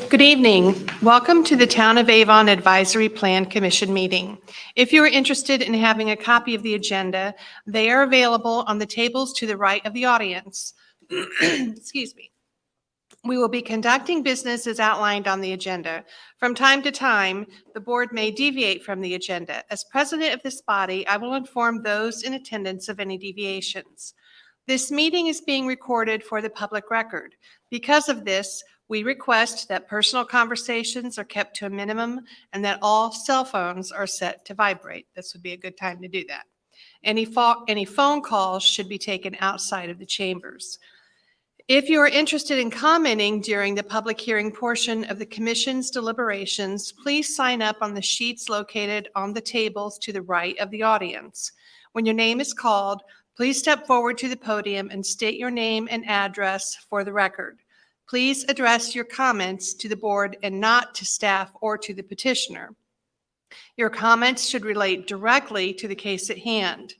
Good evening. Welcome to the Town of Avon Advisory Plan Commission meeting. If you are interested in having a copy of the agenda, they are available on the tables to the right of the audience. Excuse me. We will be conducting business as outlined on the agenda. From time to time, the board may deviate from the agenda. As president of this body, I will inform those in attendance of any deviations. This meeting is being recorded for the public record. Because of this, we request that personal conversations are kept to a minimum and that all cell phones are set to vibrate. This would be a good time to do that. Any phone calls should be taken outside of the chambers. If you are interested in commenting during the public hearing portion of the commission's deliberations, please sign up on the sheets located on the tables to the right of the audience. When your name is called, please step forward to the podium and state your name and address for the record. Please address your comments to the board and not to staff or to the petitioner. Your comments should relate directly to the case at hand.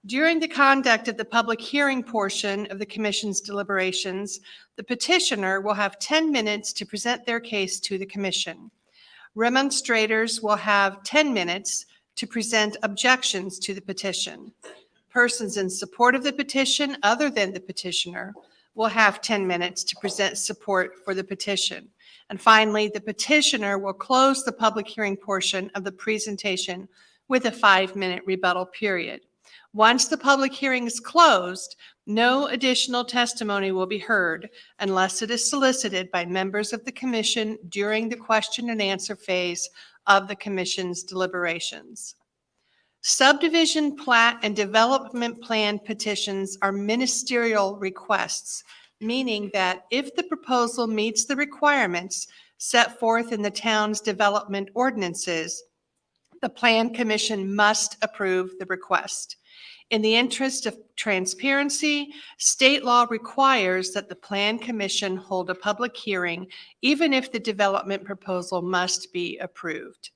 During the conduct of the public hearing portion of the commission's deliberations, the petitioner will have 10 minutes to present their case to the commission. Remonstrators will have 10 minutes to present objections to the petition. Persons in support of the petition other than the petitioner will have 10 minutes to present support for the petition. And finally, the petitioner will close the public hearing portion of the presentation with a 5-minute rebuttal period. Once the public hearing is closed, no additional testimony will be heard unless it is solicited by members of the commission during the question and answer phase of the commission's deliberations. Subdivision plat and development plan petitions are ministerial requests, meaning that if the proposal meets the requirements set forth in the town's development ordinances, the Plan Commission must approve the request. In the interest of transparency, state law requires that the Plan Commission hold a public hearing, even if the development proposal must be approved.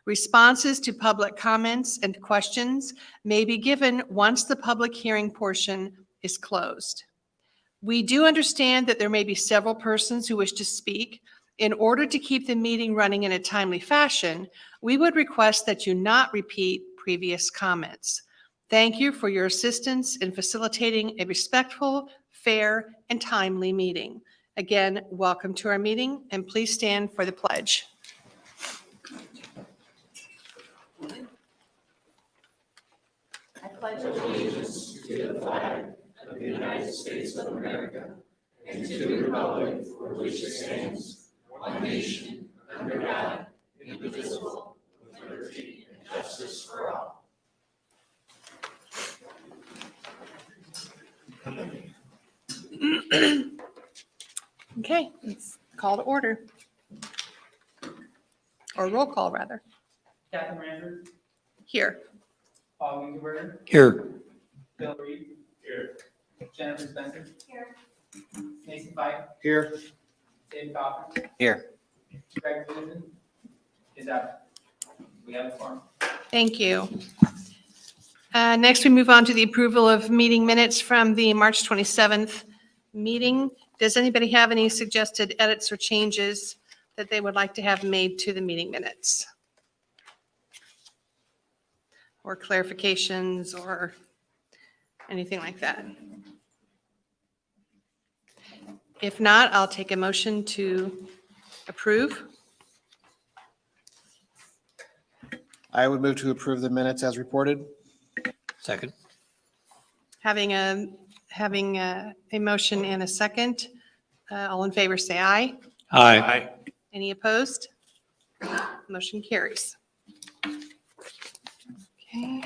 Responses to public comments and questions may be given once the public hearing portion is closed. We do understand that there may be several persons who wish to speak. In order to keep the meeting running in a timely fashion, we would request that you not repeat previous comments. Thank you for your assistance in facilitating a respectful, fair, and timely meeting. Again, welcome to our meeting, and please stand for the pledge. I pledge allegiance to the flag of the United States of America and to the republic for which it stands, one nation, under God, indivisible, with liberty and justice for all. Okay, let's call to order. Or roll call, rather. Catherine Randers. Here. Paul Winkelberger. Here. Bill Reed. Here. Jennifer Spencer. Here. Mason Pike. Here. David Coffin. Here. Greg Wilson is out. We have a forum. Thank you. Next, we move on to the approval of meeting minutes from the March 27th meeting. Does anybody have any suggested edits or changes that they would like to have made to the meeting minutes? Or clarifications or anything like that? If not, I'll take a motion to approve. I would move to approve the minutes as reported. Second. Having a motion and a second, all in favor say aye. Aye. Any opposed? Motion carries. Okay.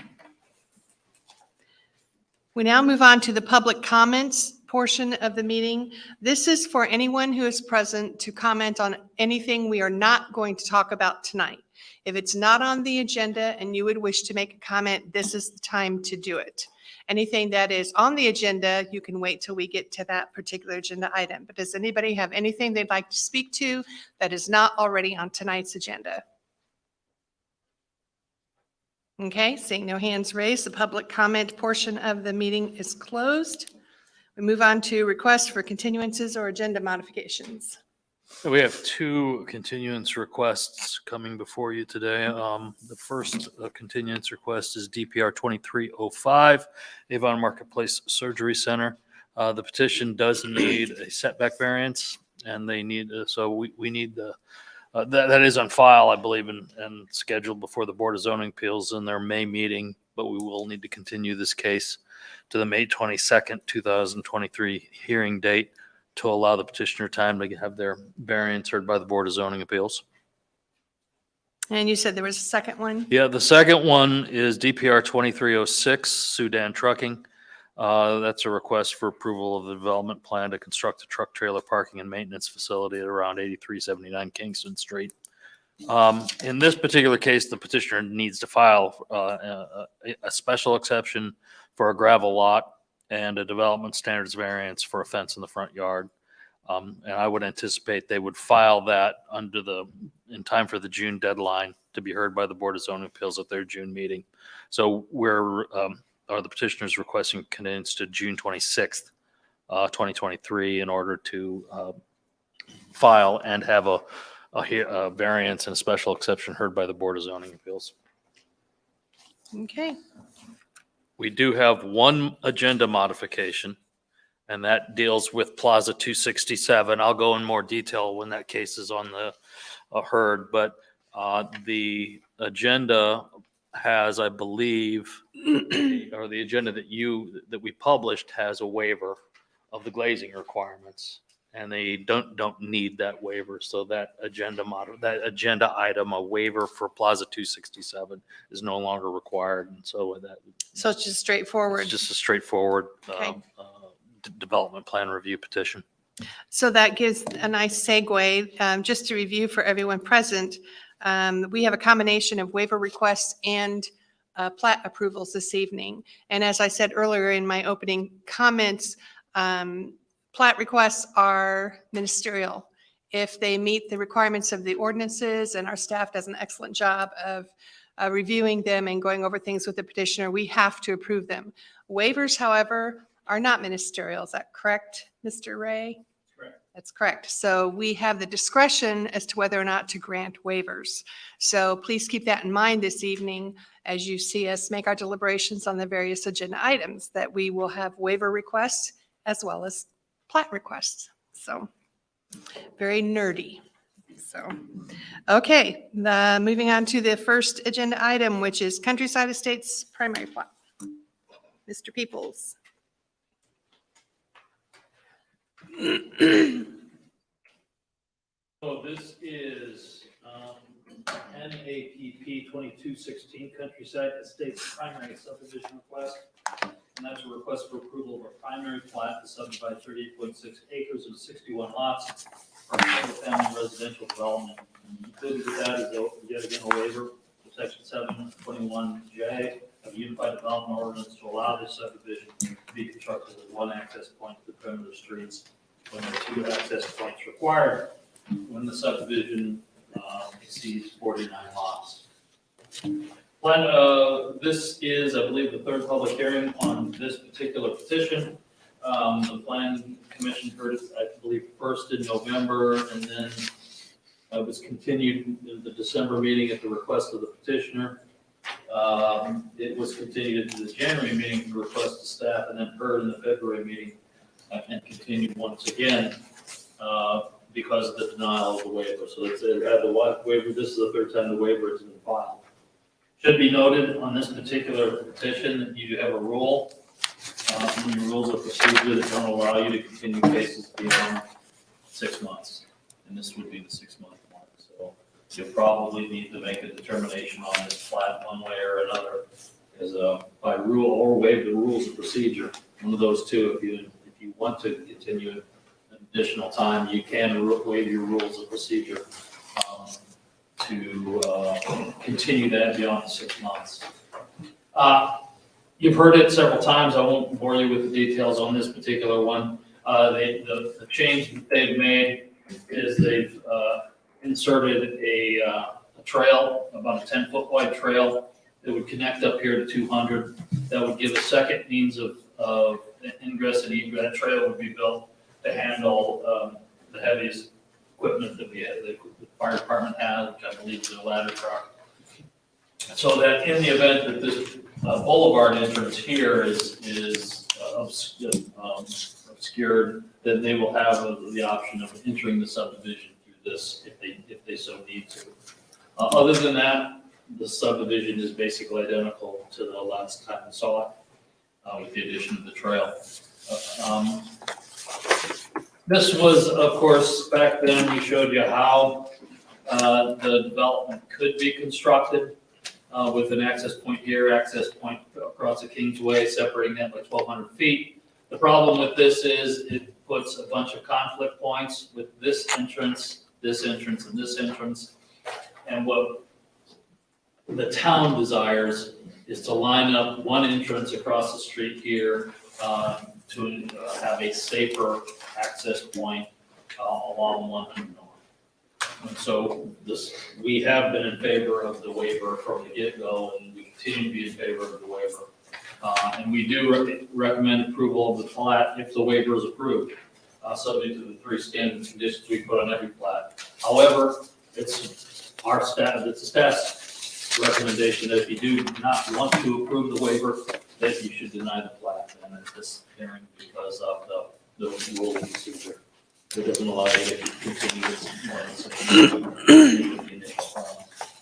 We now move on to the public comments portion of the meeting. This is for anyone who is present to comment on anything we are not going to talk about tonight. If it's not on the agenda and you would wish to make a comment, this is the time to do it. Anything that is on the agenda, you can wait till we get to that particular agenda item. But does anybody have anything they'd like to speak to that is not already on tonight's agenda? Okay, seeing no hands raised, the public comment portion of the meeting is closed. We move on to requests for continuances or agenda modifications. We have two continuance requests coming before you today. The first continuance request is DPR 2305, Avon Marketplace Surgery Center. The petition does need a setback variance, and they need, so we need the, that is on file, I believe, and scheduled before the Board of Zoning Appeals in their May meeting, but we will need to continue this case to the May 22nd, 2023 hearing date to allow the petitioner time to have their variance heard by the Board of Zoning Appeals. And you said there was a second one? Yeah, the second one is DPR 2306, Sudan Trucking. That's a request for approval of the development plan to construct a truck trailer parking and maintenance facility at around 8379 Kingston Street. In this particular case, the petitioner needs to file a special exception for a gravel lot and a development standards variance for a fence in the front yard. And I would anticipate they would file that in time for the June deadline to be heard by the Board of Zoning Appeals at their June meeting. So the petitioners requesting continuance to June 26th, 2023 in order to file and have a variance and a special exception heard by the Board of Zoning Appeals. Okay. We do have one agenda modification, and that deals with Plaza 267. I'll go in more detail when that case is on the heard, but the agenda has, I believe, or the agenda that we published has a waiver of the glazing requirements, and they don't need that waiver. So that agenda item, a waiver for Plaza 267, is no longer required, and so So it's just straightforward. it's just a straightforward Okay. development plan review petition. So that gives a nice segue. Just to review for everyone present, we have a combination of waiver requests and plat approvals this evening. And as I said earlier in my opening comments, plat requests are ministerial. If they meet the requirements of the ordinances, and our staff does an excellent job of reviewing them and going over things with the petitioner, we have to approve them. Waivers, however, are not ministerial. Is that correct, Mr. Ray? Correct. That's correct. So we have the discretion as to whether or not to grant waivers. So please keep that in mind this evening as you see us make our deliberations on the various agenda items, that we will have waiver requests as well as plat requests. So very nerdy. So, okay, moving on to the first agenda item, which is Countryside Estates primary plat. Mr. Peoples. So this is NAPP 2216 Countryside Estates primary subdivision request. And that's a request for approval of a primary plat to subdivide 38.6 acres of 61 lots for a single-family residential development. Included with that is yet again a waiver for section 721J of the Unified Development Ordinance to allow this subdivision to be constructed with one access point to the perimeter streets when there are two access points required when the subdivision exceeds 49 lots. This is, I believe, the third public hearing on this particular petition. The Plan Commission heard it, I believe, first in November, and then it was continued in the December meeting at the request of the petitioner. It was continued to the January meeting at the request of staff, and then heard in the February meeting, and continued once again because of the denial of the waiver. So it had the waiver. This is the third time the waiver has been filed. Should be noted on this particular petition that you have a rule in your rules of procedure that don't allow you to continue cases beyond 6 months. And this would be the 6 month mark. So you'll probably need to make a determination on this plat one way or another, as by rule or waive the rules of procedure. One of those two, if you want to continue additional time, you can waive your rules of procedure to continue that beyond the 6 months. You've heard it several times. I won't bore you with the details on this particular one. The change that they've made is they've inserted a trail, about a 10-foot wide trail that would connect up here to 200. That would give a second means of ingress and egress. That trail would be built to handle the heaviest equipment that the fire department has, which I believe is a ladder truck. So that in the event that this boulevard entrance here is obscured, then they will have the option of entering the subdivision through this if they so need to. Other than that, the subdivision is basically identical to the last time we saw it, with the addition of the trail. This was, of course, back then we showed you how the development could be constructed with an access point here, access point across the Kingsway, separating that by 1,200 feet. The problem with this is it puts a bunch of conflict points with this entrance, and this entrance. And what the town desires is to line up one entrance across the street here to have a safer access point along 100 North. And so we have been in favor of the waiver from the get-go, and we continue to be in favor of the waiver. And we do recommend approval of the plat if the waiver is approved, subject to the 3 standard conditions we put on every plat. However, it's the staff's recommendation that if you do not want to approve the waiver, that you should deny the plat and at this hearing because of the rule of procedure. It doesn't allow you to continue this.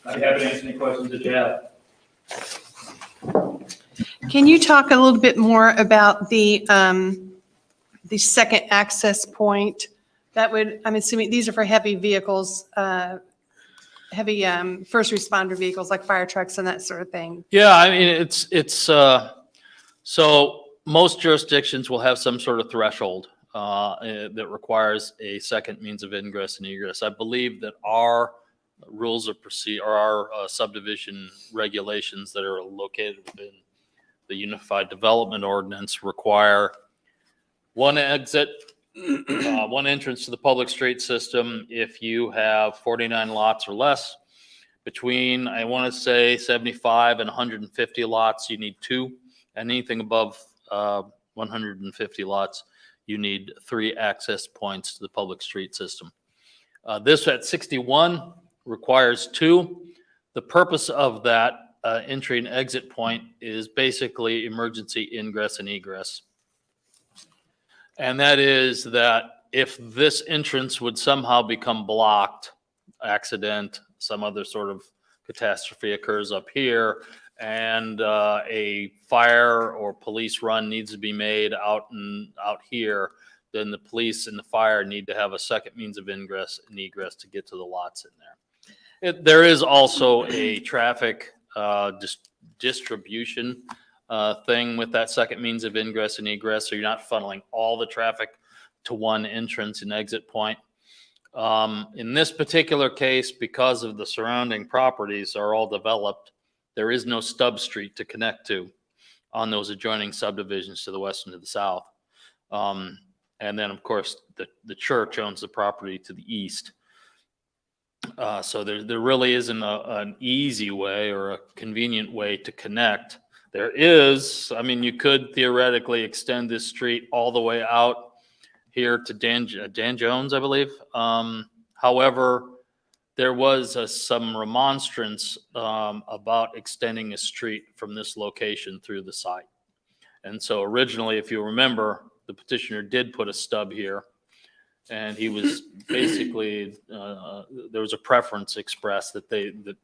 I'd be happy to answer any questions that you have. Can you talk a little bit more about the second access point? That would, I'm assuming these are for heavy vehicles, heavy first responder vehicles like fire trucks and that sort of thing. Yeah, I mean, it's so most jurisdictions will have some sort of threshold that requires a second means of ingress and egress. I believe that our rules of procedure or our subdivision regulations that are located within the Unified Development Ordinance require one exit, one entrance to the public street system. If you have 49 lots or less, between, I want to say 75 and 150 lots, you need 2. Anything above 150 lots, you need 3 access points to the public street system. This at 61 requires 2. The purpose of that entry and exit point is basically emergency ingress and egress. And that is that if this entrance would somehow become blocked, accident, some other sort of catastrophe occurs up here, and a fire or police run needs to be made out here, then the police and the fire need to have a second means of ingress and egress to get to the lots in there. There is also a traffic distribution thing with that second means of ingress and egress, so you're not funneling all the traffic to one entrance and exit point. In this particular case, because of the surrounding properties are all developed, there is no stub street to connect to on those adjoining subdivisions to the west and to the south. And then, of course, the church owns the property to the east. So there really isn't an easy way or a convenient way to connect. There is, I mean, you could theoretically extend this street all the way out here to Dan Jones, I believe. However, there was some remonstrance about extending a street from this location through the site. And so originally, if you remember, the petitioner did put a stub here, and he was basically, there was a preference expressed that the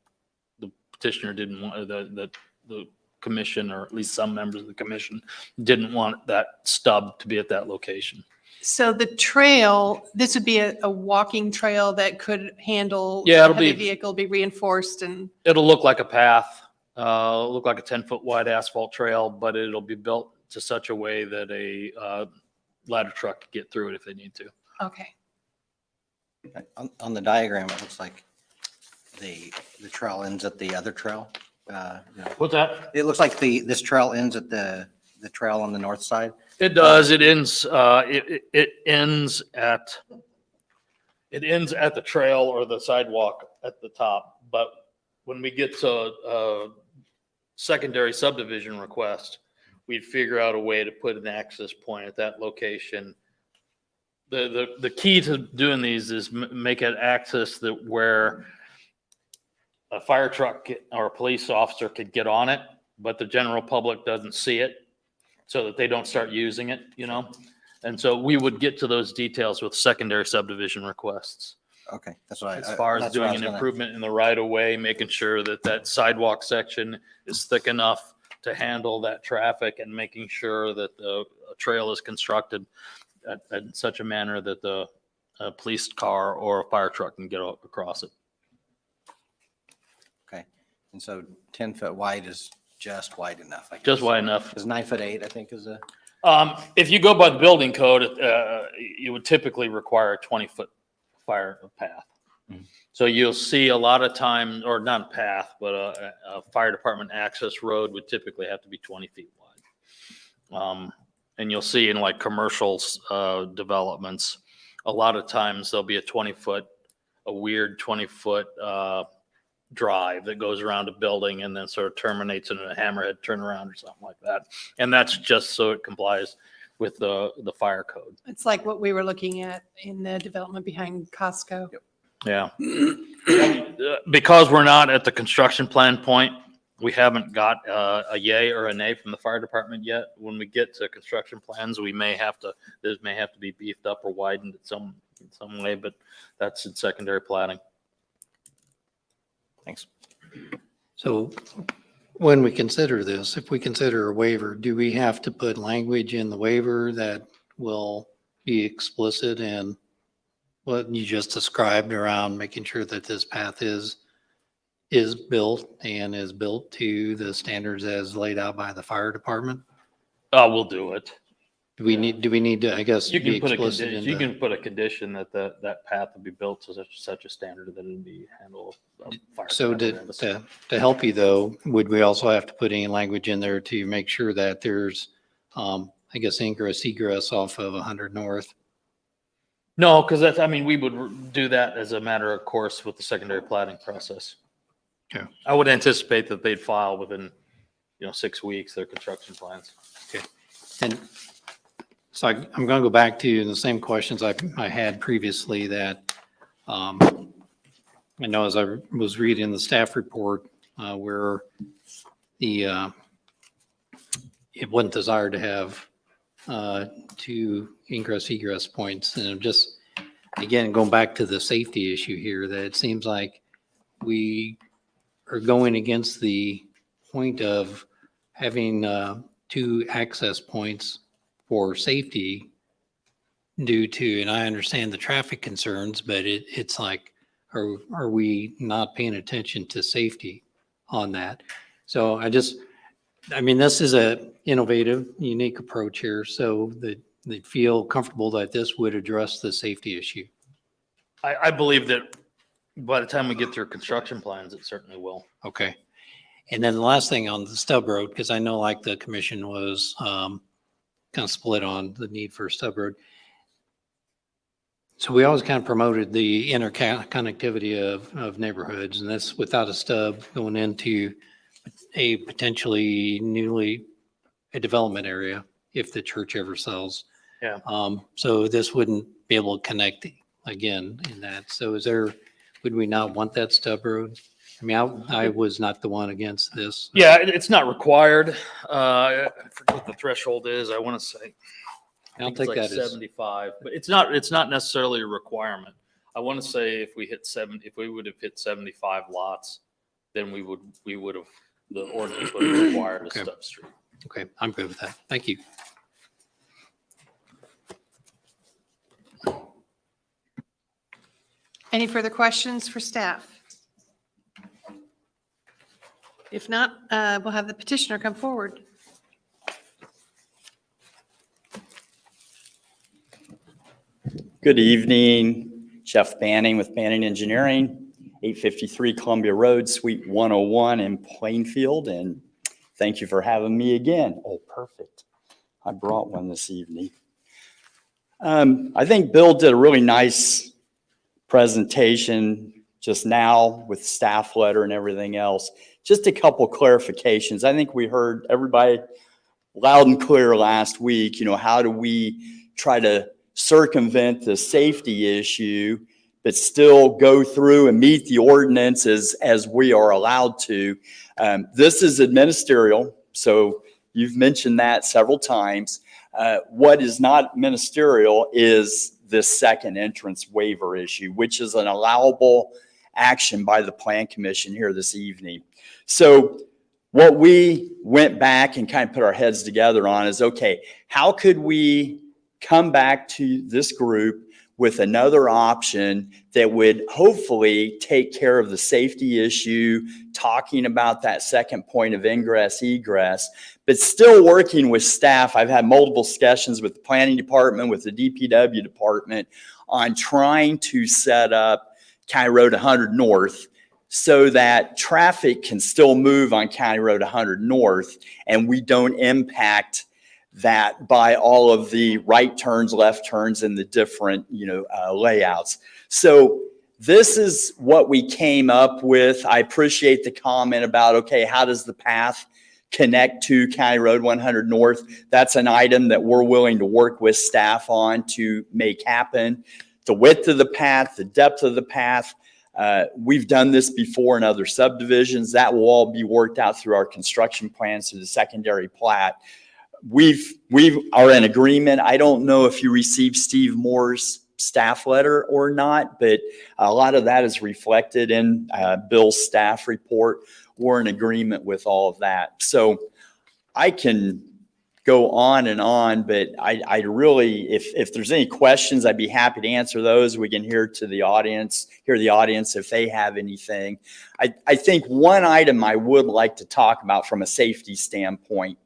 petitioner didn't want, that the commission, or at least some members of the commission, didn't want that stub to be at that location. So the trail, this would be a walking trail that could handle Yeah, a it'll heavy be- vehicle, be reinforced and, It'll look like a path, look like a 10-foot wide asphalt trail, but it'll be built to such a way that a ladder truck can get through it if they need to. okay. On the diagram, it looks like the trail ends at the other trail. What's that? It looks like this trail ends at the trail on the north side. It does. It ends. It ends at the trail or the sidewalk at the top. But when we get to secondary subdivision request, we'd figure out a way to put an access point at that location the key to doing these is make it access that where a fire truck or a police officer could get on it, but the general public doesn't see it, so that they don't start using it, you know? And so we would get to those details with secondary subdivision requests. Okay, that's what As far as that's what I doing was an gonna- improvement in the right of way, making sure that that sidewalk section is thick enough to handle that traffic, and making sure that the trail is constructed in such a manner that the police car or a fire truck can get across it. Okay, and so 10 foot wide is just wide enough. I guess. Just wide enough. Because 9'8", I think is a, If you go by the building code, you would typically require a 20-foot fire path. Mhm. So you'll see a lot of time, or not a path, but a fire department access road would typically have to be 20 feet wide. And you'll see in like commercial developments, a lot of times there'll be a weird 20-foot drive that goes around a building and then sort of terminates in a hammerhead turnaround or something like that. And that's just so it complies with the fire code. It's like what we were looking at in the development behind Costco. Yeah. Because we're not at the construction plan point, we haven't got a yay or a nay from the fire department yet. When we get to construction plans, this may have to be beefed up or widened in some way, but that's in secondary planning. thanks. So when we consider this, if we consider a waiver, do we have to put language in the waiver that will be explicit in what you just described around making sure that this path is built and is built to the standards as laid out by the fire department? We'll do it. Do we need to, I guess, You be can put a explicit condition, in you the, can put a condition that that path would be built to such a standard that it'd be handled. Fire so department. to help you though, would we also have to put any language in there to make sure that there's, I guess, ingress egress off of 100 North? No, because we would do that as a matter of course with the secondary planning process. Okay. I would anticipate that they'd file within, 6 weeks, their construction plans. And so I'm going to go back to the same questions I had previously that I know as I was reading the staff report where it wasn't desired to have two ingress egress points. And I'm just, again, going back to the safety issue here, that it seems like we are going against the point of having two access points for safety due to, and I understand the traffic concerns, but it's like, are we not paying attention to safety on that? So this is a innovative, unique approach here, so that they feel comfortable that this would address the safety issue. I believe that by the time we get through construction plans, it certainly will. Okay. And then the last thing on the stub road, because I know like the commission was kind of split on the need for a stub road. So we always kind of promoted the interconnectivity of neighborhoods, and that's without a stub going into a potentially a development area if the church ever sells. Yeah. So this wouldn't be able to connect again in that. So would we not want that stub road? I was not the one against this. Yeah, it's not required. I forget what the threshold is. I want to say. I I'll think take it's like that as, 75, but it's not necessarily a requirement. I want to say if we would have hit 75 lots, then we would have, the ordinance would have required a Okay. stub street. okay, I'm good with that. Thank you. Any further questions for staff? If not, we'll have the petitioner come forward. Good evening, Jeff Banning with Banning Engineering, 853 Columbia Road, Suite 101 in Plainfield, and thank you for having me again. Oh, perfect. I brought one this evening. I think Bill did a really nice presentation just now with staff letter and everything else. Just a couple clarifications. I think we heard everybody loud and clear last week, how do we try to circumvent the safety issue, but still go through and meet the ordinance as we are allowed to. This is ministerial, so you've mentioned that several times. What is not ministerial is this second entrance waiver issue, which is an allowable action by the Plan Commission here this evening. So what we went back and kind of put our heads together on is, okay, how could we come back to this group with another option that would hopefully take care of the safety issue, talking about that second point of ingress, egress, but still working with staff. I've had multiple discussions with the planning department, with the DPW department on trying to set up County Road 100 North so that traffic can still move on County Road 100 North and we don't impact that by all of the right turns, left turns, and the different, layouts. So this is what we came up with. I appreciate the comment about, okay, how does the path connect to County Road 100 North? That's an item that we're willing to work with staff on to make happen. The width of the path, the depth of the path, we've done this before in other subdivisions. That will all be worked out through our construction plans through the secondary plat. We are in agreement. I don't know if you received Steve Moore's staff letter or not, but a lot of that is reflected in Bill's staff report. We're in agreement with all of that. So I can go on and on, but I really, if there's any questions, I'd be happy to answer those. We can hear the audience if they have anything. I think one item I would like to talk about from a safety standpoint.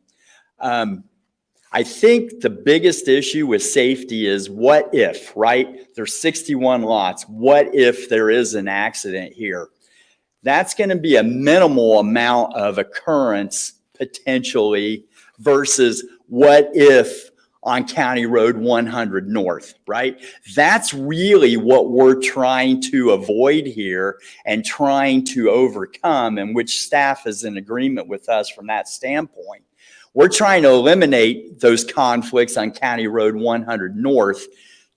I think the biggest issue with safety is what if, right? There's 61 lots. What if there is an accident here? That's going to be a minimal amount of occurrence potentially versus what if on County Road 100 North, right? That's really what we're trying to avoid here and trying to overcome, and which staff is in agreement with us from that standpoint. We're trying to eliminate those conflicts on County Road 100 North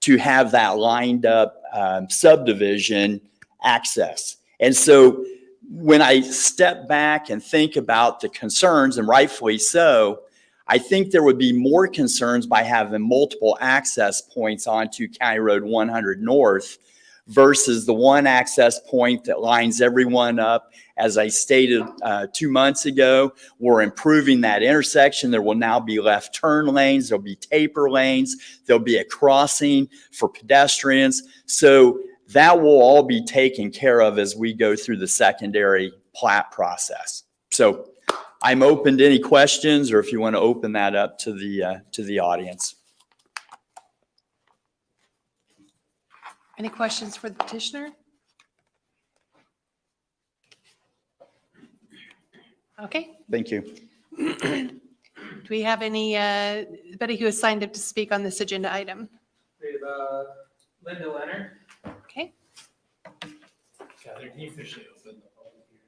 to have that lined up subdivision access. And so when I step back and think about the concerns, and rightfully so, I think there would be more concerns by having multiple access points onto County Road 100 North versus the one access point that lines everyone up. As I stated 2 months ago, we're improving that intersection. There will now be left turn lanes. There'll be taper lanes. There'll be a crossing for pedestrians. So that will all be taken care of as we go through the secondary plat process. So I'm open to any questions, or if you want to open that up to the audience. Any questions for the petitioner? Okay. Thank you. Do we have anybody who has signed up to speak on this agenda item? We have Linda Leonard. Okay. Catherine, can you officially open the public hearing?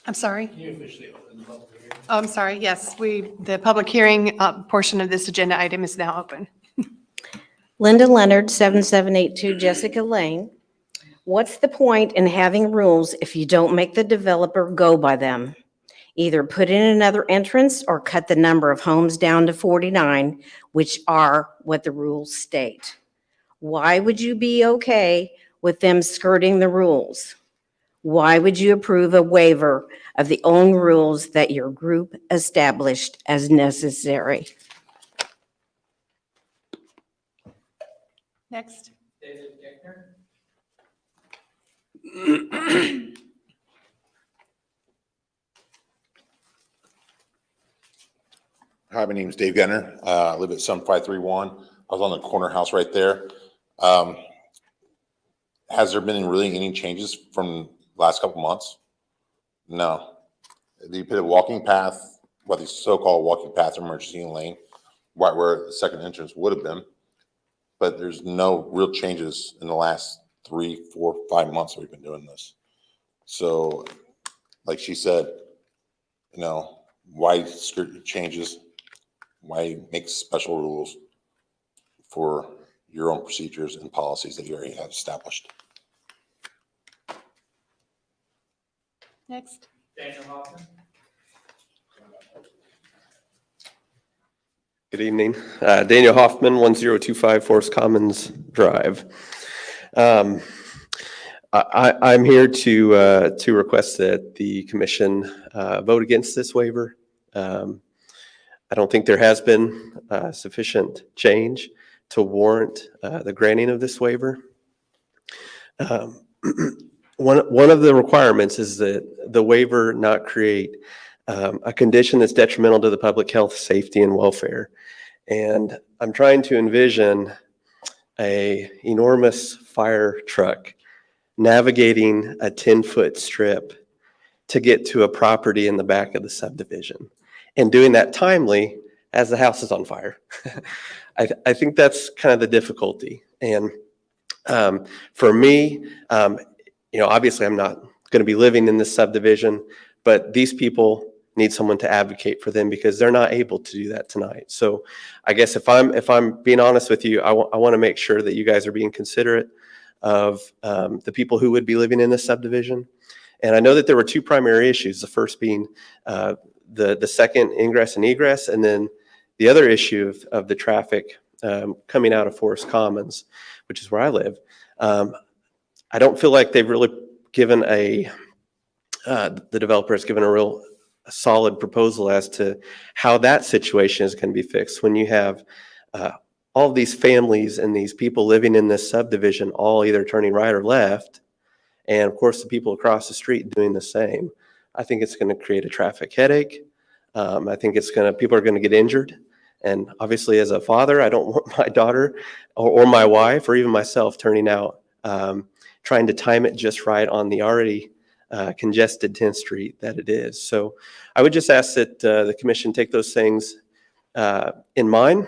I'm sorry. Can you officially open the public hearing? Oh, I'm sorry. Yes, the public hearing portion of this agenda item is now open. Linda Leonard, 7782 Jessica Lane. What's the point in having rules if you don't make the developer go by them? Either put in another entrance or cut the number of homes down to 49, which are what the rules state. Why would you be okay with them skirting the rules? Why would you approve a waiver of the own rules that your group established as necessary? Next. David Dickner. Hi, my name is Dave Gunner. I live at 7531. I was on the corner house right there. Has there been really any changes from the last couple months? No. They put a walking path, what the so-called walking path emergency lane, right where the second entrance would have been. But there's no real changes in the last 3, 4, 5 months that we've been doing this. So, like she said, why skirt changes? Why make special rules for your own procedures and policies that you already have established. Next. Daniel Hoffman. Good evening. Daniel Hoffman, 1025 Forest Commons Drive. I'm here to request that the commission vote against this waiver. I don't think there has been sufficient change to warrant the granting of this waiver. One of the requirements is that the waiver not create a condition that's detrimental to the public health, safety, and welfare. And I'm trying to envision a enormous fire truck navigating a 10-foot strip to get to a property in the back of the subdivision, and doing that timely as the house is on fire. I think that's kind of the difficulty. And for me, obviously I'm not going to be living in this subdivision, but these people need someone to advocate for them because they're not able to do that tonight. So I guess if I'm being honest with you, I want to make sure that you guys are being considerate of the people who would be living in this subdivision. And I know that there were two primary issues, the first being the second ingress and egress, and then the other issue of the traffic coming out of Forest Commons, which is where I live. I don't feel like they've really given the developer has given a solid proposal as to how that situation is going to be fixed when you have all of these families and these people living in this subdivision all either turning right or left, and of course the people across the street doing the same. I think it's going to create a traffic headache. I think people are going to get injured. And obviously as a father, I don't want my daughter or my wife or even myself turning out trying to time it just right on the already congested 10th Street that it is. So I would just ask that the commission take those things in mind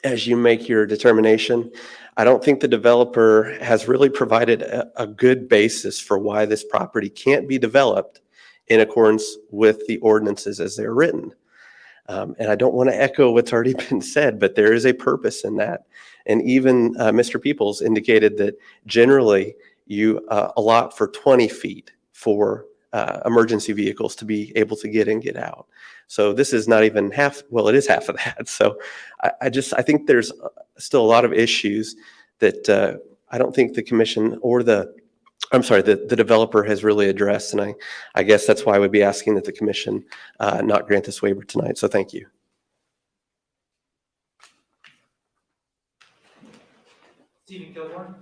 as you make your determination. I don't think the developer has really provided a good basis for why this property can't be developed in accordance with the ordinances as they're written. And I don't want to echo what's already been said, but there is a purpose in that. And even Mr. Peoples indicated that generally you allot for 20 feet for emergency vehicles to be able to get in, get out. So this is not even half, well, it is half of that. So I think there's still a lot of issues that I don't think the commission or the developer has really addressed. And I guess that's why I would be asking that the commission not grant this waiver tonight. So thank you. Stephen Kilborn.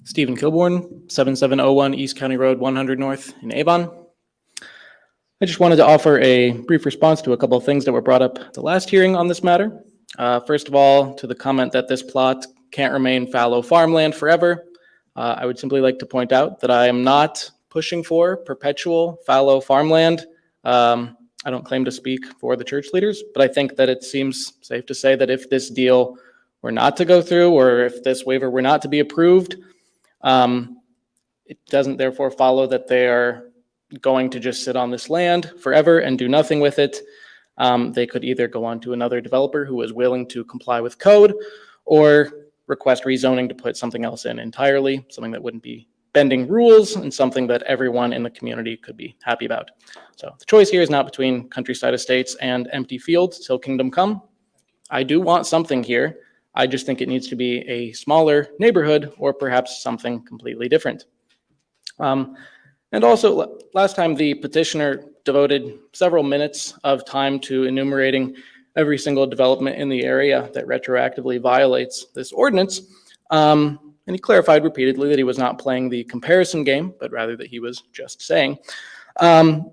Stephen Kilborn, 7701 East County Road 100 North in Avon. I just wanted to offer a brief response to a couple of things that were brought up at the last hearing on this matter. First of all, to the comment that this plot can't remain fallow farmland forever, I would simply like to point out that I am not pushing for perpetual fallow farmland. I don't claim to speak for the church leaders, but I think that it seems safe to say that if this deal were not to go through, or if this waiver were not to be approved, it doesn't therefore follow that they are going to just sit on this land forever and do nothing with it. They could either go on to another developer who is willing to comply with code, or request rezoning to put something else in entirely, something that wouldn't be bending rules and something that everyone in the community could be happy about. So the choice here is not between Countryside Estates and empty fields till kingdom come. I do want something here. I just think it needs to be a smaller neighborhood or perhaps something completely different. And also, last time the petitioner devoted several minutes of time to enumerating every single development in the area that retroactively violates this ordinance. And he clarified repeatedly that he was not playing the comparison game, but rather that he was just saying. And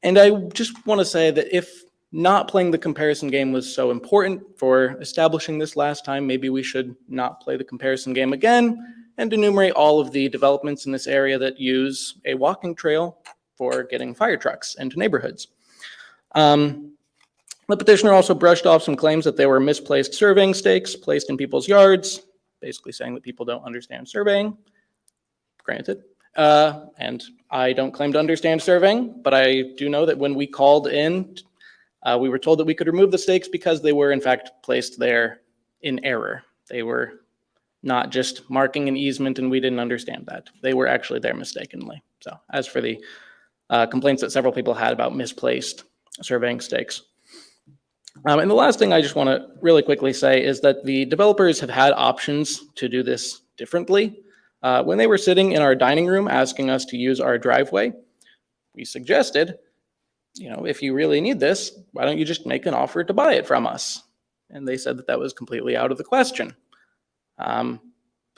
I just want to say that if not playing the comparison game was so important for establishing this last time, maybe we should not play the comparison game again and enumerate all of the developments in this area that use a walking trail for getting fire trucks into neighborhoods. The petitioner also brushed off some claims that there were misplaced surveying stakes placed in people's yards, basically saying that people don't understand surveying. Granted. And I don't claim to understand surveying, but I do know that when we called in We were told that we could remove the stakes because they were in fact placed there in error. They were not just marking an easement and we didn't understand that. They were actually there mistakenly. So as for the complaints that several people had about misplaced surveying stakes. And the last thing I just want to really quickly say is that the developers have had options to do this differently. When they were sitting in our dining room asking us to use our driveway, we suggested, if you really need this, why don't you just make an offer to buy it from us? And they said that that was completely out of the question. But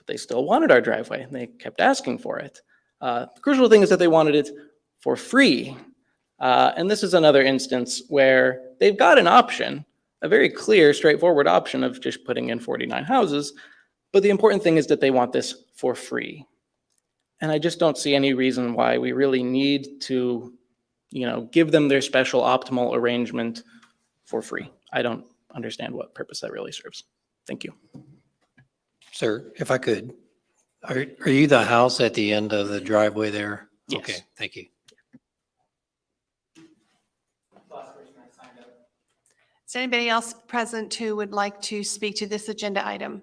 they still wanted our driveway and they kept asking for it. The crucial thing is that they wanted it for free. And this is another instance where they've got an option, a very clear, straightforward option of just putting in 49 houses. But the important thing is that they want this for free. And I just don't see any reason why we really need to, give them their special optimal arrangement for free. I don't understand what purpose that really serves. Thank you. Sir, if I could, are you the house at the end of the driveway there? Yes. Okay, thank you. Last person that signed up. Is there anybody else present who would like to speak to this agenda item?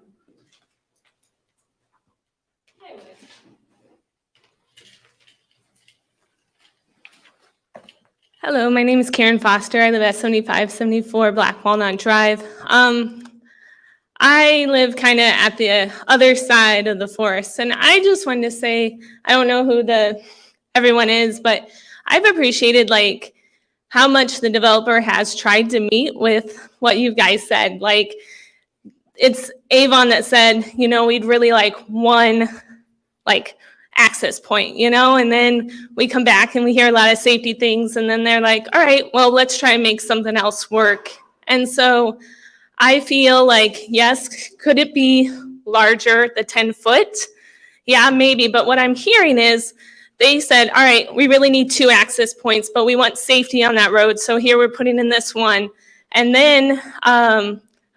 Hello, my name is Karen Foster. I live at 7574 Black Walnut Drive. I live kind of at the other side of the forest, and I just wanted to say, I don't know who everyone is, but I've appreciated how much the developer has tried to meet with what you guys said. It's Avon that said, we'd really like one access point, and then we come back and we hear a lot of safety things, and then they're like, all right, well, let's try and make something else work. And so I feel yes, could it be larger, the 10-foot? Yeah, maybe. But what I'm hearing is they said, all right, we really need 2 access points, but we want safety on that road. So here we're putting in this one. And then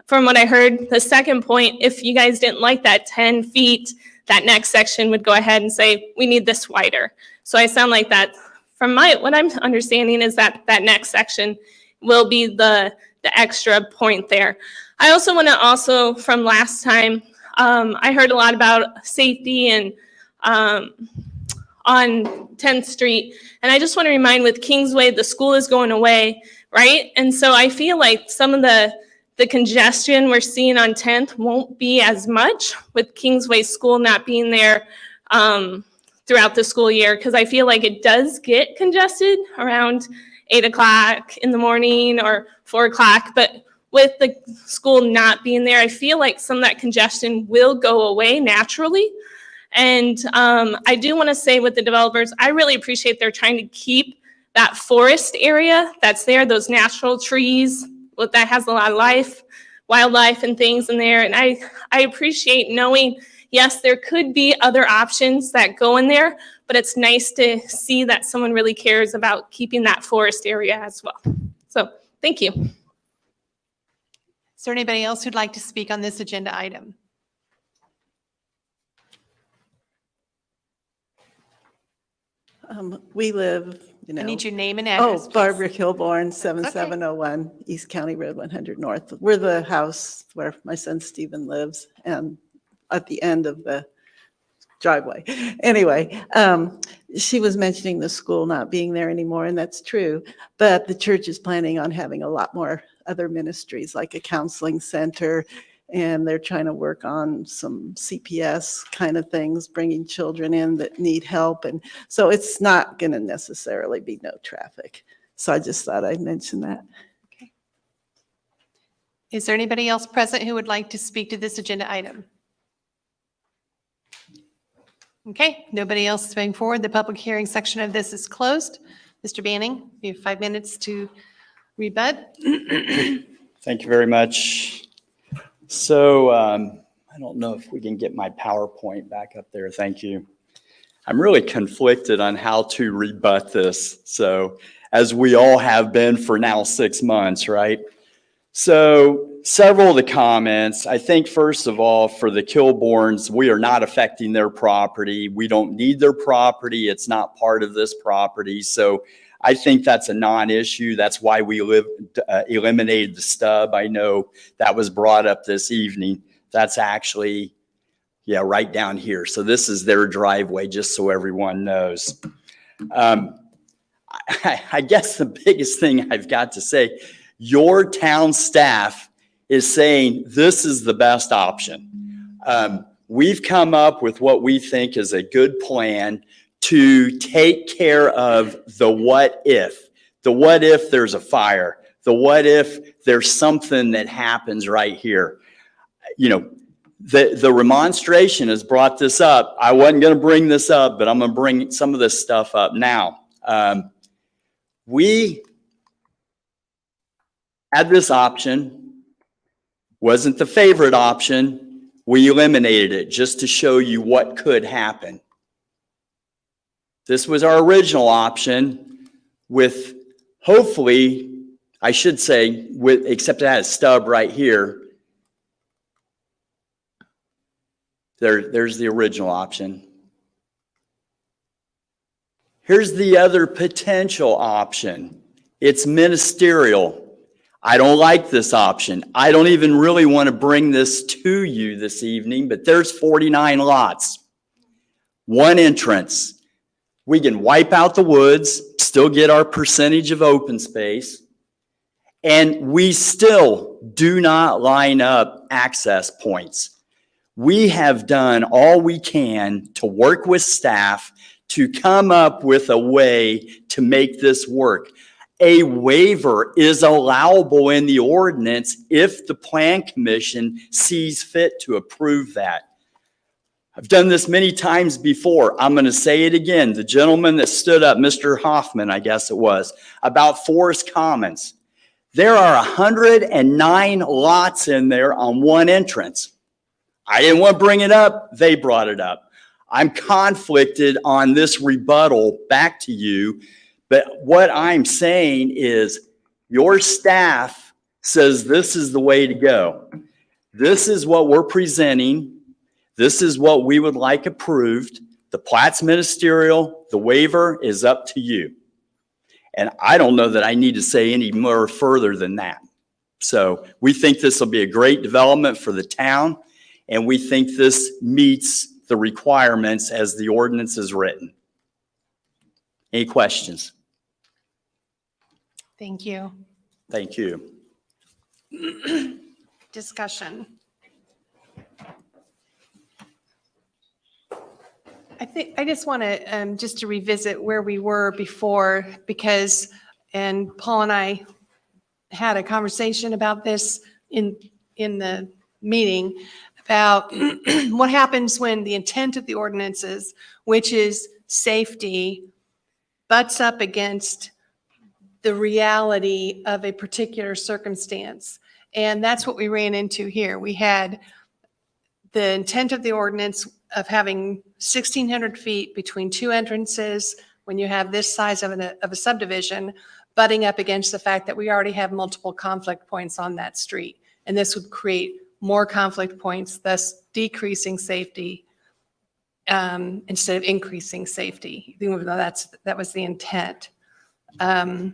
from what I heard, the second point, if you guys didn't like that 10 feet, that next section would go ahead and say, we need this wider. So I sound like that. From what I'm understanding is that next section will be the extra point there. I also want to from last time, I heard a lot about safety and on 10th Street. And I just want to remind with Kingsway, the school is going away, right? And so I feel like some of the congestion we're seeing on 10th won't be as much with Kingsway School not being there throughout the school year, because I feel like it does get congested around 8 o'clock in the morning or 4 o'clock. But with the school not being there, I feel like some of that congestion will go away naturally. And I do want to say with the developers, I really appreciate they're trying to keep that forest area that's there, those natural trees, that has a lot of life, wildlife and things in there. And I appreciate knowing, yes, there could be other options that go in there, but it's nice to see that someone really cares about keeping that forest area as well. So thank you. Is there anybody else who'd like to speak on this agenda item? We live, I need your name and address. Oh, Barbara Kilborn, 7701 East County Road 100 North. We're the house where my son Stephen lives and at the end of the driveway. Anyway, she was mentioning the school not being there anymore, and that's true. But the church is planning on having a lot more other ministries, like a counseling center, and they're trying to work on some CPS kind of things, bringing children in that need help. And so it's not going to necessarily be no traffic. So I just thought I'd mention that. Okay. Is there anybody else present who would like to speak to this agenda item? Okay, nobody else is moving forward. The public hearing section of this is closed. Mr. Banning, you have 5 minutes to rebut. Thank you very much. So I don't know if we can get my PowerPoint back up there. Thank you. I'm really conflicted on how to rebut this. So as we all have been for now 6 months, right? So several of the comments, I think first of all, for the Kilborns, we are not affecting their property. We don't need their property. It's not part of this property. So I think that's a non-issue. That's why we eliminated the stub. I know that was brought up this evening. That's actually, yeah, right down here. So this is their driveway, just so everyone knows. I guess the biggest thing I've got to say, your town staff is saying this is the best option. We've come up with what we think is a good plan to take care of the what if. The what if there's a fire. The what if there's something that happens right here. You know, the remonstration has brought this up. I wasn't going to bring this up, but I'm going to bring some of this stuff up now. We had this option, wasn't the favorite option. We eliminated it just to show you what could happen. This was our original option with, hopefully, I should say, with, except it had a stub right here. There's the original option. Here's the other potential option. It's ministerial. I don't like this option. I don't even really want to bring this to you this evening, but there's 49 lots. One entrance. We can wipe out the woods, still get our percentage of open space, and we still do not line up access points. We have done all we can to work with staff to come up with a way to make this work. A waiver is allowable in the ordinance if the Plan Commission sees fit to approve that. I've done this many times before. I'm going to say it again. The gentleman that stood up, Mr. Hoffman, I guess it was, about Forest Commons. There are 109 lots in there on one entrance. I didn't want to bring it up. They brought it up. I'm conflicted on this rebuttal back to you, but what I'm saying is your staff says this is the way to go. This is what we're presenting. This is what we would like approved. The plat's ministerial. The waiver is up to you. And I don't know that I need to say any more further than that. So we think this will be a great development for the town, and we think this meets the requirements as the ordinance is written. Any questions? Thank you. Thank you. Discussion. I just want to just to revisit where we were before, because, and Paul and I had a conversation about this in the meeting about what happens when the intent of the ordinances, which is safety, butts up against the reality of a particular circumstance. And that's what we ran into here. We had the intent of the ordinance of having 1,600 feet between two entrances when you have this size of a subdivision, butting up against the fact that we already have multiple conflict points on that street. And this would create more conflict points, thus decreasing safety instead of increasing safety, even though that was the intent. I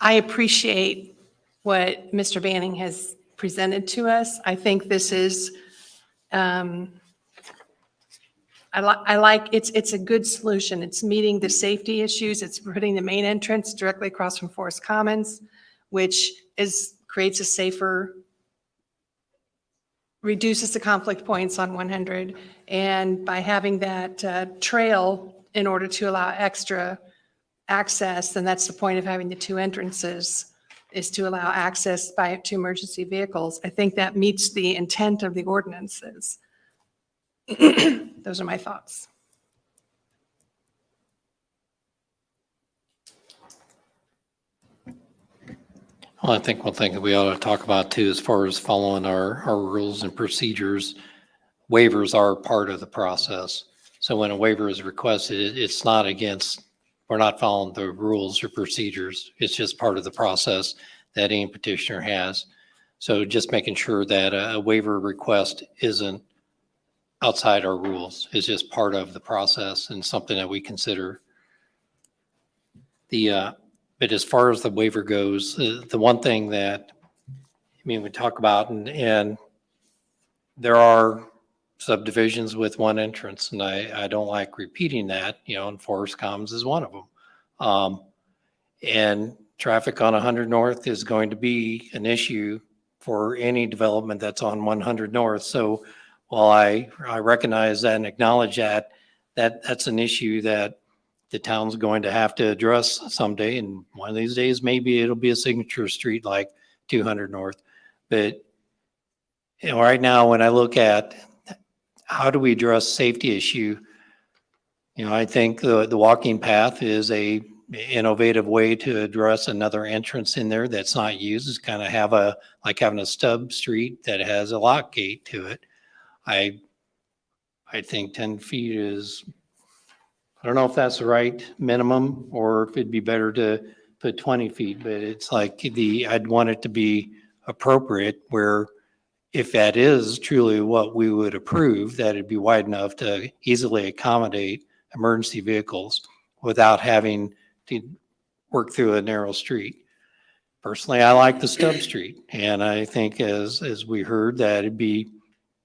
appreciate what Mr. Banning has presented to us. I think this is, I like, it's a good solution. It's meeting the safety issues. It's putting the main entrance directly across from Forest Commons, which creates a safer, reduces the conflict points on 100. And by having that trail in order to allow extra access, then that's the point of having the two entrances, is to allow access to emergency vehicles. I think that meets the intent of the ordinances. Those are my thoughts. Well, I think one thing that we ought to talk about too, as far as following our rules and procedures, waivers are part of the process. So when a waiver is requested, it's not against, we're not following the rules or procedures. It's just part of the process that any petitioner has. So just making sure that a waiver request isn't outside our rules. It's just part of the process and something that we consider But as far as the waiver goes, the one thing that, I mean, we talk about, and there are subdivisions with one entrance, and I don't like repeating that, and Forest Commons is one of them. And traffic on 100 North is going to be an issue for any development that's on 100 North. So while I recognize that and acknowledge that's an issue that the town's going to have to address someday, and one of these days, maybe it'll be a signature street like 200 North. But right now, when I look at how do we address safety issue, I think the walking path is a innovative way to address another entrance in there that's not used. Is kind of like having a stub street that has a lock gate to it. I think 10 feet is, I don't know if that's the right minimum or if it'd be better to put 20 feet, but it's like I'd want it to be appropriate where if that is truly what we would approve, that it'd be wide enough to easily accommodate emergency vehicles without having to work through a narrow street. Personally, I like the stub street, and I think as we heard that it'd be,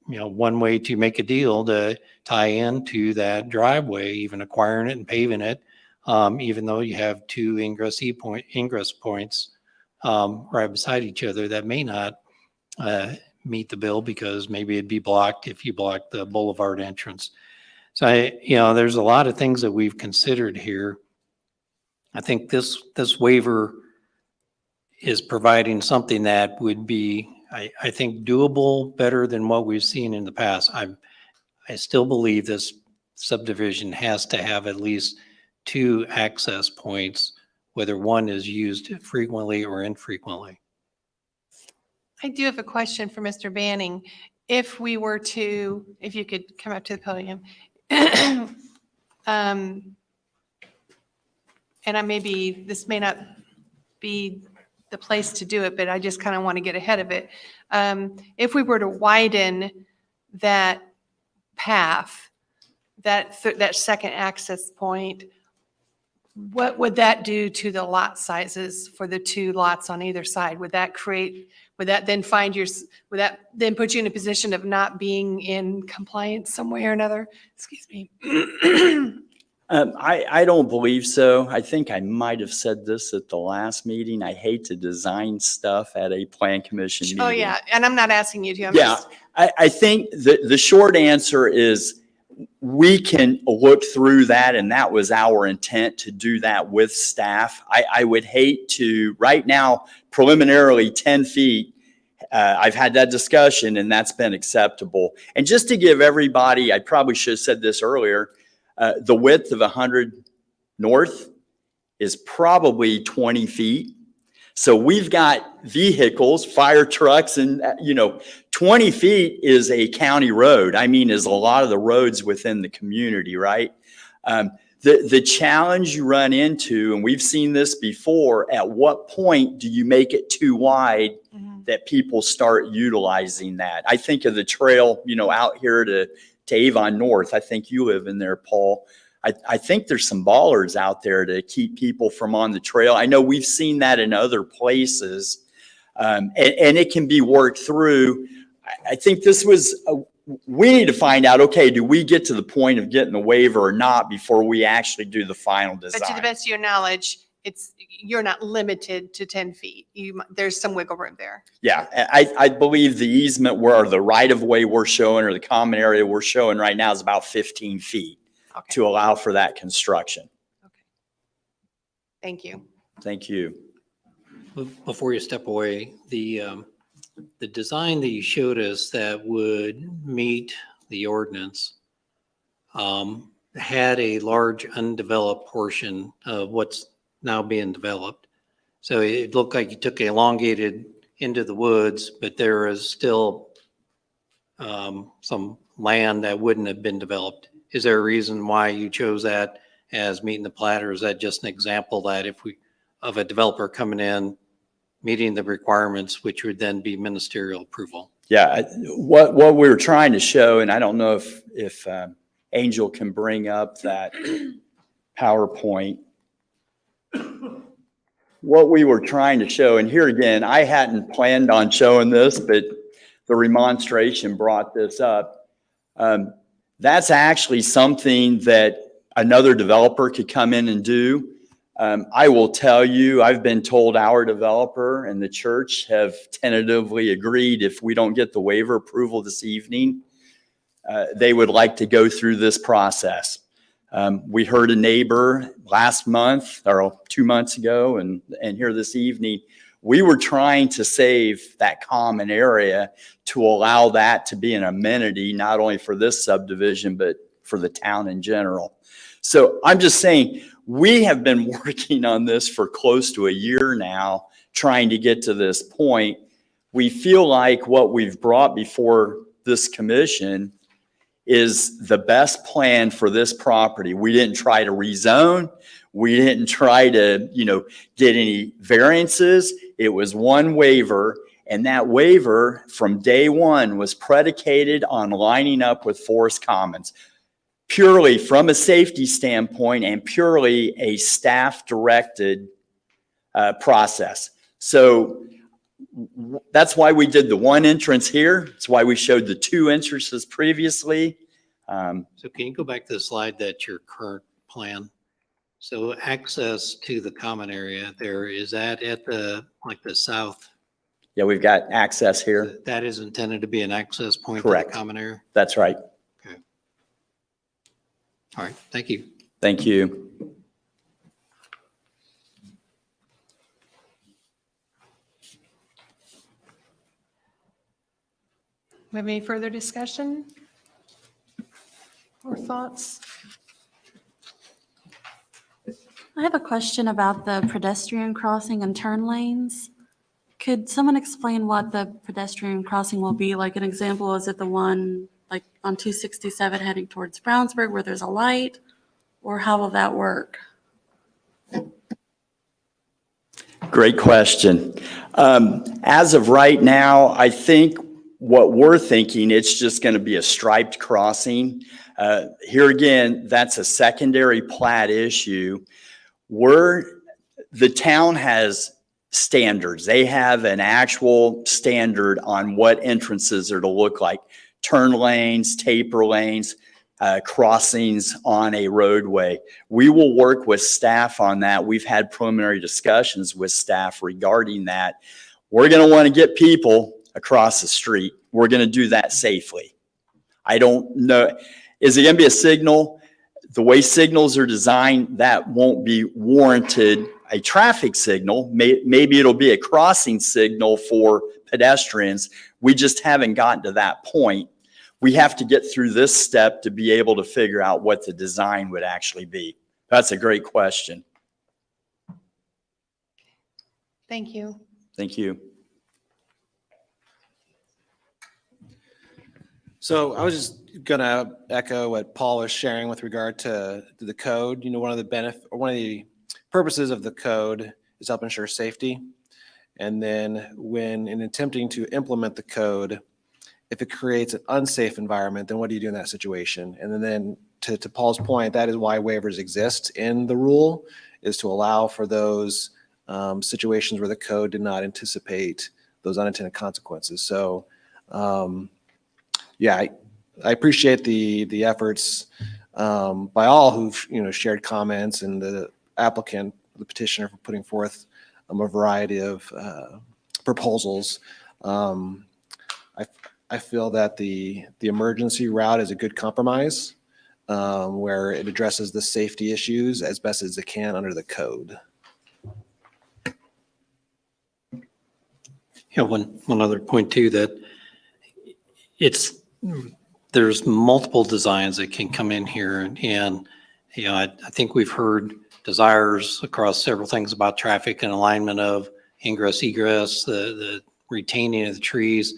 one way to make a deal to tie into that driveway, even acquiring it and paving it, even though you have two ingress points right beside each other that may not meet the bill because maybe it'd be blocked if you block the boulevard entrance. So there's a lot of things that we've considered here. I think this waiver is providing something that would be, I think, doable, better than what we've seen in the past. I still believe this subdivision has to have at least 2 access points, whether one is used frequently or infrequently. I do have a question for Mr. Banning. If we were to, if you could come up to the podium. And this may not be the place to do it, but I just kind of want to get ahead of it. If we were to widen that path, that second access point, what would that do to the lot sizes for the 2 lots on either side? Would that then put you in a position of not being in compliance some way or another? Excuse me. I don't believe so. I think I might have said this at the last meeting. I hate to design stuff at a plan commission meeting. Oh, yeah, and I'm not asking you to. I think the short answer is we can look through that, and that was our intent to do that with staff. I would hate to, right now, preliminarily 10 feet, I've had that discussion and that's been acceptable. And just to give everybody, I probably should have said this earlier, the width of 100 North is probably 20 feet. So we've got vehicles, fire trucks, and 20 feet is a county road. I mean, is a lot of the roads within the community, right? The challenge you run into, and we've seen this before, at what point do you make it too wide that people start utilizing that? I think of the trail, out here to Avon North. I think you live in there, Paul. I think there's some bollards out there to keep people from on the trail. I know we've seen that in other places, and it can be worked through. I think we need to find out, okay, do we get to the point of getting the waiver or not before we actually do the final design? But to the best of your knowledge, you're not limited to 10 feet. There's some wiggle room there. Yeah, I believe the easement or the right-of-way we're showing or the common area we're showing right now is about 15 feet. Okay. To allow for that construction. Okay. Thank you. Thank you. Before you step away, the design that you showed us that would meet the ordinance had a large undeveloped portion of what's now being developed. So it looked like you took it elongated into the woods, but there is still some land that wouldn't have been developed. Is there a reason why you chose that as meeting the plat, or is that just an example that of a developer coming in, meeting the requirements, which would then be ministerial approval? Yeah, what we were trying to show, and I don't know if Angel can bring up that PowerPoint. what we were trying to show, and here again, I hadn't planned on showing this, but the remonstration brought this up. That's actually something that another developer could come in and do. I will tell you, I've been told our developer and the church have tentatively agreed if we don't get the waiver approval this evening, they would like to go through this process. We heard a neighbor last month or 2 months ago and here this evening, we were trying to save that common area to allow that to be an amenity, not only for this subdivision, but for the town in general. So I'm just saying, we have been working on this for close to a year now, trying to get to this point. We feel like what we've brought before this commission is the best plan for this property. We didn't try to rezone. We didn't try to, get any variances. It was one waiver, and that waiver from day one was predicated on lining up with Forest Commons, purely from a safety standpoint and purely a staff-directed process. So that's why we did the one entrance here. That's why we showed the 2 entrances previously. So can you go back to the slide that's your current plan? So access to the common area there, is that at the south? Yeah, we've got access here. That is intended to be an access point Correct. to the common area? That's right. Okay. All right, thank you. Thank you. We have any further discussion or thoughts? I have a question about the pedestrian crossing and turn lanes. Could someone explain what the pedestrian crossing will be? Like an example, is it the one like on 267 heading towards Brownsburg where there's a light? Or how will that work? Great question. As of right now, I think what we're thinking, it's just going to be a striped crossing. Here again, that's a secondary plat issue. The town has standards. They have an actual standard on what entrances are to look like. Turn lanes, taper lanes, crossings on a roadway. We will work with staff on that. We've had preliminary discussions with staff regarding that. We're going to want to get people across the street. We're going to do that safely. I don't know. Is it going to be a signal? The way signals are designed, that won't be warranted a traffic signal. Maybe it'll be a crossing signal for pedestrians. We just haven't gotten to that point. We have to get through this step to be able to figure out what the design would actually be. That's a great question. Thank you. Thank you. So I was just gonna echo what Paul was sharing with regard to the code. One of the purposes of the code is help ensure safety. And then when in attempting to implement the code, if it creates an unsafe environment, then what do you do in that situation? And then to Paul's point, that is why waivers exist in the rule, is to allow for those situations where the code did not anticipate those unintended consequences. So yeah, I appreciate the efforts by all who've shared comments, and the applicant, the petitioner, for putting forth a variety of proposals. I feel that the emergency route is a good compromise where it addresses the safety issues as best as it can under the code. Yeah, one other point too, that there's multiple designs that can come in here, and I think we've heard desires across several things about traffic and alignment of ingress, egress, the retaining of the trees.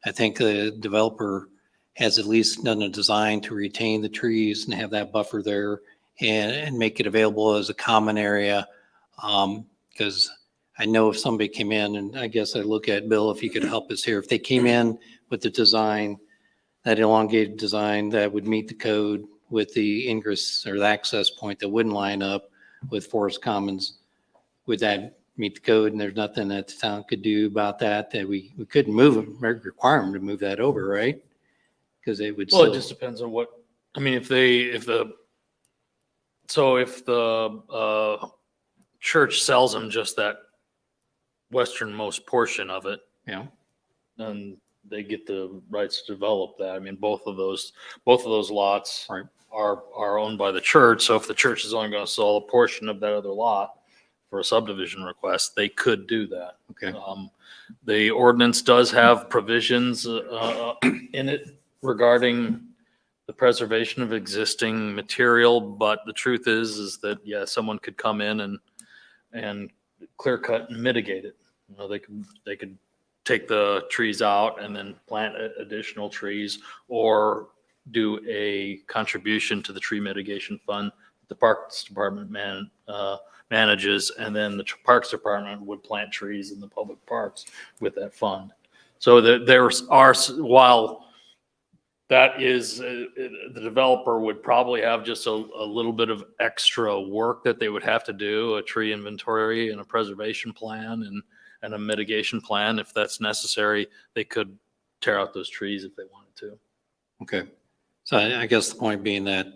I think the developer has at least done a design to retain the trees and have that buffer there and make it available as a common area. Because I know if somebody came in, and I guess I look at Bill, if you could help us here, if they came in with the design, that elongated design that would meet the code with the ingress or the access point that wouldn't line up with Forest Commons, would that meet the code and there's nothing that the town could do about that, that we couldn't move them, require them to move that over, right? Because it would Well, it still, just depends on what, I mean, if the church sells them just that westernmost portion of it, yeah, then they get the rights to develop that. I mean, both of those lots Right. are owned by the church. So if the church is only going to sell a portion of that other lot for a subdivision request, they could do that. okay. The ordinance does have provisions in it regarding the preservation of existing material, but the truth is that, yeah, someone could come in and clear cut and mitigate it. You know, they could take the trees out and then plant additional trees, or do a contribution to the tree mitigation fund the Parks Department manages, and then the Parks Department would plant trees in the public parks with that fund. So there are, while that is, the developer would probably have just a little bit of extra work that they would have to do, a tree inventory and a preservation plan and a mitigation plan. If that's necessary, they could tear out those trees if they wanted to. Okay. So I guess the point being that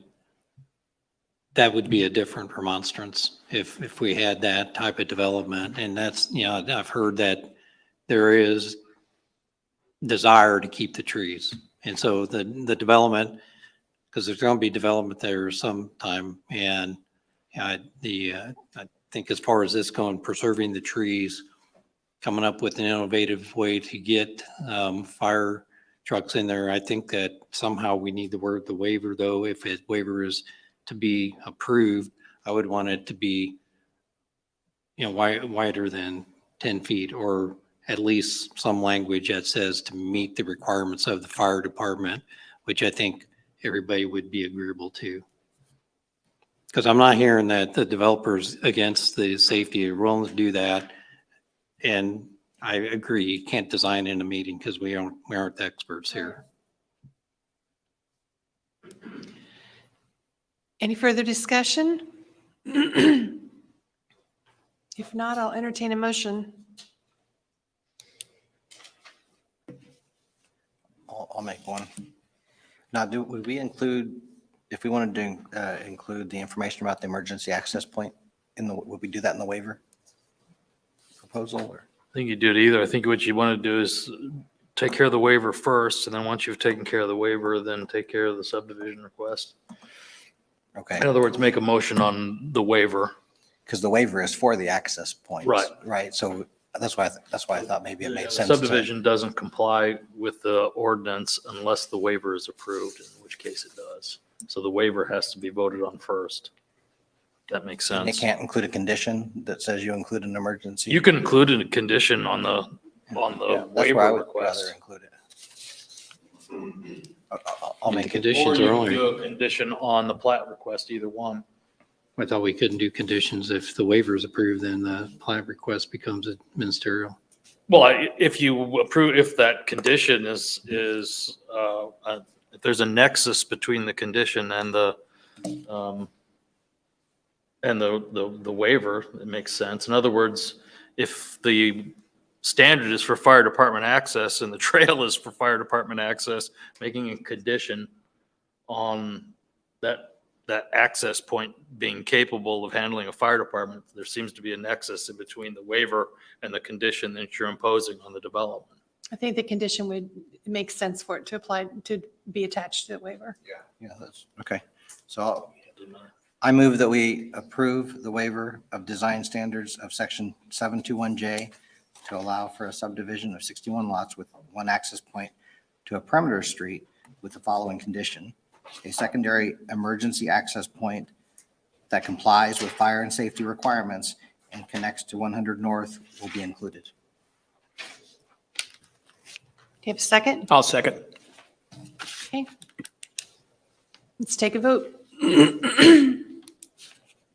that would be a different remonstrance if we had that type of development. And that's, you know, I've heard that there is desire to keep the trees. And so the development, because there's going to be development there sometime. And I think as far as this going, preserving the trees, coming up with an innovative way to get fire trucks in there. I think that somehow we need the waiver, though. If a waiver is to be approved, I would want it to be, you know, wider than 10 feet, or at least some language that says to meet the requirements of the fire department, which I think everybody would be agreeable to. Because I'm not hearing that the developers against the safety are willing to do that. And I agree, you can't design in a meeting because we aren't the experts here. Any further discussion? If not, I'll entertain a motion. I'll make one. Now, would we include, if we wanted to include the information about the emergency access point would we do that in the waiver proposal, or? I think you do it either. I think what you want to do is take care of the waiver first, and then once you've taken care of the waiver, then take care of the subdivision request. Okay. In other words, make a motion on the waiver. Because the waiver is for the access points. Right. Right. So that's why I thought maybe it made sense. Subdivision doesn't comply with the ordinance unless the waiver is approved, in which case it does. So the waiver has to be voted on first. That makes And it sense. can't include a condition that says you include an emergency. You can include a condition on the Yeah, that's where I waiver would request. rather include it. I'll And the make it. Or conditions you are can only, do a condition on the plat request, either one. I thought we couldn't do conditions. If the waiver is approved, then the plat request becomes ministerial. Well, if you approve, if that condition is, if there's a nexus between the condition and the waiver, it makes sense. In other words, if the standard is for fire department access and the trail is for fire department access, making a condition on that access point being capable of handling a fire department, there seems to be a nexus in between the waiver and the condition that you're imposing on the development. I think the condition would make sense for it to apply, to be attached to the waiver. Yeah, that's, okay. So I move that we approve the waiver of design standards of section 721J to allow for a subdivision of 61 lots with one access point to a perimeter street with the following condition: a secondary emergency access point that complies with fire and safety requirements and connects to 100 North will be included. Do you have a second? I'll second. Okay. Let's take a vote.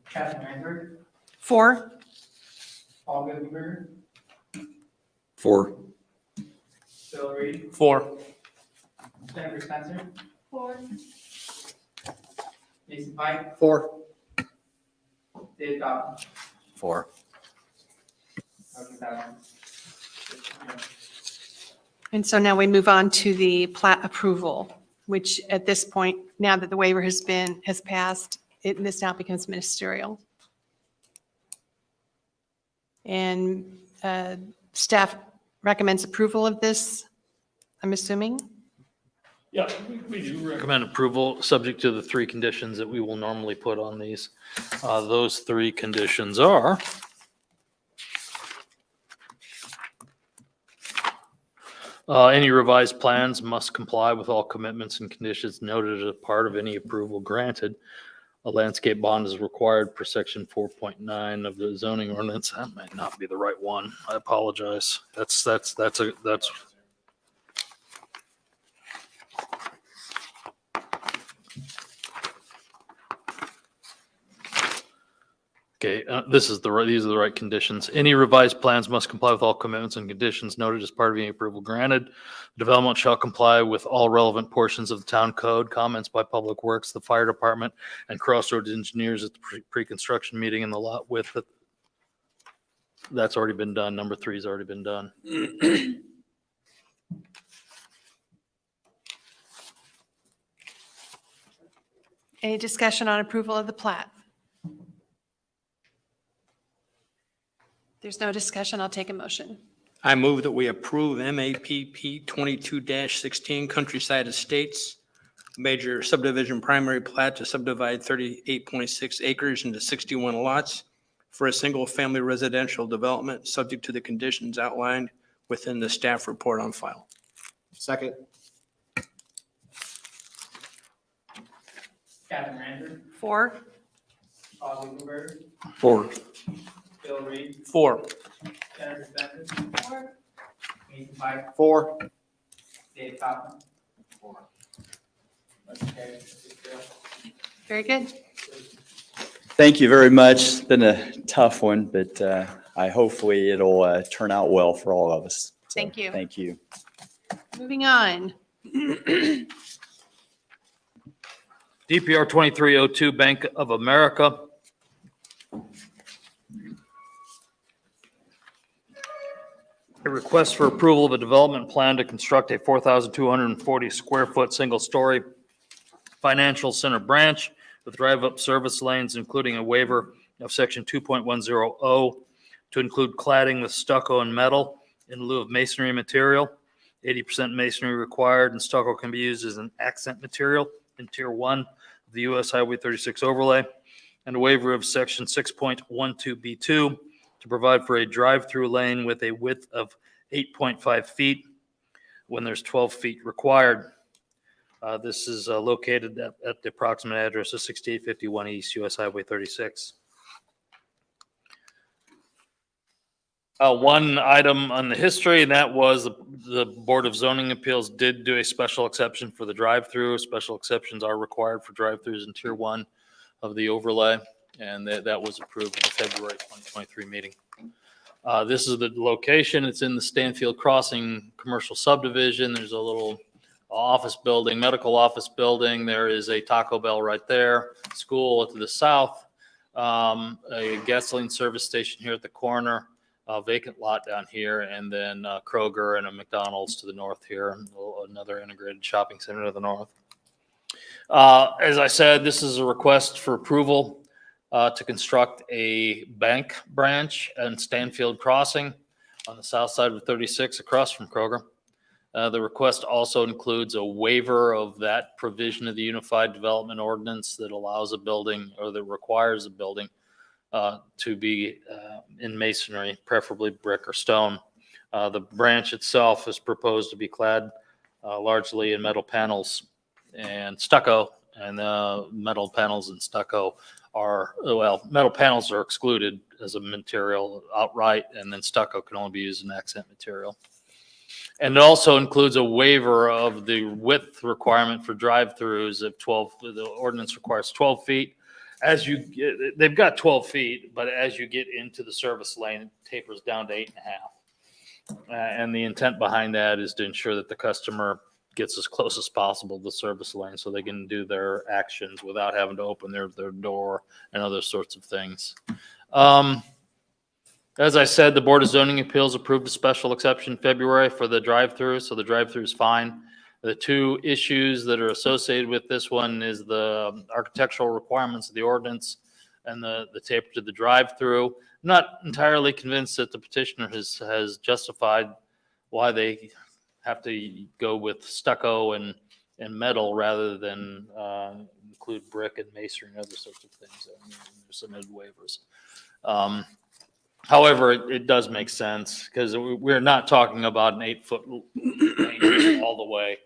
Catherine Ransford, 4, Paul Gutenberg, 4. Bill Reed, 4. Jennifer Spencer, 4. Mason Pike, 4. Dave Goff. 4. Motion passes. And so now we move on to the plat approval, which at this point, now that the waiver has passed, this now becomes ministerial. And staff recommends approval of this, I'm assuming? Yeah, we do recommend approval, subject to the three conditions that we will normally put on these. Those three conditions are: any revised plans must comply with all commitments and conditions noted as part of any approval granted. A landscape bond is required per section 4.9 of the zoning ordinance. That might not be the right one. I apologize. That's. Okay, these are the right conditions. Any revised plans must comply with all commitments and conditions noted as part of any approval granted. Development shall comply with all relevant portions of the town code, comments by Public Works, the fire department, and Crossroads engineers at the pre-construction meeting, and the lot width. That's already been done. Number 3 has already been done. Any discussion on approval of the plat? There's no discussion. I'll take a motion. I move that we approve MAPP 22-16 Countryside Estates, major subdivision primary plat to subdivide 38.6 acres into 61 lots for a single-family residential development, subject to the conditions outlined within the staff report on file. Second. Catherine Rander, 4. Paul Lukenberg, 4. Bill Reed, 4. Jennifer Spencer. 4. Nathan Pike, 4. Dave Kaufman. 4. Motion carries 6-0. Very good. Thank you very much. It's been a tough one, but hopefully it'll turn out well for all of us. So, Thank you. Thank you. Moving on. DPR 2302 Bank of America. A request for approval of a development plan to construct a 4,240 square foot single-story financial center branch with drive-up service lanes, including a waiver of section 2.100 to include cladding with stucco and metal in lieu of masonry material. 80% masonry required, and stucco can be used as an accent material in Tier 1 of the US Highway 36 overlay, and a waiver of section 6.12B2 to provide for a drive-through lane with a width of 8.5 feet when there's 12 feet required. This is located at the approximate address of 6851 East US Highway 36. One item on the history, and that was the Board of Zoning Appeals did do a special exception for the drive-through. Special exceptions are required for drive-throughs in Tier 1 of the overlay, and that was approved in the February 2023 meeting. This is the location. It's in the Stanfield Crossing commercial subdivision. There's a little office building, medical office building. There is a Taco Bell right there, school to the south, a gasoline service station here at the corner, a vacant lot down here, and then Kroger and a McDonald's to the north here, and another integrated shopping center to the north. As I said, this is a request for approval to construct a bank branch in Stanfield Crossing on the south side of 36 across from Kroger. The request also includes a waiver of that provision of the Unified Development Ordinance that allows a building, or that requires a building to be in masonry, preferably brick or stone. The branch itself is proposed to be clad largely in metal panels and stucco, and metal panels and stucco metal panels are excluded as a material outright, and then stucco can only be used as an accent material. And it also includes a waiver of the width requirement for drive-throughs of 12, the ordinance requires 12 feet. As you get, they've got 12 feet, but as you get into the service lane, it tapers down to 8.5. And the intent behind that is to ensure that the customer gets as close as possible to the service lane so they can do their actions without having to open their door and other sorts of things. As I said, the Board of Zoning Appeals approved a special exception in February for the drive-through, so the drive-through is fine. The two issues that are associated with this one is the architectural requirements of the ordinance and the taper to the drive-through. I'm not entirely convinced that the petitioner has justified why they have to go with stucco and metal rather than include brick and masonry and other sorts of things. There's some waivers. However, it does make sense because we're not talking about an 8-foot lane all the way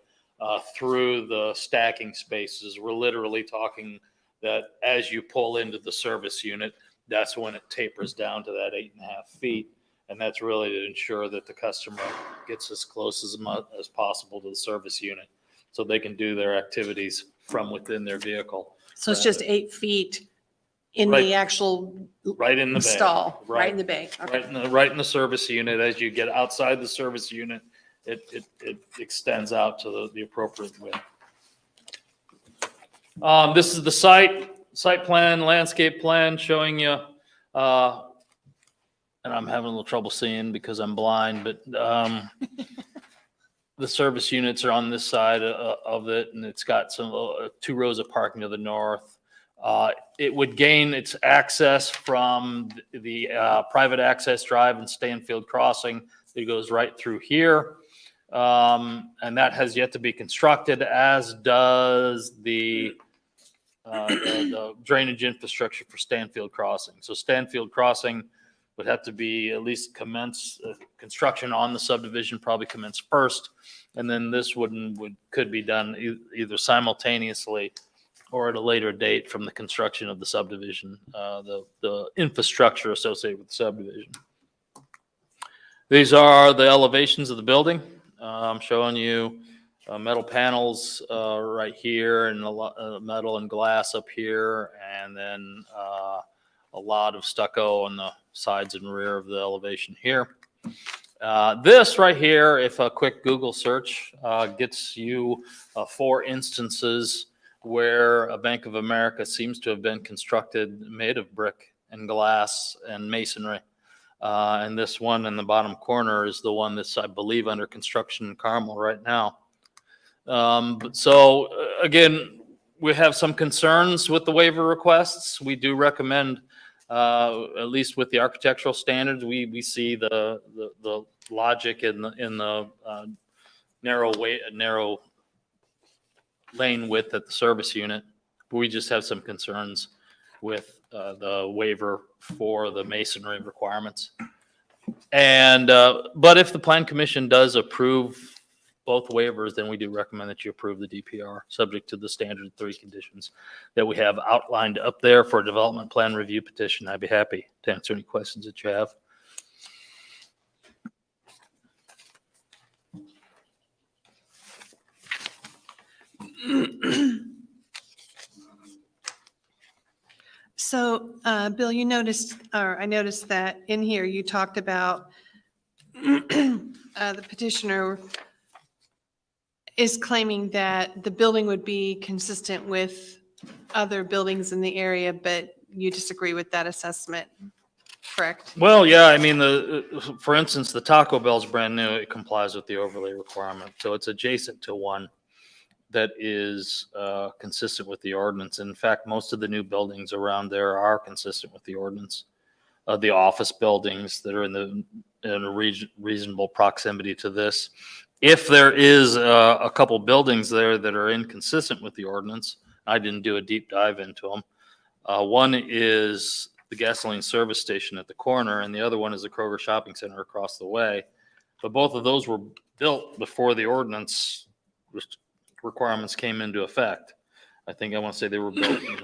through the stacking spaces. We're literally talking that as you pull into the service unit, that's when it tapers down to that 8.5 feet. And that's really to ensure that the customer gets as close as possible to the service unit so they can do their activities from within their vehicle. So it's just 8 feet in Right. the actual Right in the bay. stall, right in the bay. Okay. Right in the service unit. As you get outside the service unit, it extends out to the appropriate width. This is the site plan, landscape plan showing you, and I'm having a little trouble seeing because I'm blind, but the service units are on this side of it, and it's got some 2 rows of parking to the north. It would gain its access from the private access drive and Stanfield Crossing. It goes right through here. And that has yet to be constructed, as does the drainage infrastructure for Stanfield Crossing. So Stanfield Crossing would have to be at least commence construction on the subdivision, probably commence first. And then this could be done either simultaneously or at a later date from the construction of the subdivision, the infrastructure associated with the subdivision. These are the elevations of the building. I'm showing you metal panels right here, and a lot metal and glass up here, and then a lot of stucco on the sides and rear of the elevation here. This right here, if a quick Google search gets you 4 instances where a Bank of America seems to have been constructed made of brick and glass and masonry. And this one in the bottom corner is the one that's, I believe, under construction in Carmel right now. So again, we have some concerns with the waiver requests. We do recommend, at least with the architectural standards, we see the logic in the narrow lane width at the service unit. We just have some concerns with the waiver for the masonry requirements. And but if the Plan Commission does approve both waivers, then we do recommend that you approve the DPR, subject to the standard 3 conditions that we have outlined up there for a development plan review petition. I'd be happy to answer any questions that you have. So, Bill, you noticed, or I noticed that in here, you talked about the petitioner is claiming that the building would be consistent with other buildings in the area, but you disagree with that assessment, correct? Well, yeah, I mean, for instance, the Taco Bell's brand new. It complies with the overlay requirement. So it's adjacent to one that is consistent with the ordinance. In fact, most of the new buildings around there are consistent with the ordinance. The office buildings that are in a reasonable proximity to this. If there is a couple buildings there that are inconsistent with the ordinance, I didn't do a deep dive into them. One is the gasoline service station at the corner, and the other one is the Kroger Shopping Center across the way. But both of those were built before the ordinance requirements came into effect. I think I want to say they were built in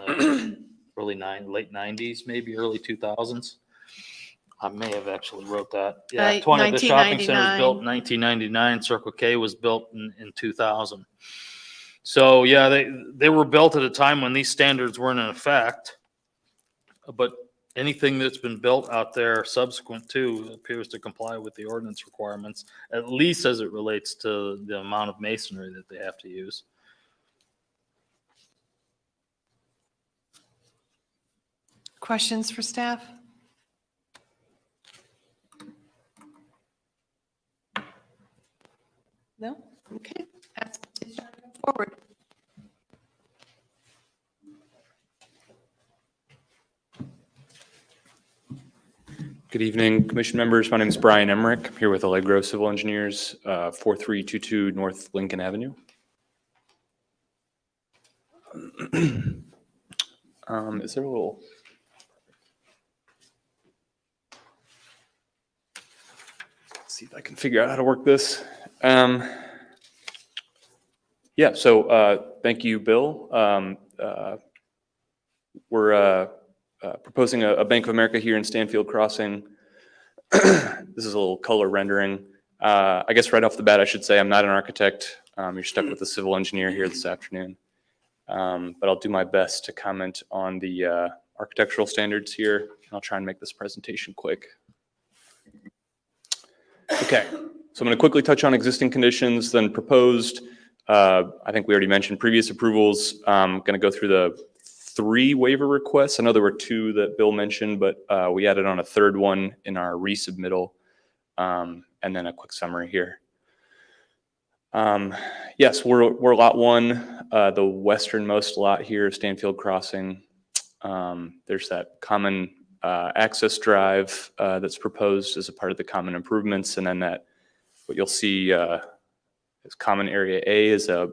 the late 90s, maybe early 2000s. I may have actually wrote that. Yeah, 20, the shopping center was built in 1999. Circle K was built in 2000. So yeah, they were built at a time when these standards weren't in effect. But anything that's been built out there subsequent to appears to comply with the ordinance requirements, at least as it relates to the amount of masonry that they have to use. Questions for staff? No? Okay, that's it's time to move forward. Good evening, commission members. My name is Brian Emmerich. I'm here with Allegro Civil Engineers, 4322 North Lincoln Avenue. Is there a little? Let's see if I can figure out how to work this. Yeah, so thank you, Bill. We're proposing a Bank of America here in Stanfield Crossing. This is a little color rendering. I guess right off the bat, I should say I'm not an architect. You're stuck with a civil engineer here this afternoon. But I'll do my best to comment on the architectural standards here, and I'll try and make this presentation quick. Okay, so I'm going to quickly touch on existing conditions, then proposed. I think we already mentioned previous approvals. I'm going to go through the 3 waiver requests. I know there were 2 that Bill mentioned, but we added on a 3rd one in our resubmittal, and then a quick summary here. Yes, we're lot 1, the westernmost lot here, Stanfield Crossing. There's that common access drive that's proposed as a part of the common improvements, and then that what you'll see is common area A is a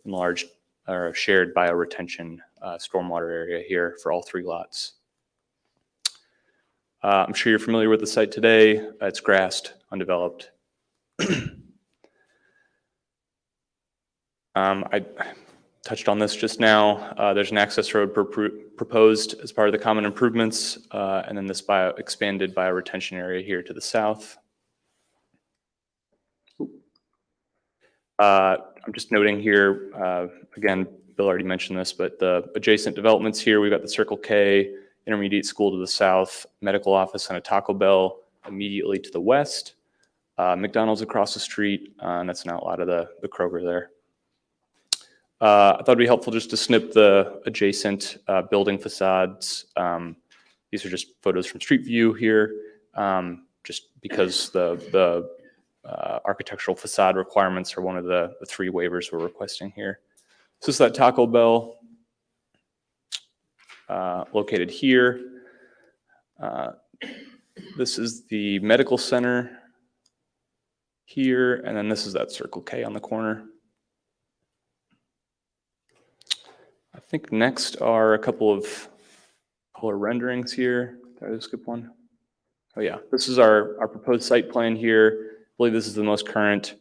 enlarged or shared bioretention stormwater area here for all 3 lots. I'm sure you're familiar with the site today. It's grassed, undeveloped. I touched on this just now. There's an access road proposed as part of the common improvements, and then this expanded bioretention area here to the south. I'm just noting here, again, Bill already mentioned this, but the adjacent developments here, we've got the Circle K, intermediate school to the south, medical office and a Taco Bell immediately to the west, McDonald's across the street, and that's an outlot of the Kroger there. I thought it'd be helpful just to snip the adjacent building facades. These are just photos from street view here, just because the architectural facade requirements are one of the 3 waivers we're requesting here. So this is that Taco Bell located here. This is the medical center here, and then this is that Circle K on the corner. I think next are a couple of color renderings here. Did I skip one? Oh yeah, this is our proposed site plan here. I believe this is the most current.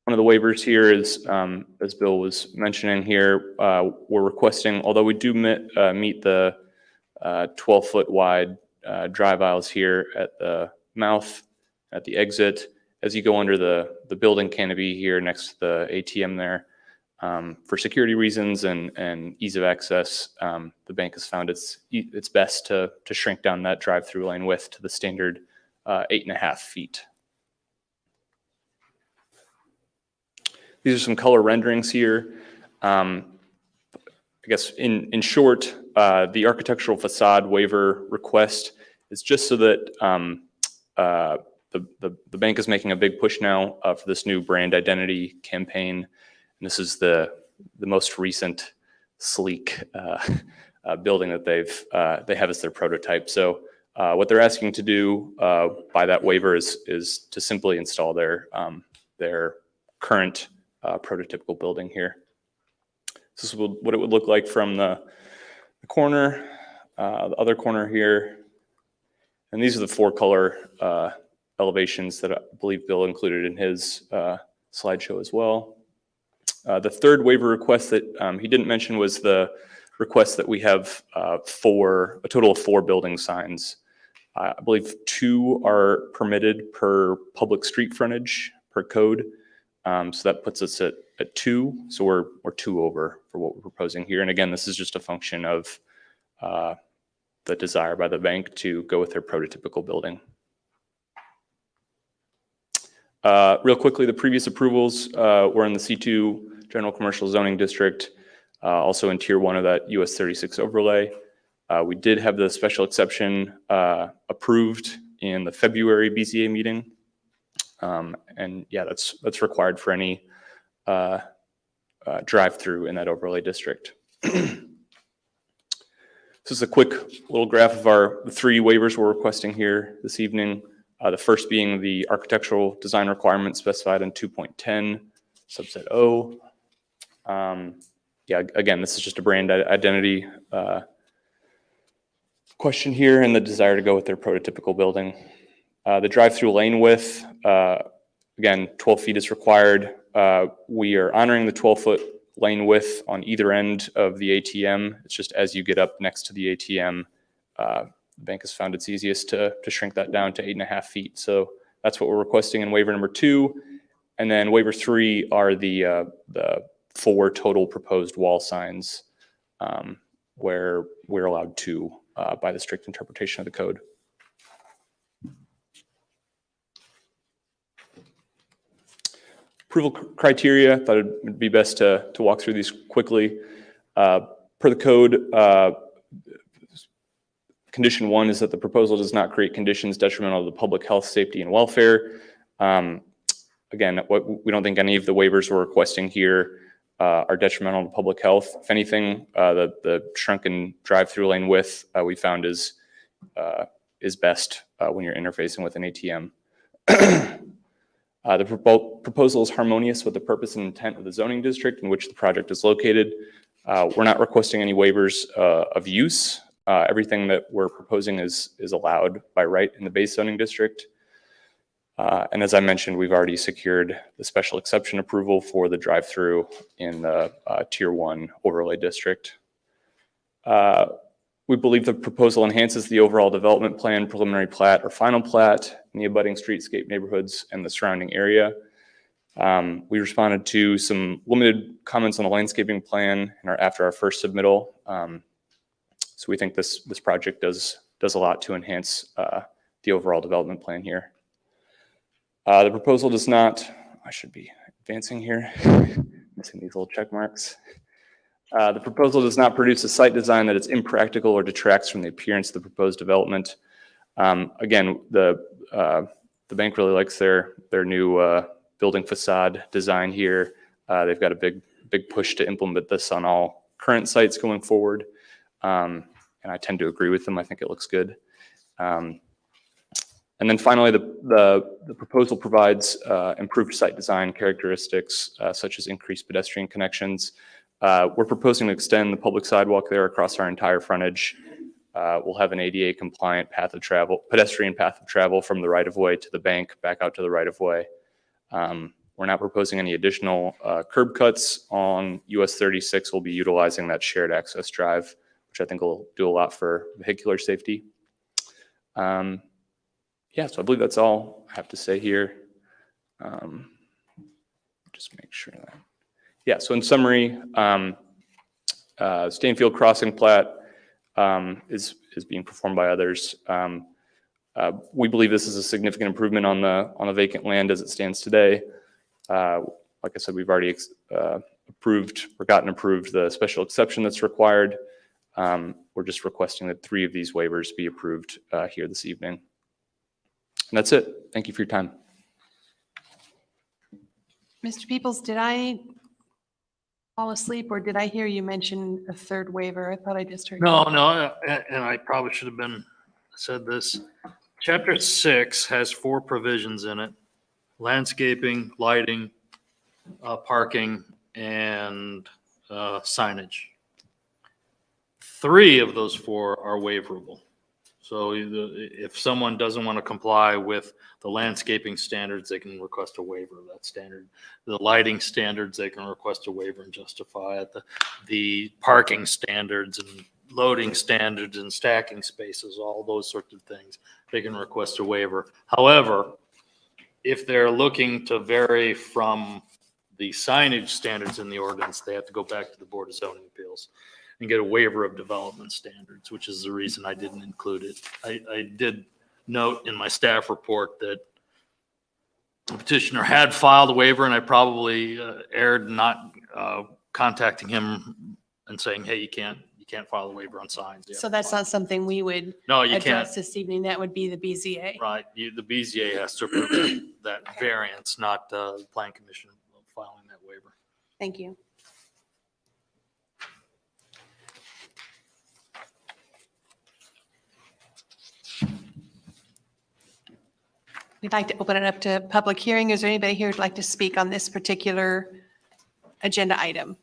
One of the waivers here is, as Bill was mentioning here, we're requesting, although we do meet the 12-foot wide drive aisles here at the mouth, at the exit, as you go under the building canopy here next to the ATM there. For security reasons and ease of access, the bank has found it's best to shrink down that drive-through lane width to the standard 8.5 feet. These are some color renderings here. I guess in short, the architectural facade waiver request is just so that the bank is making a big push now for this new brand identity campaign. And this is the most recent sleek building that they have as their prototype. So what they're asking to do by that waiver is to simply install their current prototypical building here. This is what it would look like from the corner, the other corner here. And these are the 4 color elevations that I believe Bill included in his slideshow as well. The 3rd waiver request that he didn't mention was the request that we have a total of 4 building signs. I believe 2 are permitted per public street frontage per code. So that puts us at 2. So we're 2 over for what we're proposing here. And again, this is just a function of the desire by the bank to go with their prototypical building. Real quickly, the previous approvals were in the C2 General Commercial Zoning District, also in Tier 1 of that US 36 overlay. We did have the special exception approved in the February BZA meeting. And yeah, that's required for any drive-through in that overlay district. This is a quick little graph of the 3 waivers we're requesting here this evening. The first being the architectural design requirements specified in 2.10 subset O. Yeah, again, this is just a brand identity question here and the desire to go with their prototypical building. The drive-through lane width, again, 12 feet is required. We are honoring the 12-foot lane width on either end of the ATM. It's just as you get up next to the ATM, the bank has found it's easiest to shrink that down to 8.5 feet. So that's what we're requesting in waiver number 2. And then waiver 3 are the 4 total proposed wall signs where we're allowed 2 by the strict interpretation of the code. Approval criteria, thought it would be best to walk through these quickly. Per the code, condition 1 is that the proposal does not create conditions detrimental to the public health, safety, and welfare. Again, we don't think any of the waivers we're requesting here are detrimental to public health. If anything, the shrunken drive-through lane width we found is best when you're interfacing with an ATM. The proposal is harmonious with the purpose and intent of the zoning district in which the project is located. We're not requesting any waivers of use. Everything that we're proposing is allowed by right in the base zoning district. And as I mentioned, we've already secured the special exception approval for the drive-through in the Tier 1 overlay district. We believe the proposal enhances the overall development plan, preliminary plat, or final plat in the abutting streetscape neighborhoods and the surrounding area. We responded to some limited comments on the landscaping plan after our first submittal. So we think this project does a lot to enhance the overall development plan here. The proposal does not, I should be advancing here, missing these little check marks. The proposal does not produce a site design that is impractical or detracts from the appearance of the proposed development. Again, the bank really likes their new building facade design here. They've got a big push to implement this on all current sites going forward. And I tend to agree with them. I think it looks good. And then finally, the proposal provides improved site design characteristics such as increased pedestrian connections. We're proposing to extend the public sidewalk there across our entire frontage. We'll have an ADA compliant pedestrian path of travel from the right of way to the bank, back out to the right of way. We're not proposing any additional curb cuts on US 36. We'll be utilizing that shared access drive, which I think will do a lot for vehicular safety. Yeah, so I believe that's all I have to say here. Just make sure that. Yeah, so in summary, Stainfield Crossing plat is being performed by others. We believe this is a significant improvement on the vacant land as it stands today. Like I said, we've already approved or gotten approved the special exception that's required. We're just requesting that 3 of these waivers be approved here this evening. And that's it. Thank you for your time. Mr. Peoples, did I fall asleep or did I hear you mention a 3rd waiver? I thought I just heard. No, and I probably should have said this. Chapter 6 has 4 provisions in it: landscaping, lighting, parking, and signage. 3 of those 4 are waiverable. So if someone doesn't want to comply with the landscaping standards, they can request a waiver of that standard. The lighting standards, they can request a waiver and justify it. The parking standards and loading standards and stacking spaces, all those sorts of things, they can request a waiver. However, if they're looking to vary from the signage standards in the ordinance, they have to go back to the Board of Zoning Appeals and get a waiver of development standards, which is the reason I didn't include it. I did note in my staff report that the petitioner had filed a waiver, and I probably erred not contacting him and saying, hey, you can't can't file a waiver on signs. You have So to that's file- not something we would No, you can't. address this evening. That would be the BZA. Right, the BZA has to approve that variance, not the plan commission filing that waiver. Thank you. We'd like to open it up to public hearing. Is there anybody here who'd like to speak on this particular agenda item?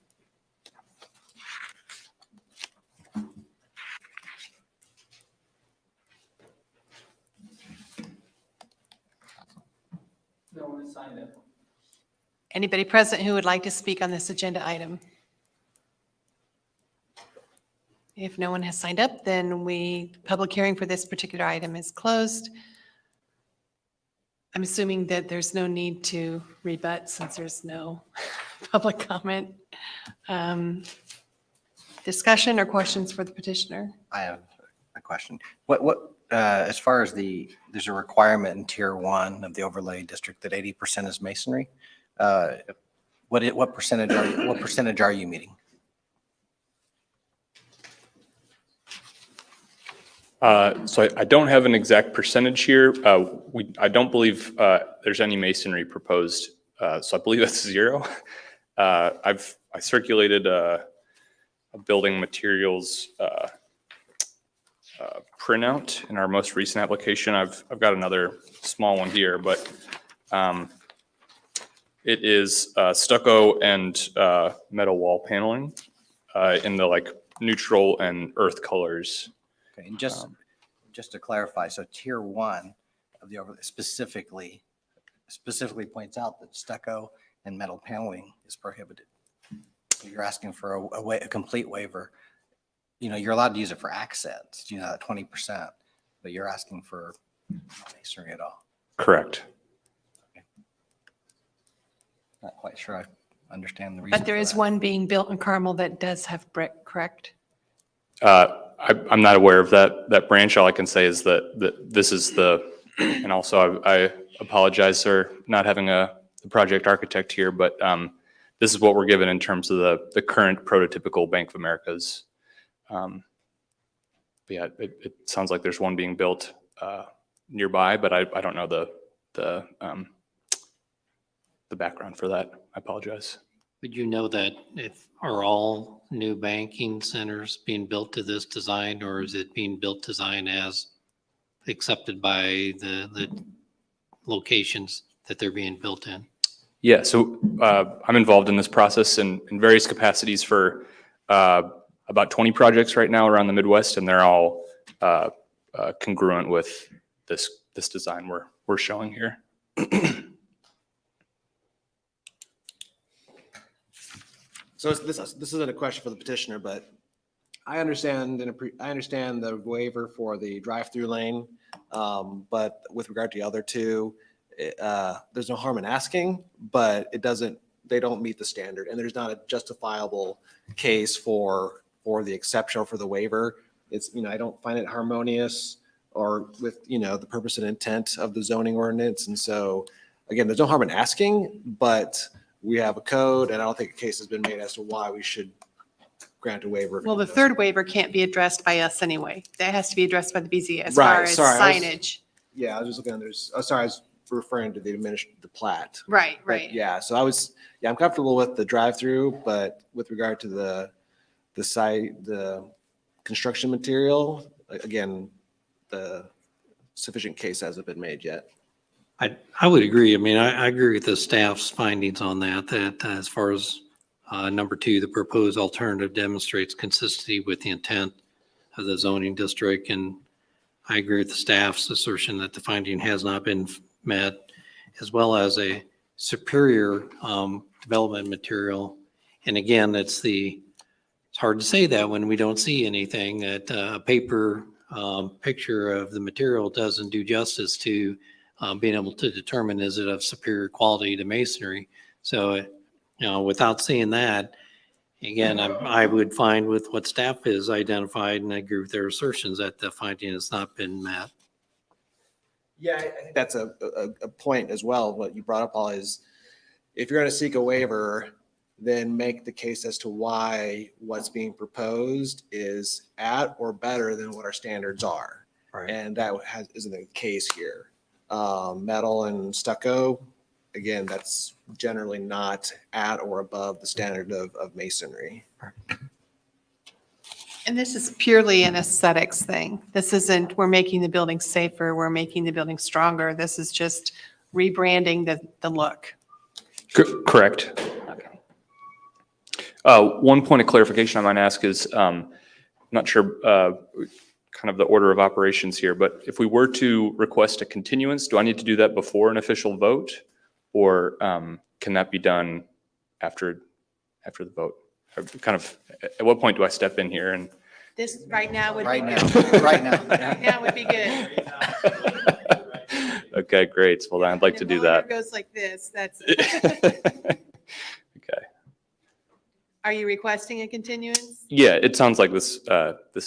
No one has signed up. Anybody present who would like to speak on this agenda item? If no one has signed up, then public hearing for this particular item is closed. I'm assuming that there's no need to rebut since there's no public comment. Discussion or questions for the petitioner? I have a question. As far as there's a requirement in tier 1 of the overlay district that 80% is masonry. What percentage are you meeting? So I don't have an exact percentage here. I don't believe there's any masonry proposed. So I believe that's 0. I circulated a building materials printout in our most recent application. I've got another small one here, but it is stucco and metal wall paneling in the like neutral and earth colors. Okay, and just to clarify, so tier 1 of the overlay specifically points out that stucco and metal paneling is prohibited. You're asking for a complete waiver. You're allowed to use it for accents, that 20%, but you're asking for no masonry at all. Correct. Not quite sure I understand the reason. But there for is that. one being built in Carmel that does have brick, correct? I'm not aware of that branch. All I can say is that this is and also I apologize for not having the project architect here, but this is what we're given in terms of the current prototypical Bank of Americas. But yeah, it sounds like there's one being built nearby, but I don't know the background for that. I apologize. Would you know that are all new banking centers being built to this design, or is it being built design as accepted by the locations that they're being built in? Yeah, so I'm involved in this process in various capacities for about 20 projects right now around the Midwest, and they're all congruent with this design we're showing here. So this isn't a question for the petitioner, but I understand the waiver for the drive-through lane. But with regard to the other two, there's no harm in asking, but they don't meet the standard, and there's not a justifiable case for the exception or for the waiver. I don't find it harmonious or with, the purpose and intent of the zoning ordinance. And so, again, there's no harm in asking, but we have a code, and I don't think a case has been made as to why we should grant a waiver. Well, the third waiver can't be addressed by us anyway. That has to be addressed by the BZA as Right, far as sorry, signage. Yeah, I was just looking at I was referring to the plat. Right, But right. yeah, so I'm comfortable with the drive-through, but with regard to the site, the construction material, again, the sufficient case hasn't been made yet. I would agree. I mean, I agree with the staff's findings on that as far as number 2, the proposed alternative demonstrates consistency with the intent of the zoning district. And I agree with the staff's assertion that the finding has not been met, as well as a superior development material. And again, it's hard to say that when we don't see anything, that a paper picture of the material doesn't do justice to being able to determine, is it of superior quality to masonry? So, without seeing that, again, I would find with what staff has identified, and I agree with their assertions that the finding has not been met. Yeah, I think that's a point as well. What you brought up, Paul, is if you're going to seek a waiver, then make the case as to why what's being proposed is at or better than what our standards are. Right. And that isn't the case here. Metal and stucco, again, that's generally not at or above the standard of masonry. And this is purely an aesthetics thing. This isn't, we're making the building safer, we're making the building stronger. This is just rebranding the look. Correct. Okay. One point of clarification I might ask is, not sure, kind of the order of operations here, but if we were to request a continuance, do I need to do that before an official vote? Or can that be done after the vote? Or kind of, at what point do I step in here and? This right now would be Right now, good. right now. Right now would be good. Okay, great. Well, then I'd like to do The monitor that. goes like this, that's, Okay. are you requesting a continuance? Yeah, it sounds like this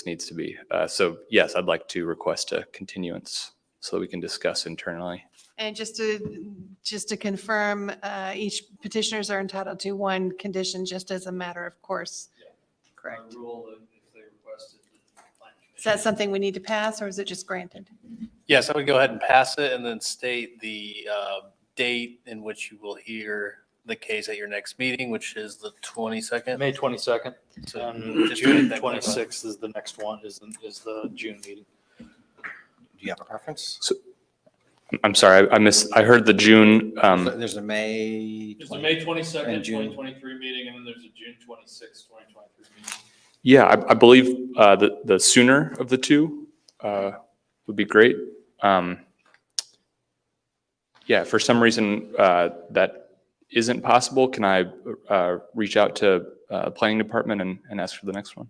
needs to be. So yes, I'd like to request a continuance so that we can discuss internally. And just to confirm, each petitioners are entitled to one condition just as a matter of course. Correct. Is that something we need to pass or is it just granted? Yes, I would go ahead and pass it and then state the date in which you will hear the case at your next meeting, which is the 22nd. May 22nd, So and just to get June that clarified. 26th is the next one, is the June meeting. Do you have a preference? So, I'm sorry, I heard the June, There's a May. There's a May 22nd, and June. 2023 meeting, and then there's a June 26th, 2023 meeting. yeah, I believe the sooner of the two would be great. Yeah, for some reason that isn't possible, can I reach out to planning department and ask for the next one?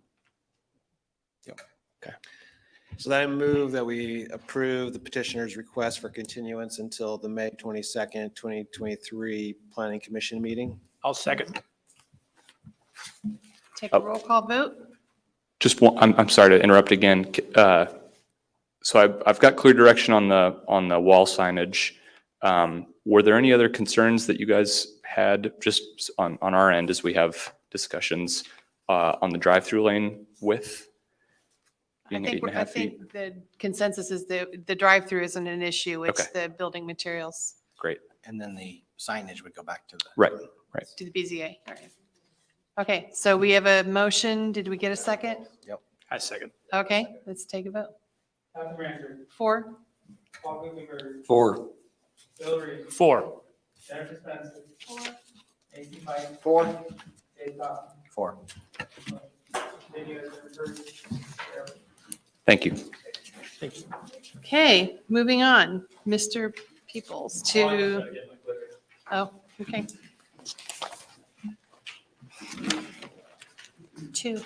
So then I move that we approve the petitioner's request for continuance until the May 22nd, 2023 Planning Commission meeting. I'll second. Take a roll call vote. Just one, I'm sorry to interrupt again. So I've got clear direction on the wall signage. Were there any other concerns that you guys had just on our end as we have discussions on the drive-through lane width? Being 8.5 feet? think the consensus is the drive-through isn't an issue. It's the building materials Great. And then the signage would go back to the. Right. to the BZA. All right. Okay, so we have a motion. Did we get a second? I second. Okay, let's take a vote. Kathy Rancher, 4. Paul Gutenberg, 4. Bill Reed, 4. Jennifer Spencer. 4. Nathan Pike, 4. Dave Coffin. 4. Video is referred. Thank you. Okay, moving on. Mr. Peoples to, oh, okay. 2.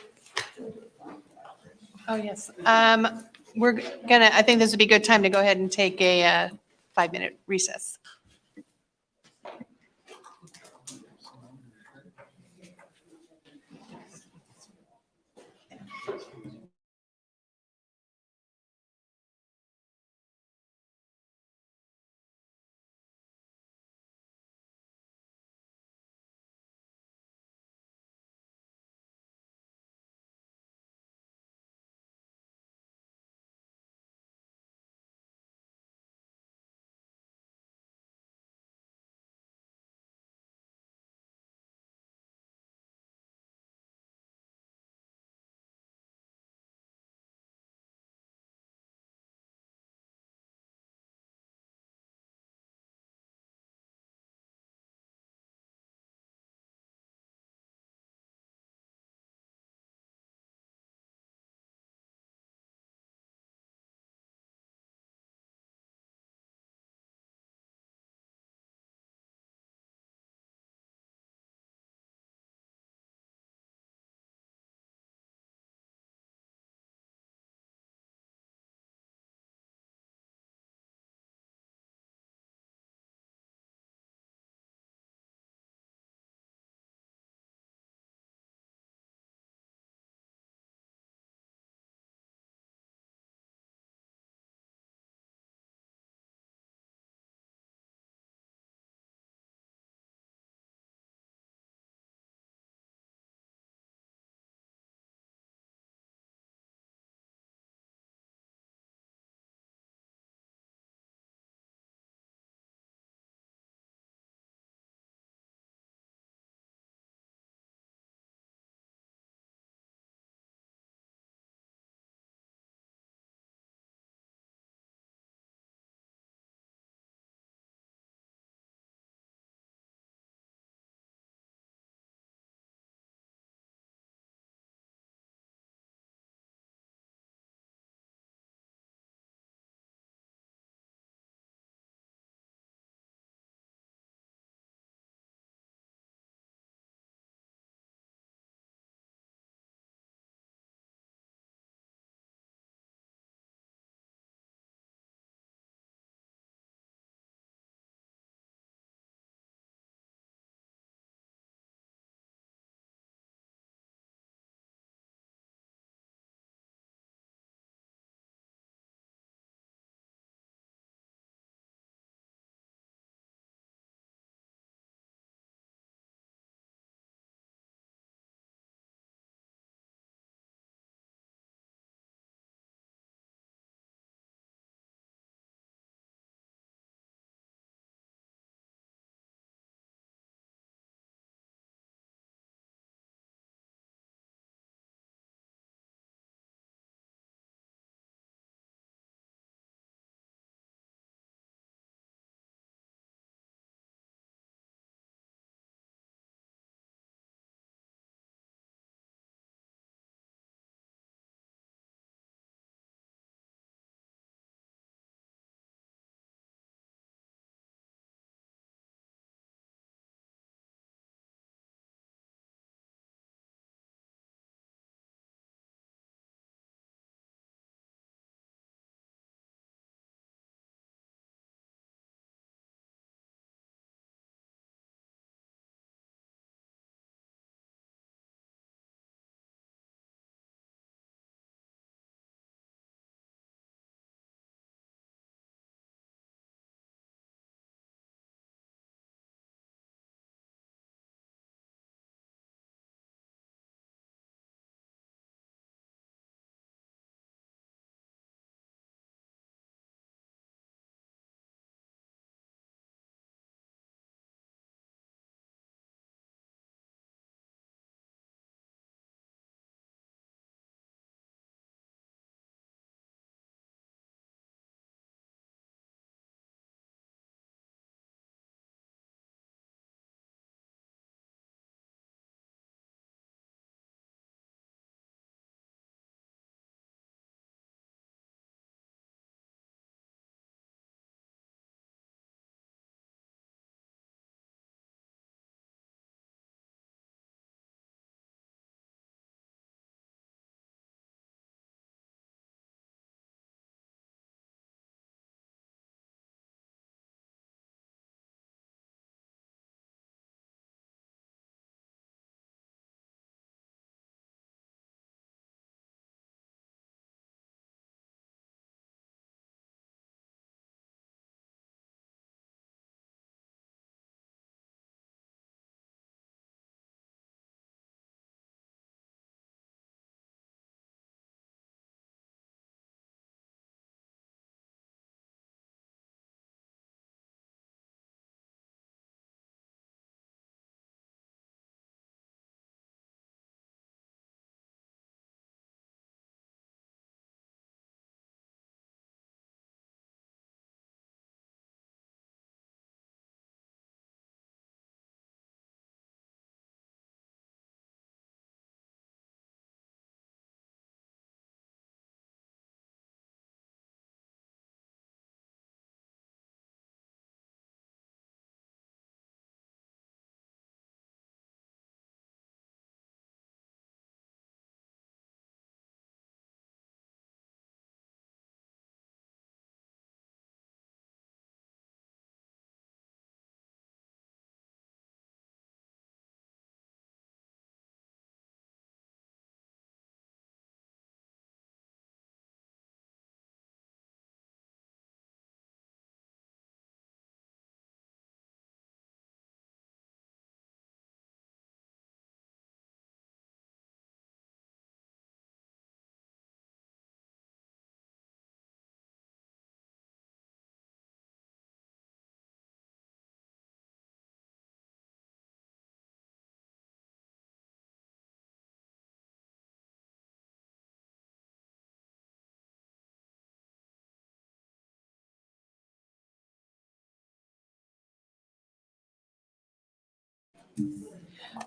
Oh, yes. We're gonna, I think this would be a good time to go ahead and take a 5-minute recess.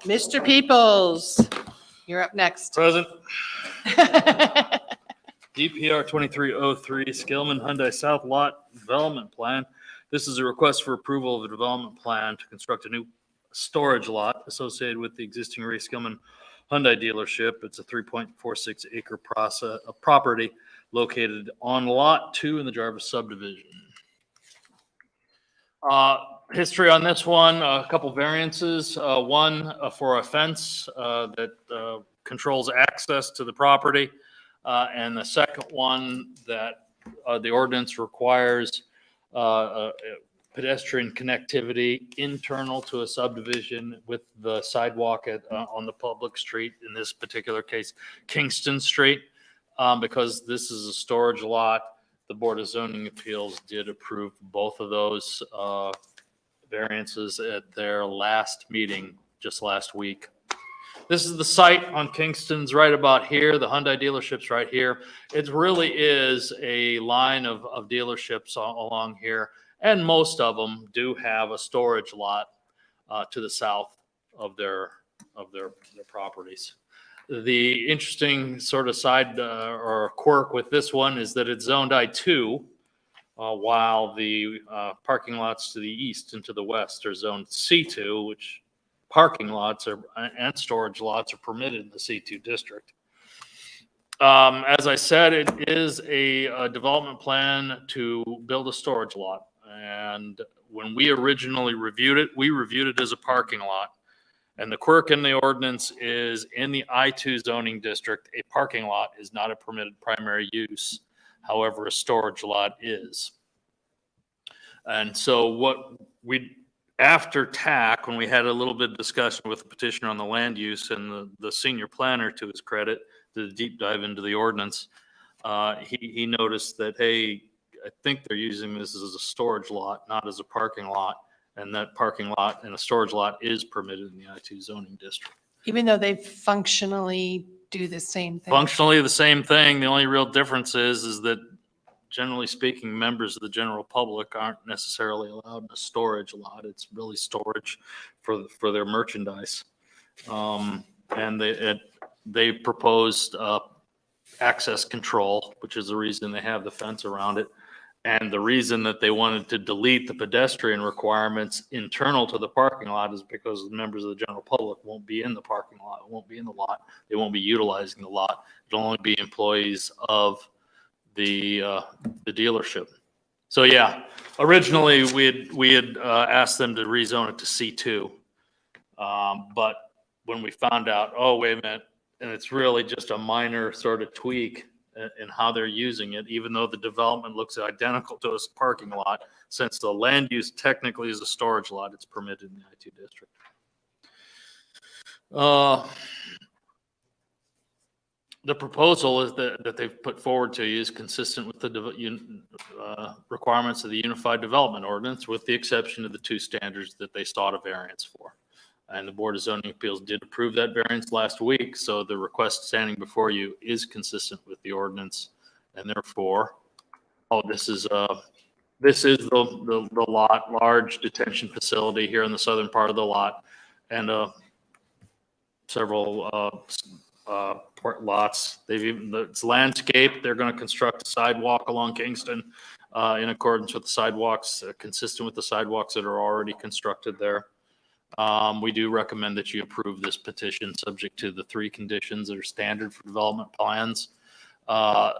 Mr. Peoples, you're up next. Present. DPR 2303, Skillman Hyundai South Lot Development Plan. This is a request for approval of a development plan to construct a new storage lot associated with the existing Ray Skillman Hyundai dealership. It's a 3.46 acre property located on Lot 2 in the Jarvis subdivision. History on this one, a couple variances. One for a fence that controls access to the property. And the second one that the ordinance requires pedestrian connectivity internal to a subdivision with the sidewalk on the public street, in this particular case, Kingston Street. Because this is a storage lot, the Board of Zoning Appeals did approve both of those variances at their last meeting just last week. This is the site on Kingston's right about here. The Hyundai dealership's right here. It really is a line of dealerships along here, and most of them do have a storage lot to the south of their properties. The interesting sort of side or quirk with this one is that it's zoned I-2, while the parking lots to the east and to the west are zoned C2, which parking lots and storage lots are permitted in the C2 district. As I said, it is a development plan to build a storage lot. And when we originally reviewed it, we reviewed it as a parking lot. And the quirk in the ordinance is in the I-2 zoning district, a parking lot is not a permitted primary use. However, a storage lot is. And so what after TAC, when we had a little bit of discussion with the petitioner on the land use and the senior planner, to his credit, did a deep dive into the ordinance, he noticed that, hey, I think they're using this as a storage lot, not as a parking lot. And that parking lot and a storage lot is permitted in the I-2 zoning district. Even though they functionally do the same thing. Functionally the same thing. The only real difference is that, generally speaking, members of the general public aren't necessarily allowed in a storage lot. It's really storage for their merchandise. And they proposed access control, which is the reason they have the fence around it. And the reason that they wanted to delete the pedestrian requirements internal to the parking lot is because the members of the general public won't be in the parking lot, won't be in the lot. They won't be utilizing the lot. It'll only be employees of the dealership. So yeah, originally we had asked them to rezone it to C2. But when we found out, oh, wait a minute, and it's really just a minor sort of tweak in how they're using it, even though the development looks identical to a parking lot, since the land use technically is a storage lot, it's permitted in the I-2 district. The proposal is that they've put forward to you is consistent with the requirements of the Unified Development Ordinance, with the exception of the two standards that they sought a variance for. And the Board of Zoning Appeals did approve that variance last week, so the request standing before you is consistent with the ordinance, and therefore, this is the lot, large detention facility here in the southern part of the lot, and several lots. It's landscaped. They're going to construct a sidewalk along Kingston in accordance with the sidewalks, consistent with the sidewalks that are already constructed there. We do recommend that you approve this petition subject to the three conditions that are standard for development plans.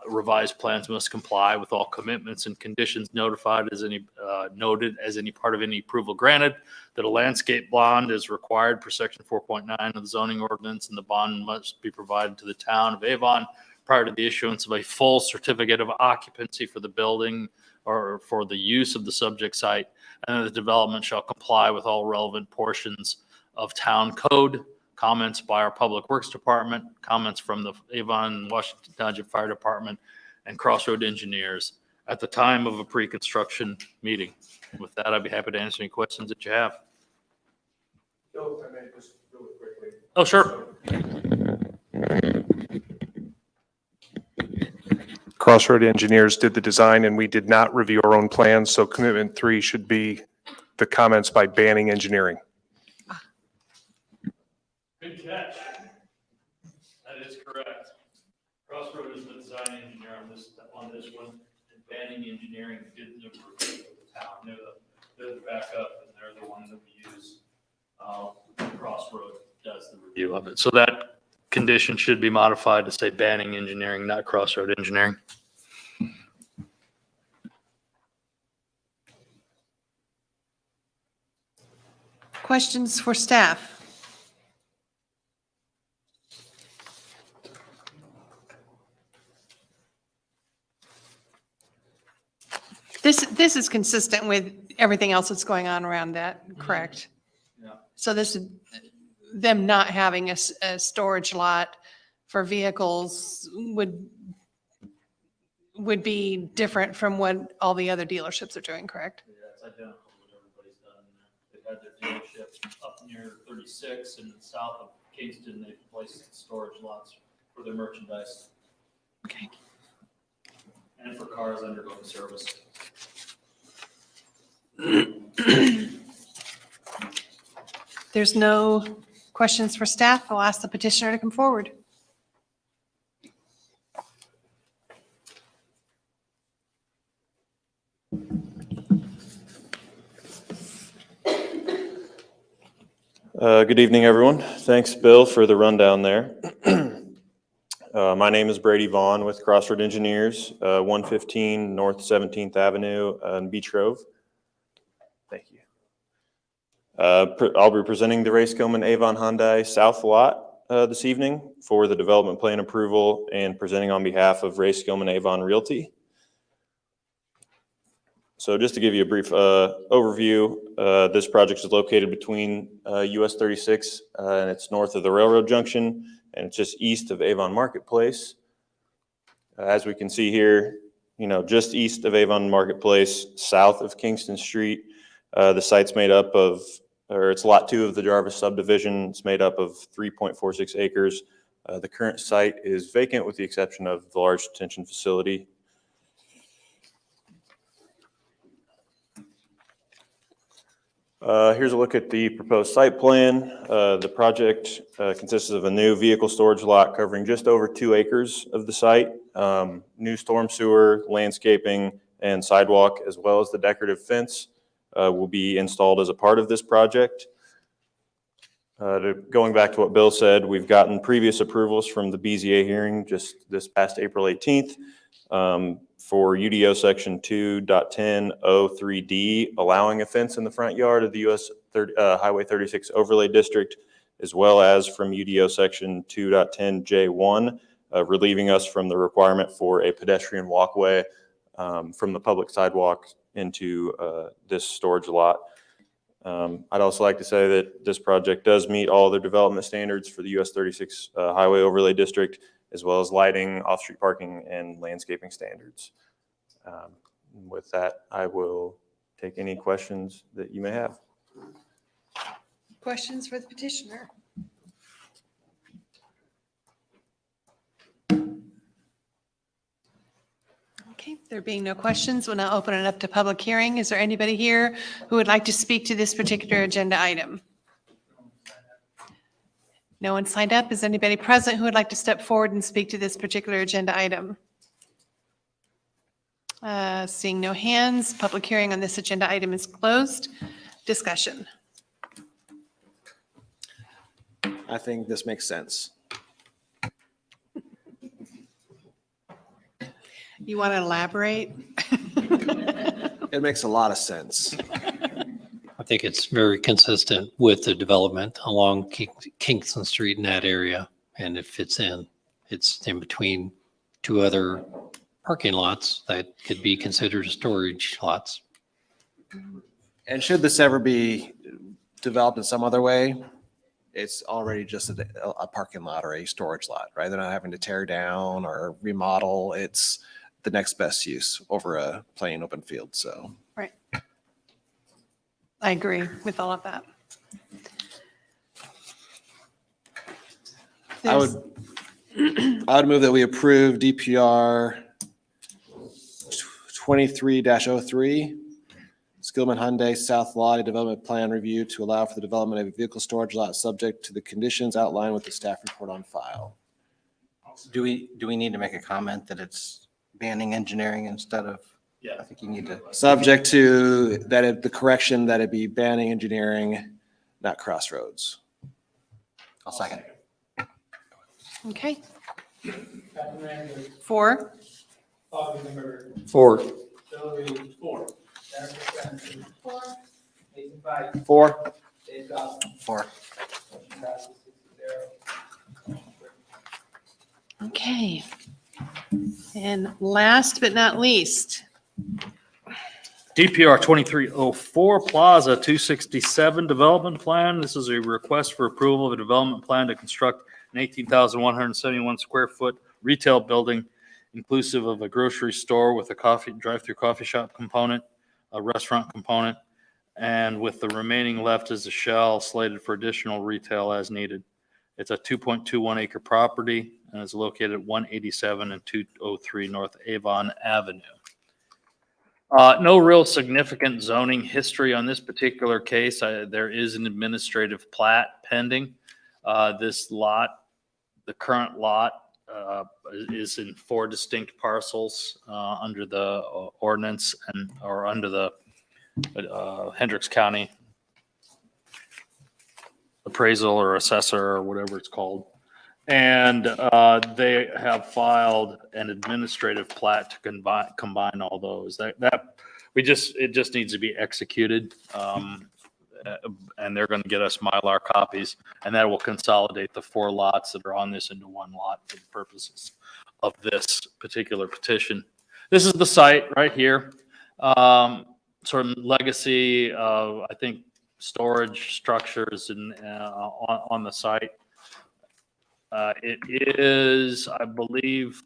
Revised plans must comply with all commitments and conditions noted as any part of any approval granted, that a landscape bond is required per section 4.9 of the zoning ordinance, and the bond must be provided to the town of Avon prior to the issuance of a full certificate of occupancy for the building or for the use of the subject site, and the development shall comply with all relevant portions of town code, comments by our Public Works Department, comments from the Avon Washington Township Fire Department, and Crossroad Engineers at the time of a pre-construction meeting. With that, I'd be happy to answer any questions that you have. Bill, if I may just really quickly. Oh, sure. Crossroad Engineers did the design and we did not review our own plans, so commitment 3 should be the comments by Banning Engineering. Good catch. That is correct. Crossroad is the design engineer on this one, and Banning Engineering did the review of the town. They're the backup, and they're the one that we use. Crossroad does the review of it. So that condition should be modified to say Banning Engineering, not Crossroad Engineering. Questions for staff? This is consistent with everything else that's going on around that, correct? Yeah. So this is them not having a storage lot for vehicles would be different from what all the other dealerships are doing, correct? Yeah, it's identical to what everybody's done in there. They've had their dealership up near 36 and south of Kingston, they've placed storage lots for their merchandise. Okay. And for cars undergoing service. There's no questions for staff. I'll ask the petitioner to come forward. Good evening, everyone. Thanks, Bill, for the rundown there. My name is Brady Vaughn with Crossroad Engineers, 115 North 17th Avenue in Beech Grove. Thank you. I'll be presenting the Racecomb and Avon Hyundai South Lot this evening for the development plan approval and presenting on behalf of Racecomb and Avon Realty. So just to give you a brief overview, this project is located between US 36 and it's north of the railroad junction, and it's just east of Avon Marketplace. As we can see here, just east of Avon Marketplace, south of Kingston Street, the site's made up of, or it's lot 2 of the Jarvis subdivision. It's made up of 3.46 acres. The current site is vacant with the exception of the large detention facility. Here's a look at the proposed site plan. The project consists of a new vehicle storage lot covering just over 2 acres of the site, new storm sewer, landscaping, and sidewalk, as well as the decorative fence will be installed as a part of this project. Going back to what Bill said, we've gotten previous approvals from the BZA hearing just this past April 18th. For UDO section 2.10.03D, allowing a fence in the front yard of the Highway 36 overlay district, as well as from UDO section 2.10J1, relieving us from the requirement for a pedestrian walkway from the public sidewalk into this storage lot. I'd also like to say that this project does meet all the development standards for the US 36 Highway Overlay District, as well as lighting, off-street parking, and landscaping standards. With that, I will take any questions that you may have. Questions for the petitioner? Okay, there being no questions, we'll now open it up to public hearing. Is there anybody here who would like to speak to this particular agenda item? No one signed up. Is anybody present who would like to step forward and speak to this particular agenda item? Seeing no hands, public hearing on this agenda item is closed. Discussion. I think this makes sense. You want to elaborate? It makes a lot of sense. I think it's very consistent with the development along Kingston Street in that area, and it fits in. It's in between 2 other parking lots that could be considered storage lots. And should this ever be developed in some other way, it's already just a parking lot or a storage lot, right? They're not having to tear down or remodel. It's the next best use over a plain open field, so. Right. I agree with all of that. I would move that we approve DPR 23-03. Skillman Hyundai South Lot, a development plan review to allow for the development of a vehicle storage lot subject to the conditions outlined with the staff report on file. Do we need to make a comment that it's Banning Engineering instead of? Yeah. I think you need to. Subject to that, the correction that it be Banning Engineering, not Crossroads. I'll second. Okay, Captain Randall. 4. Paul Gutenberg. 4. Bill Reed. 4. Jennifer Spencer. 4. Nathan Feige. 4. Dave Gossett. 4. Motion passes 6-0. Okay. And last but not least, DPR 2304 Plaza 267 Development Plan. This is a request for approval of a development plan to construct an 18,171 square foot retail building inclusive of a grocery store with a drive-through coffee shop component, a restaurant component, and with the remaining left is a shell slated for additional retail as needed. It's a 2.21 acre property and is located at 187 and 203 North Avon Avenue. No real significant zoning history on this particular case. There is an administrative plat pending. This lot, the current lot, is in 4 distinct parcels under the ordinance or under the Hendricks County appraisal or assessor or whatever it's called. And they have filed an administrative plat to combine all those. It just needs to be executed. And they're going to get us Mylar copies, and that will consolidate the 4 lots that are on this into 1 lot for the purposes of this particular petition. This is the site right here. Sort of legacy of, I think, storage structures on the site. It is, I believe,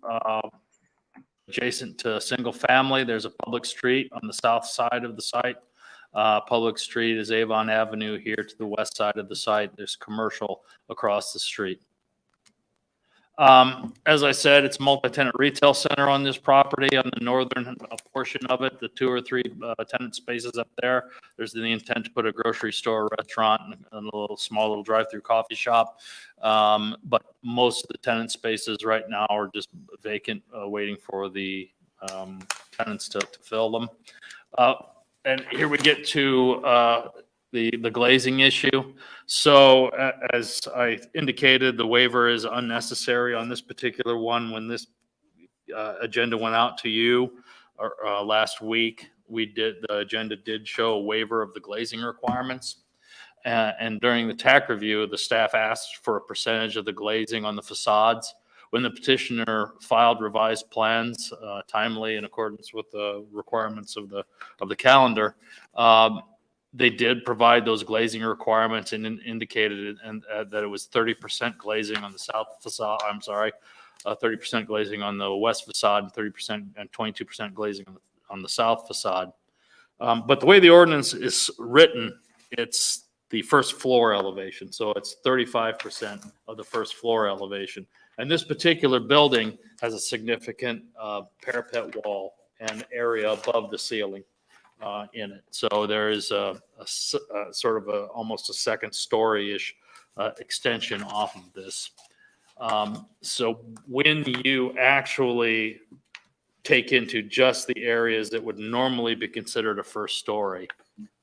adjacent to a single family. There's a public street on the south side of the site. Public street is Avon Avenue here to the west side of the site. There's commercial across the street. As I said, it's a multi-tenant retail center on this property on the northern portion of it, the 2 or 3 tenant spaces up there. There's the intent to put a grocery store, restaurant, and a small little drive-through coffee shop. But most of the tenant spaces right now are just vacant, waiting for the tenants to fill them. And here we get to the glazing issue. So as I indicated, the waiver is unnecessary on this particular one. When this agenda went out to you last week, the agenda did show a waiver of the glazing requirements. And during the TAC review, the staff asked for a percentage of the glazing on the facades. When the petitioner filed revised plans timely in accordance with the requirements of the calendar, they did provide those glazing requirements and indicated that it was 30% glazing on the south facade. 30% glazing on the west facade, and 30% and 22% glazing on the south facade. But the way the ordinance is written, it's the first floor elevation. So it's 35% of the first floor elevation. And this particular building has a significant parapet wall and area above the ceiling in it. So there is a sort of almost a second story-ish extension off of this. So when you actually take into just the areas that would normally be considered a first story,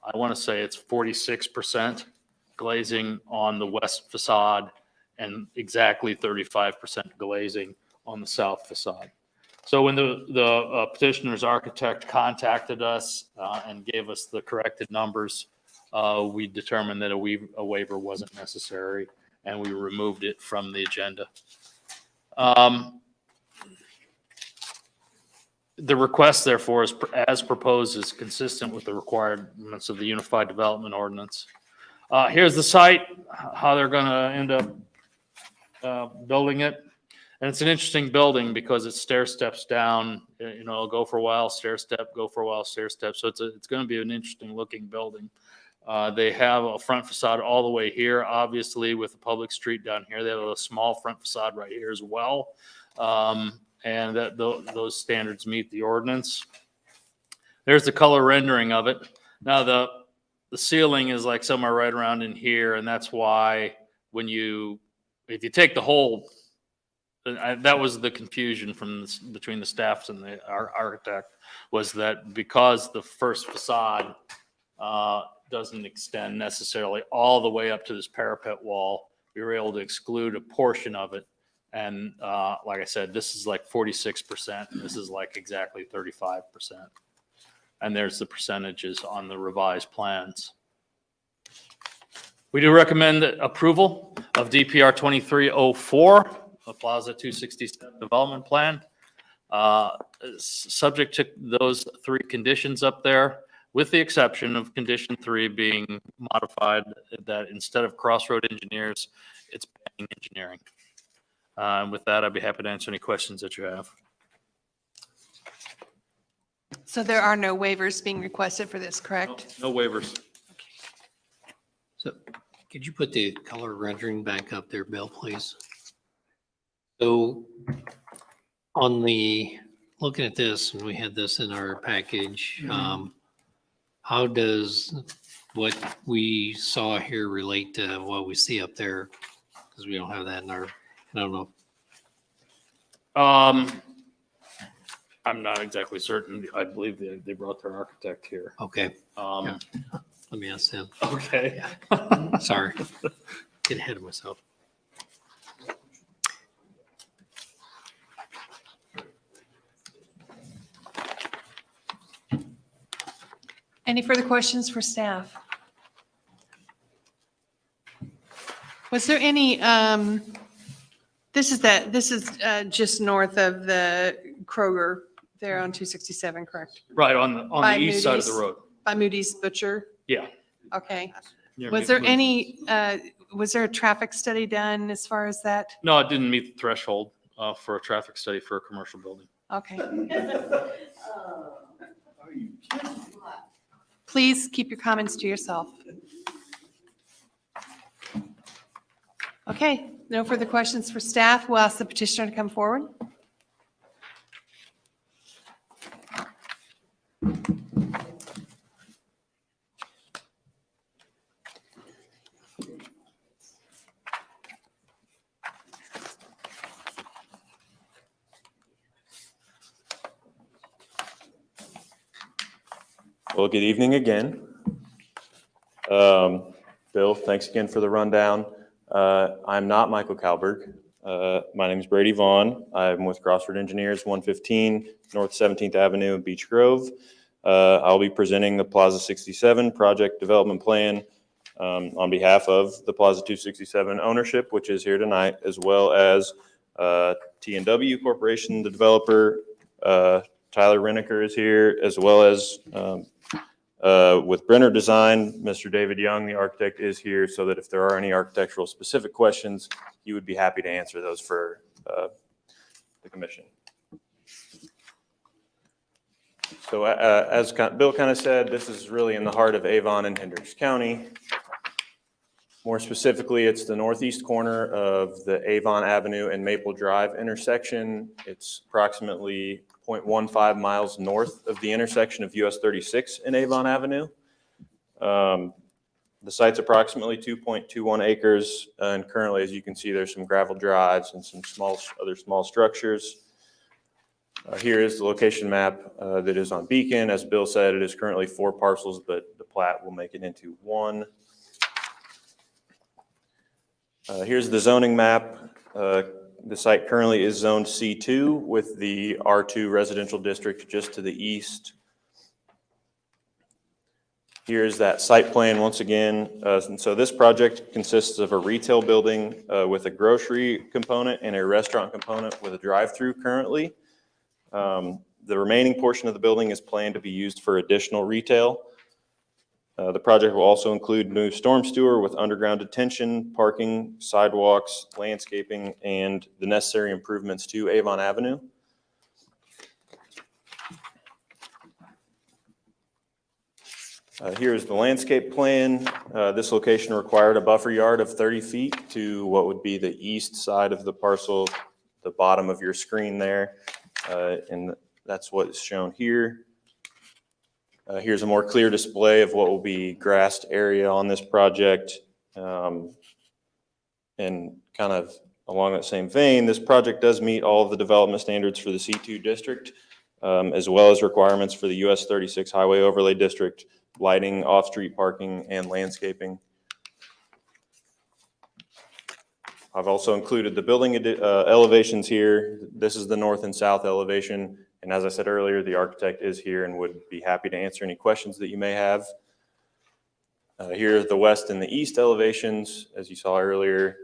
I want to say it's 46% glazing on the west facade and exactly 35% glazing on the south facade. So when the petitioner's architect contacted us and gave us the corrected numbers, we determined that a waiver wasn't necessary, and we removed it from the agenda. The request, therefore, as proposed, is consistent with the requirements of the Unified Development Ordinance. Here's the site, how they're going to end up building it. And it's an interesting building because it stair steps down, it'll go for a while, stair step, go for a while, stair step. So it's going to be an interesting looking building. They have a front facade all the way here, obviously, with the public street down here. They have a small front facade right here as well. And those standards meet the ordinance. There's the color rendering of it. Now, the ceiling is like somewhere right around in here, and that's why when if you take the whole, that was the confusion between the staffs and our architect, was that because the first facade doesn't extend necessarily all the way up to this parapet wall, we were able to exclude a portion of it. And like I said, this is like 46%. This is like exactly 35%. And there's the percentages on the revised plans. We do recommend approval of DPR 2304, the Plaza 267 development plan, subject to those 3 conditions up there, with the exception of condition 3 being modified, that instead of Crossroad Engineers, it's Banning Engineering. And with that, I'd be happy to answer any questions that you have. So there are no waivers being requested for this, correct? No waivers. So could you put the color rendering back up there, Bill, please? So on looking at this, and we had this in our package, how does what we saw here relate to what we see up there? Because we don't have that in our, I don't know. I'm not exactly certain. I believe they brought their architect here. Okay. Yeah. Let me ask them. Okay. Sorry. Get ahead of myself. Any further questions for staff? Was there any, this is just north of the Kroger there on 267, correct? Right, on the east side of the road. By Moody's Butcher? Yeah. Okay. Near Was there Moody's. was there a traffic study done as far as that? No, it didn't meet the threshold for a traffic study for a commercial building. Okay. Please keep your comments to yourself. Okay, no further questions for staff. We'll ask the petitioner to come forward. Well, good evening again. Bill, thanks again for the rundown. I'm not Michael Kalberg. My name is Brady Vaughn. I'm with Crossroad Engineers, 115 North 17th Avenue in Beech Grove. I'll be presenting the Plaza 67 project development plan on behalf of the Plaza 267 ownership, which is here tonight, as well as T&W Corporation, the developer. Tyler Reneker is here, as well as with Brenner Design, Mr. David Young, the architect, is here, so that if there are any architectural specific questions, he would be happy to answer those for the commission. So as Bill kind of said, this is really in the heart of Avon and Hendricks County. More specifically, it's the northeast corner of the Avon Avenue and Maple Drive intersection. It's approximately 0.15 miles north of the intersection of US 36 and Avon Avenue. The site's approximately 2.21 acres, and currently, as you can see, there's some gravel drives and some other small structures. Here is the location map that is on Beacon. As Bill said, it is currently 4 parcels, but the plat will make it into 1. Here's the zoning map. The site currently is zoned C2 with the R2 residential district just to the east. Here's that site plan once again. And so this project consists of a retail building with a grocery component and a restaurant component with a drive-through currently. The remaining portion of the building is planned to be used for additional retail. The project will also include new storm sewer with underground detention, parking, sidewalks, landscaping, and the necessary improvements to Avon Avenue. Here's the landscape plan. This location required a buffer yard of 30 feet to what would be the east side of the parcel, the bottom of your screen there. And that's what is shown here. Here's a more clear display of what will be grassed area on this project. And kind of along that same vein, this project does meet all of the development standards for the C2 district, as well as requirements for the US 36 Highway Overlay District, lighting, off-street parking, and landscaping. I've also included the building elevations here. This is the north and south elevation. And as I said earlier, the architect is here and would be happy to answer any questions that you may have. Here are the west and the east elevations, as you saw earlier.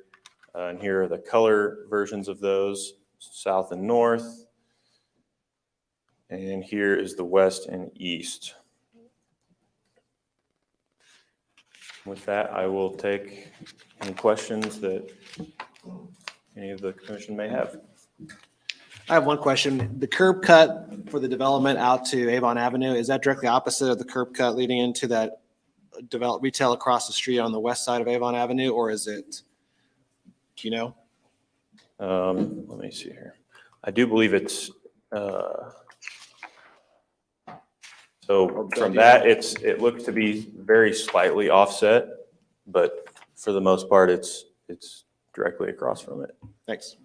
And here are the color versions of those, south and north. And here is the west and east. With that, I will take any questions that any of the commission may have. I have one question. The curb cut for the development out to Avon Avenue, is that directly opposite of the curb cut leading into that developed retail across the street on the west side of Avon Avenue, or is it, do you know? Let me see here. I do believe it's, so from that, it looks to be very slightly offset, but for the most part, it's directly across from it. Thanks.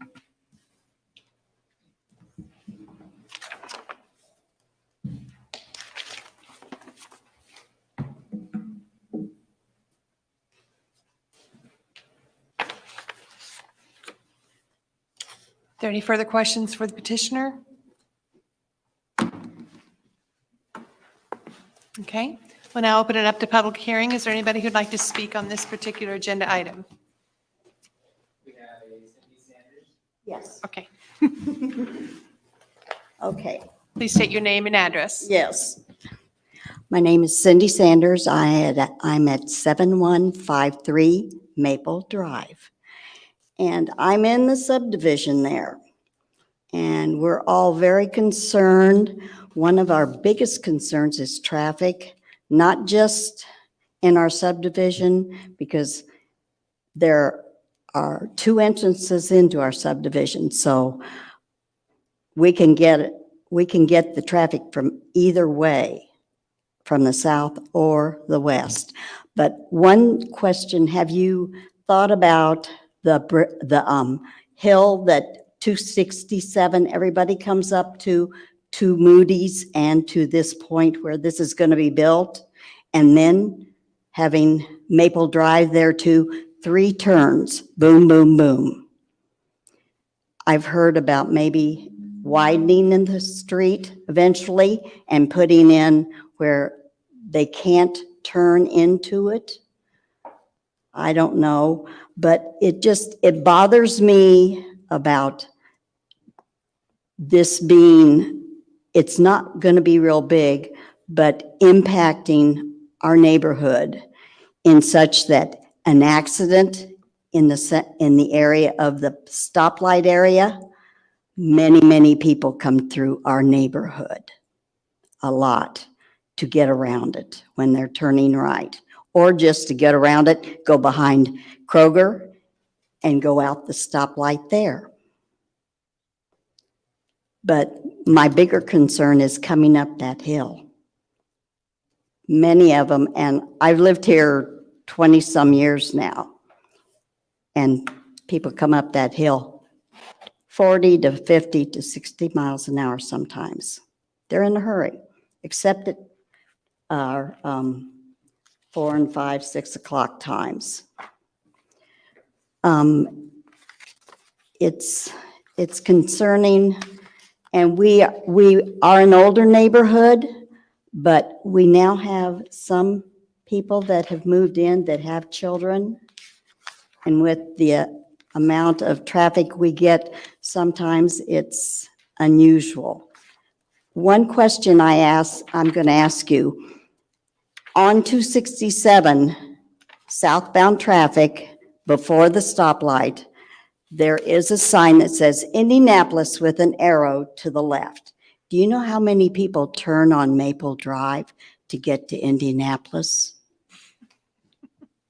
Are there any further questions for the petitioner? Okay, we'll now open it up to public hearing. Is there anybody who'd like to speak on this particular agenda item? We have a Cindy Sanders. Yes. Okay, Okay, please state your name and address. yes. My name is Cindy Sanders. I'm at 7153 Maple Drive. And I'm in the subdivision there. And we're all very concerned. One of our biggest concerns is traffic, not just in our subdivision, because there are two entrances into our subdivision. So we can get the traffic from either way, from the south or the west. But one question, have you thought about the hill that 267, everybody comes up to Moody's and to this point where this is going to be built, and then having Maple Drive there too, 3 turns, boom, boom, boom. I've heard about maybe widening in the street eventually and putting in where they can't turn into it. I don't know, but it bothers me about this being, it's not going to be real big, but impacting our neighborhood in such that an accident in the area of the stoplight area, many people come through our neighborhood a lot to get around it when they're turning right, or just to get around it, go behind Kroger and go out the stoplight there. But my bigger concern is coming up that hill. Many of them, and I've lived here 20-some years now, and people come up that hill 40 to 50 to 60 miles an hour sometimes. They're in a hurry, except at our 4 and 5, 6 o'clock times. It's concerning, and we are an older neighborhood, but we now have some people that have moved in that have children, and with the amount of traffic we get, sometimes it's unusual. One question I'm going to ask you. On 267, southbound traffic, before the stoplight, there is a sign that says Indianapolis with an arrow to the left. Do you know how many people turn on Maple Drive to get to Indianapolis?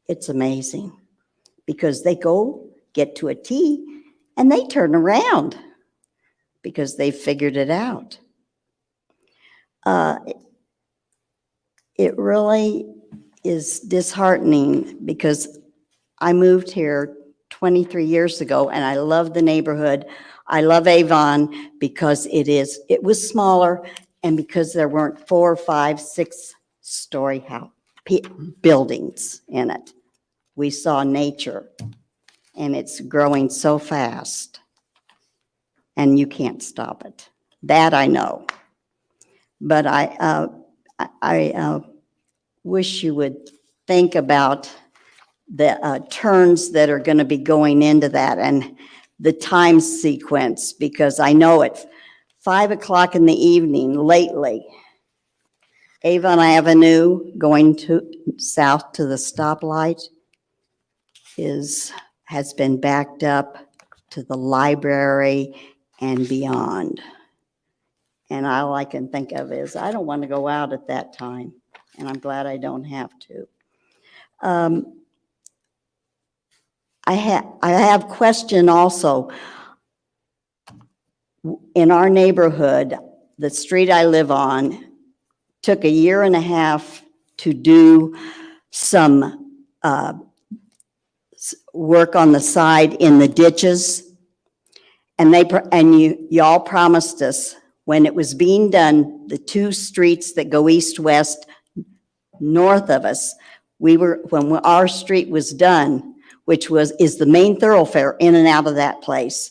It's amazing, because they get to a T, and they turn around because they figured it out. it really is disheartening because I moved here 23 years ago and I love the neighborhood. I love Avon because it was smaller and because there weren't 4, 5, 6-story buildings in it. We saw nature and it's growing so fast and you can't stop it. That I know. But I wish you would think about the turns that are going to be going into that and the time sequence, because I know at 5 o'clock in the evening lately, Avon Avenue going south to the stoplight has been backed up to the library and beyond. And all I can think of is I don't want to go out at that time, and I'm glad I don't have to. I have question also. In our neighborhood, the street I live on took 1.5 years to do some work on the side in the ditches. And y'all promised us when it was being done, the 2 streets that go east-west north of us, when our street was done, which is the main thoroughfare in and out of that place,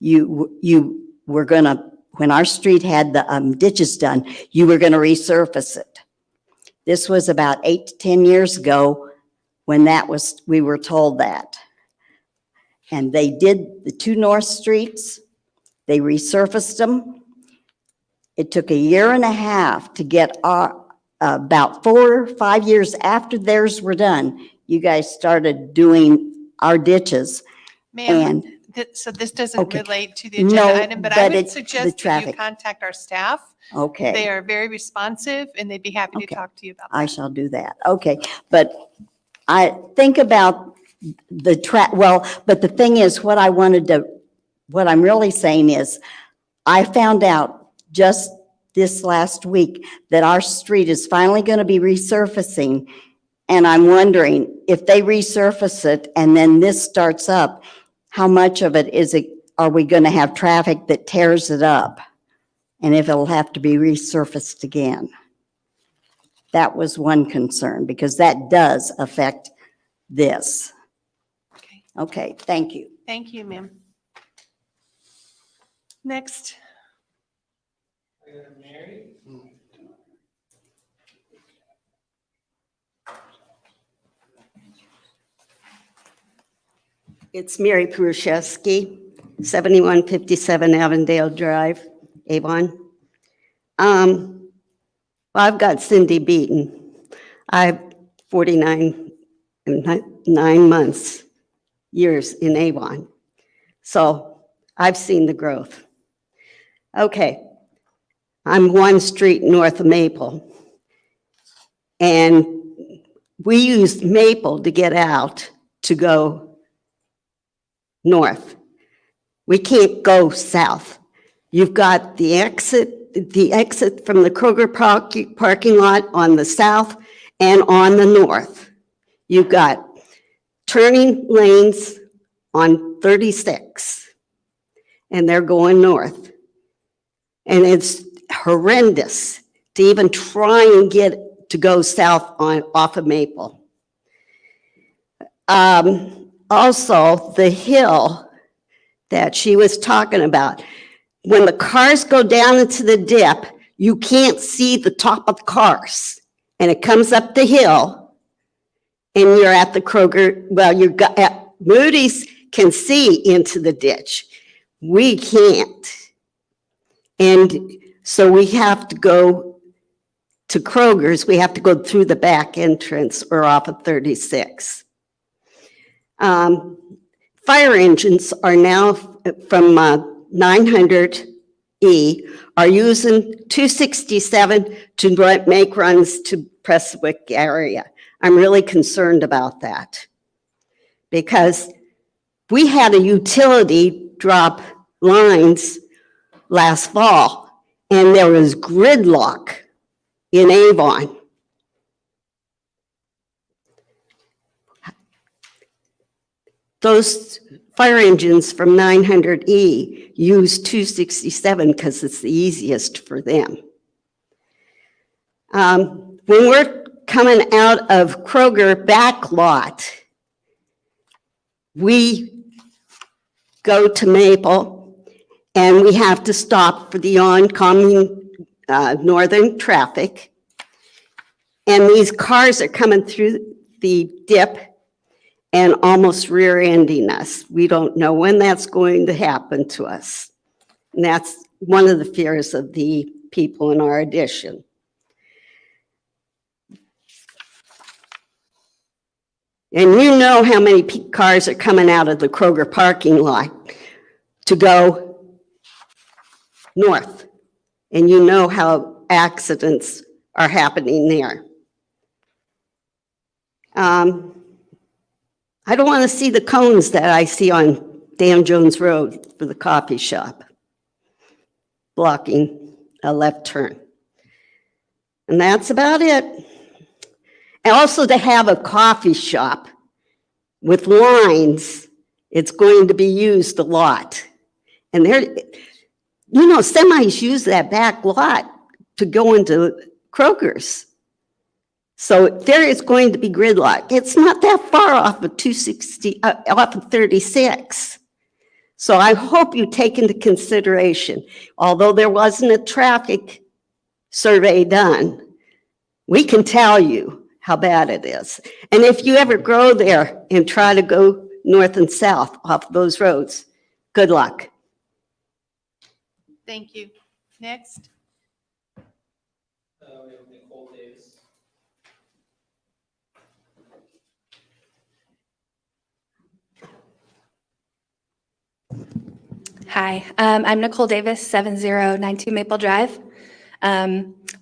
you were gonna, when our street had the ditches done, you were gonna resurface it. This was about 8 to 10 years ago when we were told that. And they did the 2 north streets, they resurfaced them. It took 1.5 years to get about 4 or 5 years after theirs were done, you guys started doing our ditches. Ma'am, so this doesn't Okay. relate to the agenda No, item, but I but would it's the suggest that you traffic. contact our staff. Okay. They are very responsive and they'd be happy to Okay. talk to you about I shall do that. Okay, but I think about but the thing is, what I'm really saying is, I found out just this last week that our street is finally going to be resurfacing, and I'm wondering if they resurface it and then this starts up, how much of it are we going to have traffic that tears it up? And if it'll have to be resurfaced again. That was one concern, because that does affect this. Okay, thank you. Thank you, ma'am. Next. Mary? It's Mary Pruszewski, 7157 Avondale Drive, Avon. Well, I've got Cindy beaten. I've 49 and 9 months, years in Avon. So I've seen the growth. Okay, I'm 1 street north of Maple. And we used Maple to get out to go north. We can't go south. You've got the exit from the Kroger parking lot on the south and on the north. You've got turning lanes on 36, and they're going north. And it's horrendous to even try and get to go south off of Maple. Also, the hill that she was talking about, when the cars go down into the dip, you can't see the top of the cars. And it comes up the hill, and you're at the Kroger, well, at Moody's can see into the ditch. We can't. And so we have to go to Kroger's, we have to go through the back entrance or off of 36. Fire engines are now from 900E are using 267 to make runs to Prestwick area. I'm really concerned about that because we had a utility drop lines last fall and there was gridlock in Avon those fire engines from 900E use 267 because it's the easiest for them. When we're coming out of Kroger back lot, we go to Maple and we have to stop for the oncoming northern traffic. And these cars are coming through the dip and almost rear-ending us. We don't know when that's going to happen to us. And that's one of the fears of the people in our addition. And you know how many cars are coming out of the Kroger parking lot to go north. And you know how accidents are happening there. I don't want to see the cones that I see on Dan Jones Road for the coffee shop, blocking a left turn. And that's about it. And also to have a coffee shop with lines, it's going to be used a lot. And there, you know, semis use that back lot to go into Kroger's. So there is going to be gridlock. It's not that far off of 260, off of 36. So I hope you take into consideration, although there wasn't a traffic survey done, we can tell you how bad it is. And if you ever go there and try to go north and south off those roads, good luck. Thank you. Next. We have Nicole Davis. Hi, I'm Nicole Davis, 7092 Maple Drive.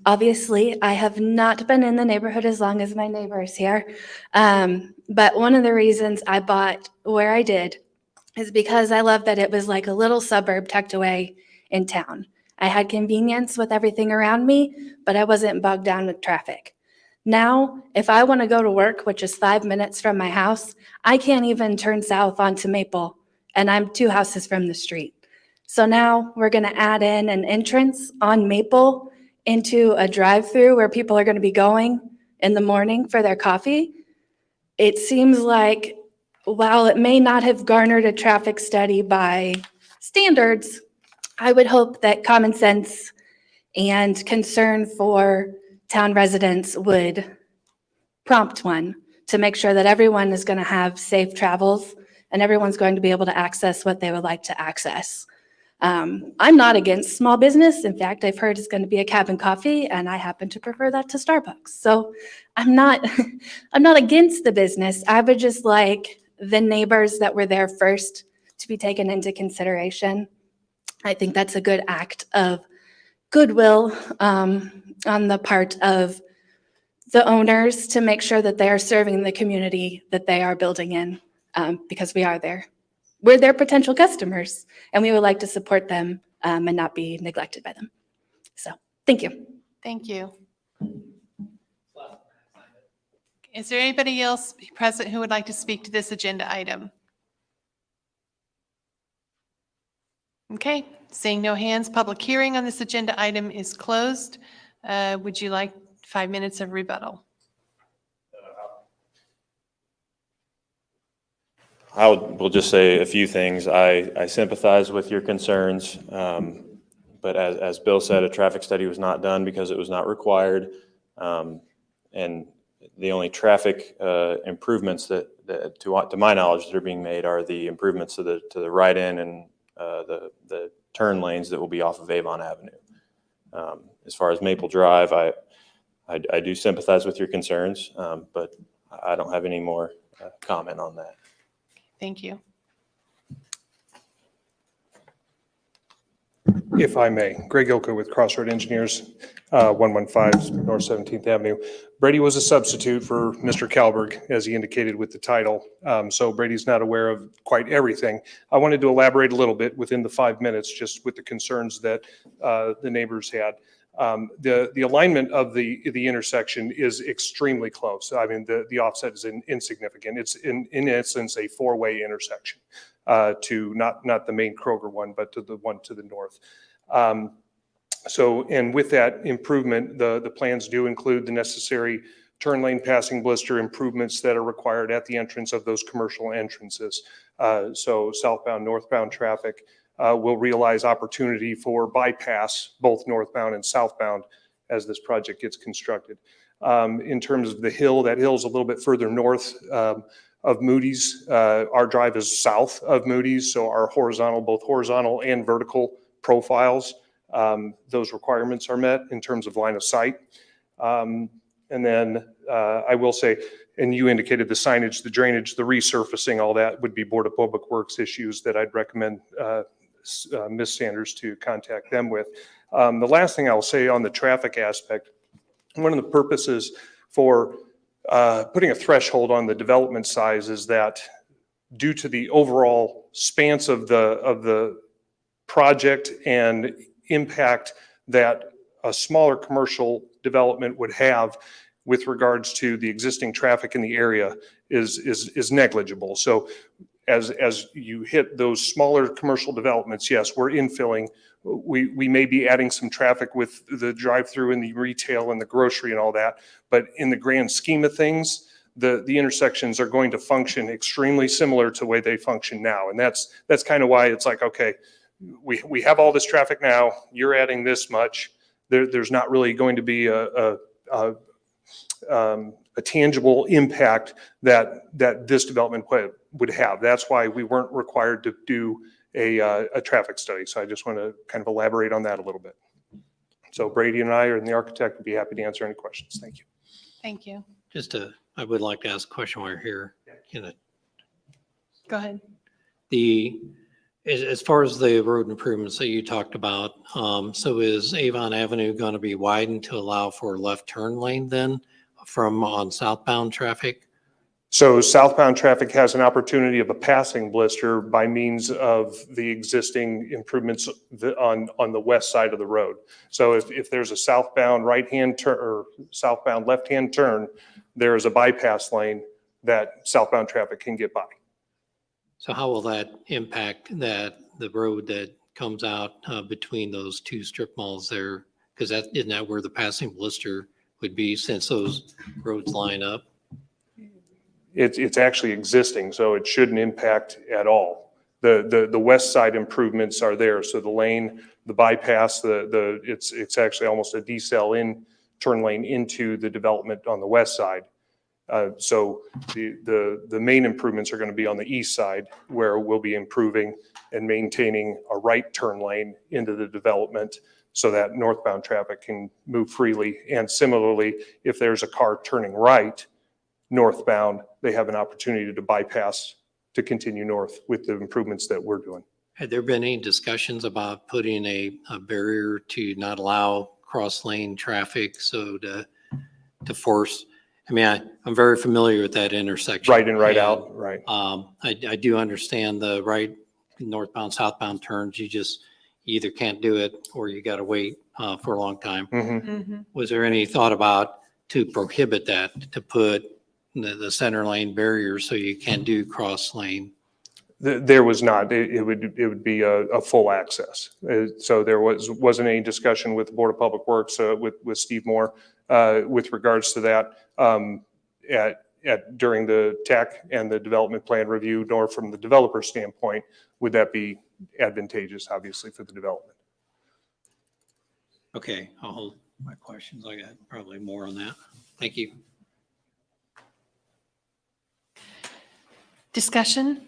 Obviously, I have not been in the neighborhood as long as my neighbors here. But one of the reasons I bought where I did is because I love that it was like a little suburb tucked away in town. I had convenience with everything around me, but I wasn't bogged down with traffic. Now, if I want to go to work, which is 5 minutes from my house, I can't even turn south onto Maple, and I'm 2 houses from the street. So now we're going to add in an entrance on Maple into a drive-through where people are going to be going in the morning for their coffee. It seems like, while it may not have garnered a traffic study by standards, I would hope that common sense and concern for town residents would prompt one to make sure that everyone is going to have safe travels and everyone's going to be able to access what they would like to access. I'm not against small business. In fact, I've heard it's going to be a cabin coffee, and I happen to prefer that to Starbucks. So I'm not against the business. I would just like the neighbors that were there first to be taken into consideration. I think that's a good act of goodwill on the part of the owners to make sure that they are serving the community that they are building in, because we are there. We're their potential customers, and we would like to support them and not be neglected by them. So, thank you. Thank you. Is there anybody else present who would like to speak to this agenda item? Okay, seeing no hands, public hearing on this agenda item is closed. Would you like 5 minutes of rebuttal? Will just say a few things. I sympathize with your concerns, but as Bill said, a traffic study was not done because it was not required. And the only traffic improvements that to my knowledge, that are being made are the improvements to the right-in and the turn lanes that will be off of Avon Avenue. As far as Maple Drive, I do sympathize with your concerns, but I don't have any more comment on that. Thank you. If I may, Greg Ilka with Crossroad Engineers, 115 North 17th Avenue. Brady was a substitute for Mr. Kalberg, as he indicated with the title. So Brady's not aware of quite everything. I wanted to elaborate a little bit within the 5 minutes, just with the concerns that the neighbors had. The alignment of the intersection is extremely close. I mean, the offset is insignificant. It's in essence a four-way intersection to not the main Kroger one, but to the one to the north. So, and with that improvement, the plans do include the necessary turn lane passing blister improvements that are required at the entrance of those commercial entrances. So southbound, northbound traffic will realize opportunity for bypass, both northbound and southbound, as this project gets constructed. In terms of the hill, that hill is a little bit further north of Moody's. Our drive is south of Moody's, so our horizontal, both horizontal and vertical profiles, those requirements are met in terms of line of sight. And then I will say, and you indicated the signage, the drainage, the resurfacing, all that would be Board of Public Works issues that I'd recommend Ms. Sanders to contact them with. The last thing I'll say on the traffic aspect, one of the purposes for putting a threshold on the development size is that due to the overall spans of the project and impact that a smaller commercial development would have with regards to the existing traffic in the area is negligible. So as you hit those smaller commercial developments, yes, we're infilling. We may be adding some traffic with the drive-through and the retail and the grocery and all that, but in the grand scheme of things, the intersections are going to function extremely similar to the way they function now. And that's kind of why it's like, okay, we have all this traffic now, you're adding this much. There's not really going to be a tangible impact that this development would have. That's why we weren't required to do a traffic study. So I just want to kind of elaborate on that a little bit. So Brady and I and the architect would be happy to answer any questions. Thank you. Thank you. I would like to ask a question while you're here. Go ahead. As far as the road improvements that you talked about, so is Avon Avenue going to be widened to allow for left turn lane then from on southbound traffic? So southbound traffic has an opportunity of a passing blister by means of the existing improvements on the west side of the road. So if there's a southbound right-hand turn or southbound left-hand turn, there is a bypass lane that southbound traffic can get by. So how will that impact the road that comes out between those two strip malls there? Because isn't that where the passing blister would be since those roads line up? It's actually existing, so it shouldn't impact at all. The west side improvements are there, so the lane, the bypass, it's actually almost a decel in turn lane into the development on the west side. So the main improvements are going to be on the east side, where we'll be improving and maintaining a right turn lane into the development so that northbound traffic can move freely. And similarly, if there's a car turning right northbound, they have an opportunity to bypass to continue north with the improvements that we're doing. Had there been any discussions about putting a barrier to not allow cross lane traffic, so to force? I mean, I'm very familiar with that intersection. Right in, right out, right. I do understand the right northbound, southbound turns. You either can't do it or you got to wait for a long time. Was there any thought about to prohibit that, to put the center lane barrier so you can do cross lane? There was not. It would be a full access. So there wasn't any discussion with the Board of Public Works with Steve Moore with regards to that during the TAC and the development plan review, nor from the developer standpoint would that be advantageous, obviously, for the development. Okay, I'll hold my questions. I got probably more on that. Thank you. Discussion?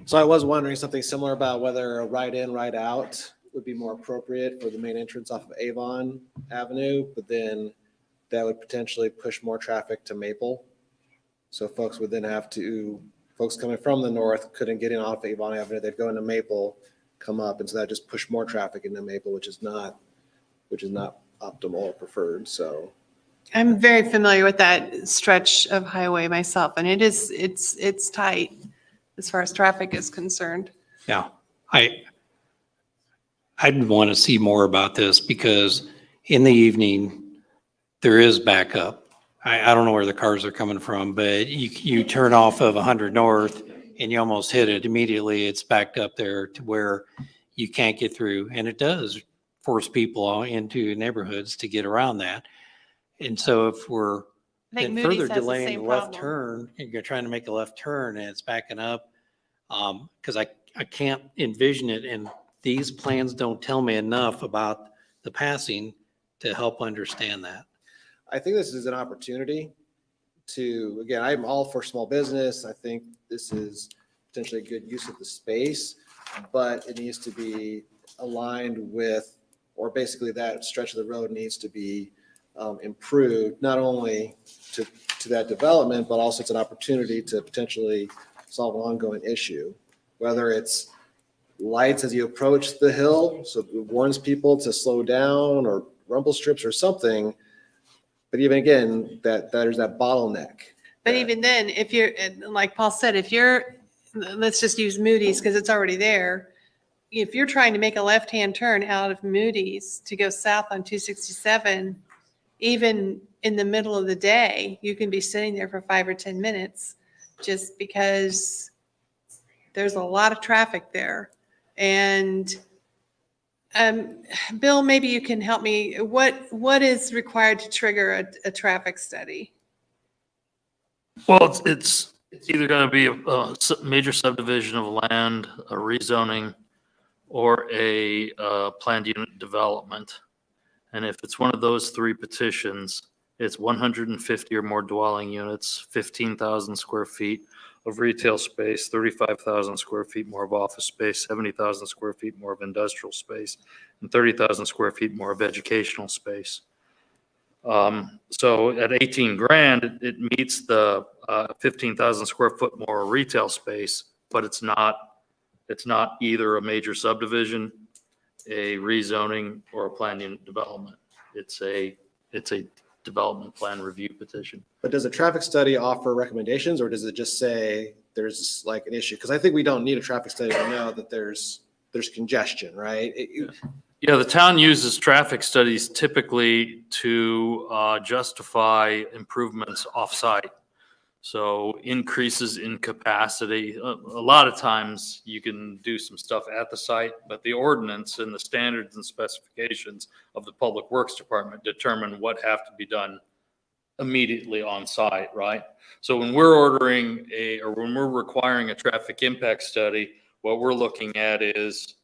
So I was wondering something similar about whether a right in, right out would be more appropriate for the main entrance off of Avon Avenue, but then that would potentially push more traffic to Maple. So folks would then folks coming from the north couldn't get in off Avon Avenue. They'd go into Maple, come up, and so that just pushed more traffic into Maple, which is not optimal or preferred. So I'm very familiar with that stretch of highway myself, and it's tight as far as traffic is concerned. Yeah, I'd want to see more about this because in the evening, there is backup. I don't know where the cars are coming from, but you turn off of 100 North and you almost hit it immediately. It's backed up there to where you can't get through. And it does force people into neighborhoods to get around that. And so if we're I think then Moody's further has the delaying same the left problem. turn, and you're trying to make a left turn and it's backing up, because I can't envision it, and these plans don't tell me enough about the passing to help understand that. I think this is an opportunity to, again, I'm all for small business. I think this is potentially a good use of the space, but it needs to be aligned with, or basically that stretch of the road needs to be improved, not only to that development, but also it's an opportunity to potentially solve an ongoing issue, whether it's lights as you approach the hill, so it warns people to slow down, or rumble strips or something. But even again, that there's that bottleneck. But even then, if you're, like Paul said, if you're, let's just use Moody's because it's already there. If you're trying to make a left-hand turn out of Moody's to go south on 267, even in the middle of the day, you can be sitting there for 5 or 10 minutes just because there's a lot of traffic there. And Bill, maybe you can help me. What is required to trigger a traffic study? Well, it's either going to be a major subdivision of land, a rezoning, or a planned unit development. And if it's one of those three petitions, it's 150 or more dwelling units, 15,000 square feet of retail space, 35,000 square feet more of office space, 70,000 square feet more of industrial space, and 30,000 square feet more of educational space. So at 18 grand, it meets the 15,000 square foot more retail space, but it's not either a major subdivision, a rezoning, or a planned unit development. It's a development plan review petition. But does a traffic study offer recommendations, or does it just say there's like an issue? Because I think we don't need a traffic study to know that there's congestion, right? Yeah, the town uses traffic studies typically to justify improvements off-site. So increases in capacity. A lot of times you can do some stuff at the site, but the ordinance and the standards and specifications of the Public Works Department determine what have to be done immediately on site, right? So when we're ordering or when we're requiring a traffic impact study, what we're looking at is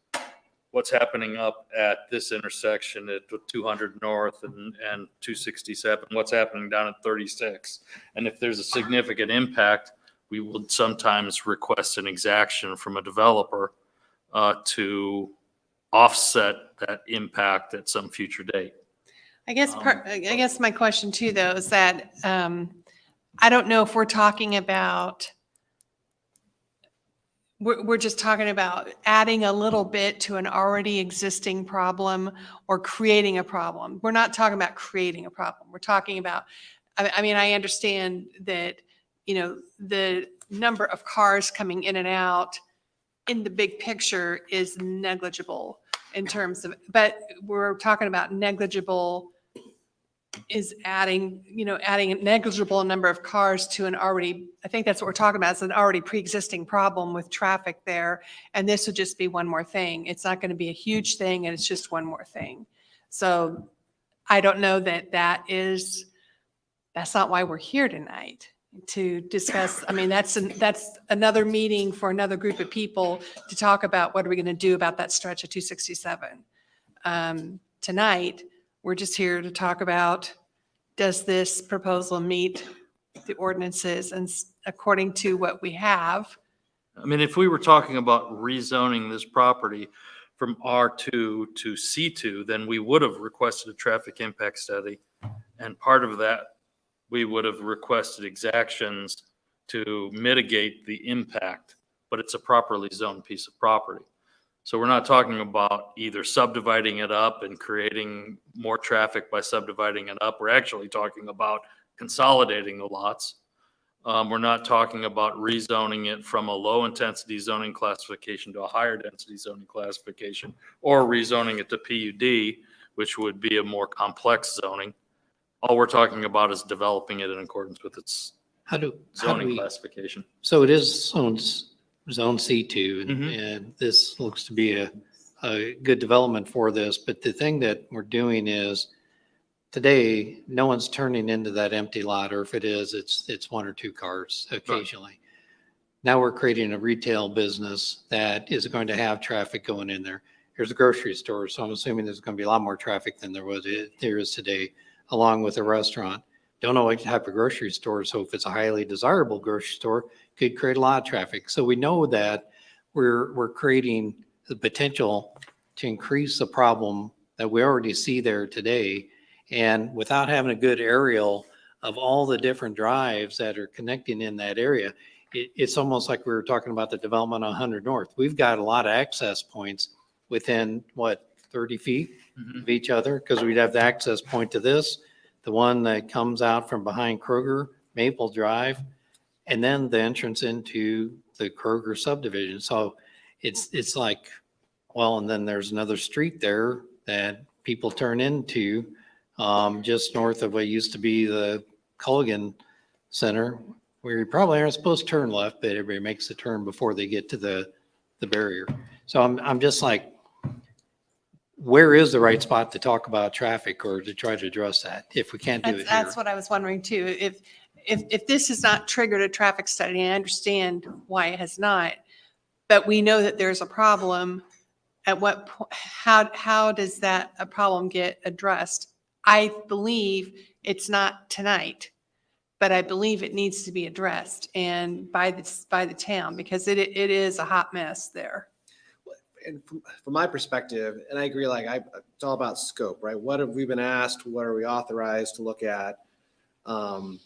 what's happening up at this intersection at 200 North and 267, what's happening down at 36. And if there's a significant impact, we would sometimes request an exaction from a developer to offset that impact at some future date. I guess my question too, though, is that I don't know if we're talking about, we're just talking about adding a little bit to an already existing problem or creating a problem. We're not talking about creating a problem. We're talking about, I mean, I understand that, the number of cars coming in and out in the big picture is negligible in terms of, but we're talking about negligible is adding a negligible number of cars to an already, I think that's what we're talking about. It's an already pre-existing problem with traffic there. And this would just be one more thing. It's not going to be a huge thing, and it's just one more thing. So I don't know that's not why we're here tonight to discuss. I mean, that's another meeting for another group of people to talk about what are we going to do about that stretch of 267. Tonight, we're just here to talk about, does this proposal meet the ordinances and according to what we have? I mean, if we were talking about rezoning this property from R2 to C2, then we would have requested a traffic impact study. And part of that, we would have requested exactions to mitigate the impact, but it's a properly zoned piece of property. So we're not talking about either subdividing it up and creating more traffic by subdividing it up. We're actually talking about consolidating the lots. We're not talking about rezoning it from a low-intensity zoning classification to a higher-density zoning classification, or rezoning it to PUD, which would be a more complex zoning. All we're talking about is developing it in accordance with its How do zoning we, classification. so it is zone C2, Mhm. and this looks to be a good development for this, but the thing that we're doing is today, no one's turning into that empty lot, or if it is, it's one or two cars occasionally. Now we're creating a retail business that is going to have traffic going in there. There's a grocery store, so I'm assuming there's going to be a lot more traffic than there is today, along with a restaurant. Don't know what type of grocery store, so if it's a highly desirable grocery store, could create a lot of traffic. So we know that we're creating the potential to increase the problem that we already see there today. And without having a good aerial of all the different drives that are connecting in that area, it's almost like we were talking about the development on 100 North. We've got a lot of access points within, 30 feet of each other, because we'd have the access point to this, the one that comes out from behind Kroger, Maple Drive, and then the entrance into the Kroger subdivision. So it's like, well, and then there's another street there that people turn into, just north of what used to be the Culligan Center, where you probably aren't supposed to turn left, but everybody makes the turn before they get to the barrier. So I'm just like, where is the right spot to talk about traffic or to try to address that if we can't do it here? That's what I was wondering too. If this has not triggered a traffic study, I understand why it has not, but we know that there's a problem. At what point, how does that a problem get addressed? I believe it's not tonight, but I believe it needs to be addressed and by the town, because it is a hot mess there. And from my perspective, and I agree, it's all about scope, right? What have we been asked? What are we authorized to look at? In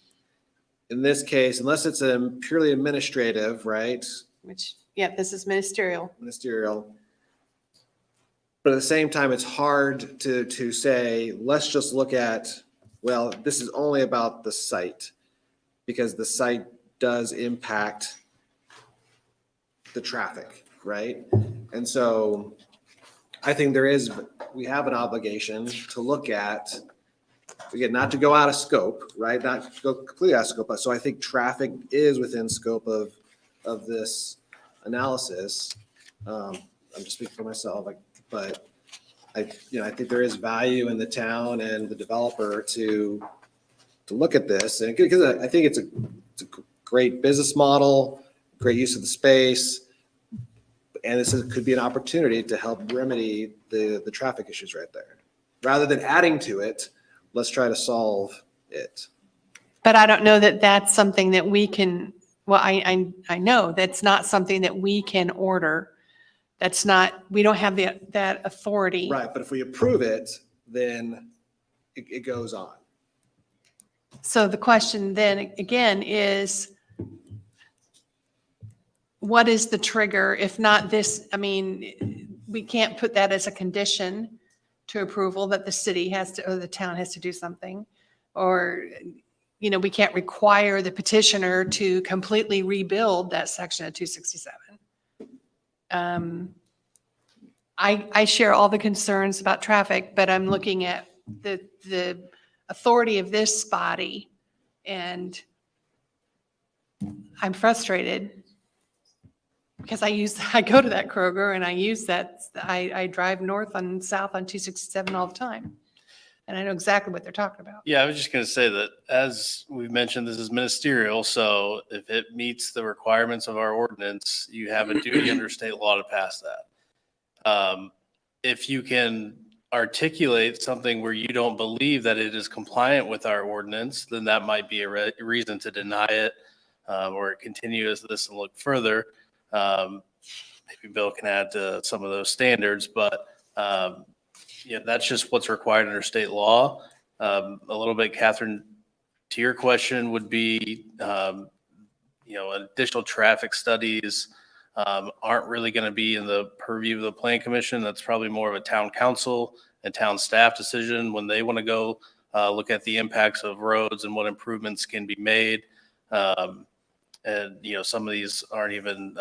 this case, unless it's a purely administrative, right? Which, yeah, this is ministerial. Ministerial. But at the same time, it's hard to say, let's just look at, well, this is only about the site, because the site does impact the traffic, right? And so I think we have an obligation to look at, again, not to go out of scope, right? Not to go completely out of scope, but so I think traffic is within scope of this analysis. I'm just speaking for myself, but I think there is value in the town and the developer to look at this, and because I think it's a great business model, great use of the space, and this could be an opportunity to help remedy the traffic issues right there. Rather than adding to it, let's try to solve it. But I don't know that that's something that we can, well, I know that's not something that we can order. That's not, we don't have that authority. Right, but if we approve it, then it goes on. So the question then again is, what is the trigger? If not this, I mean, we can't put that as a condition to approval that the city has to, or the town has to do something. Or, we can't require the petitioner to completely rebuild that section of 267. I share all the concerns about traffic, but I'm looking at the authority of this body, and I'm frustrated because I go to that Kroger and I use that, I drive north and south on 267 all the time. And I know exactly what they're talking about. Yeah, I was just going to say that, as we mentioned, this is ministerial. So if it meets the requirements of our ordinance, you have a duty under state law to pass that. If you can articulate something where you don't believe that it is compliant with our ordinance, then that might be a reason to deny it, or continue as this and look further. Maybe Bill can add to some of those standards, but that's just what's required under state law. A little bit, Catherine, to your question would be, additional traffic studies aren't really going to be in the purview of the Plan Commission. That's probably more of a town council and town staff decision when they want to go look at the impacts of roads and what improvements can be made. And, some of these aren't even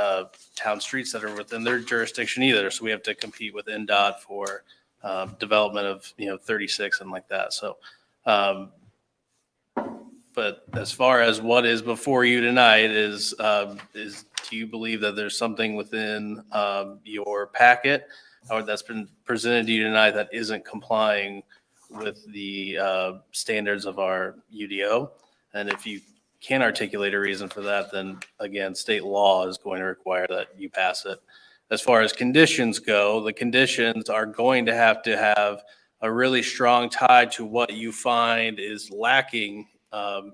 town streets that are within their jurisdiction either. So we have to compete with NDOT for development of, 36 and like that. So, but as far as what is before you tonight is do you believe that there's something within your packet or that's been presented to you tonight that isn't complying with the standards of our UDO? And if you can't articulate a reason for that, then again, state law is going to require that you pass it. As far as conditions go, the conditions are going to have a really strong tie to what you find is lacking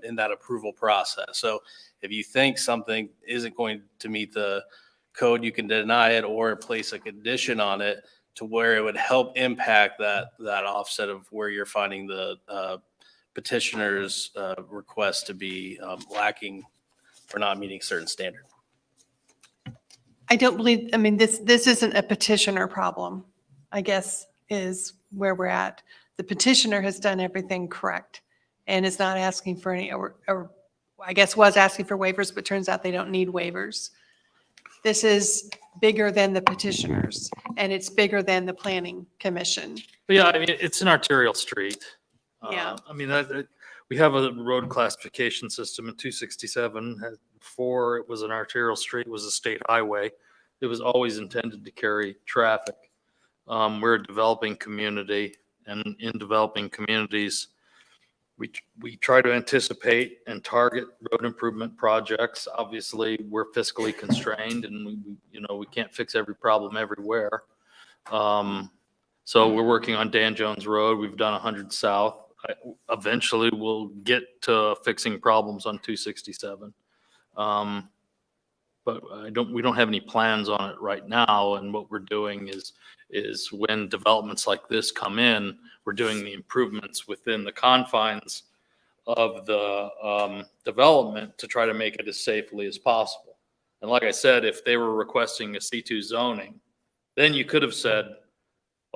in that approval process. So if you think something isn't going to meet the code, you can deny it or place a condition on it to where it would help impact that offset of where you're finding the petitioner's request to be lacking or not meeting certain standard. I don't believe, I mean, this isn't a petitioner problem, I guess, is where we're at. The petitioner has done everything correct and is not asking for any, or I guess was asking for waivers, but turns out they don't need waivers. This is bigger than the petitioners, and it's bigger than the planning commission. But yeah, I mean, it's an arterial street. Yeah. I mean, we have a road classification system in 267. Before it was an arterial street, it was a state highway. It was always intended to carry traffic. We're a developing community, and in developing communities, we try to anticipate and target road improvement projects. Obviously, we're fiscally constrained, and we can't fix every problem everywhere. So we're working on Dan Jones Road. We've done 100 South. Eventually, we'll get to fixing problems on 267. But we don't have any plans on it right now. And what we're doing is when developments like this come in, we're doing the improvements within the confines of the development to try to make it as safely as possible. And like I said, if they were requesting a C2 zoning, then you could have said,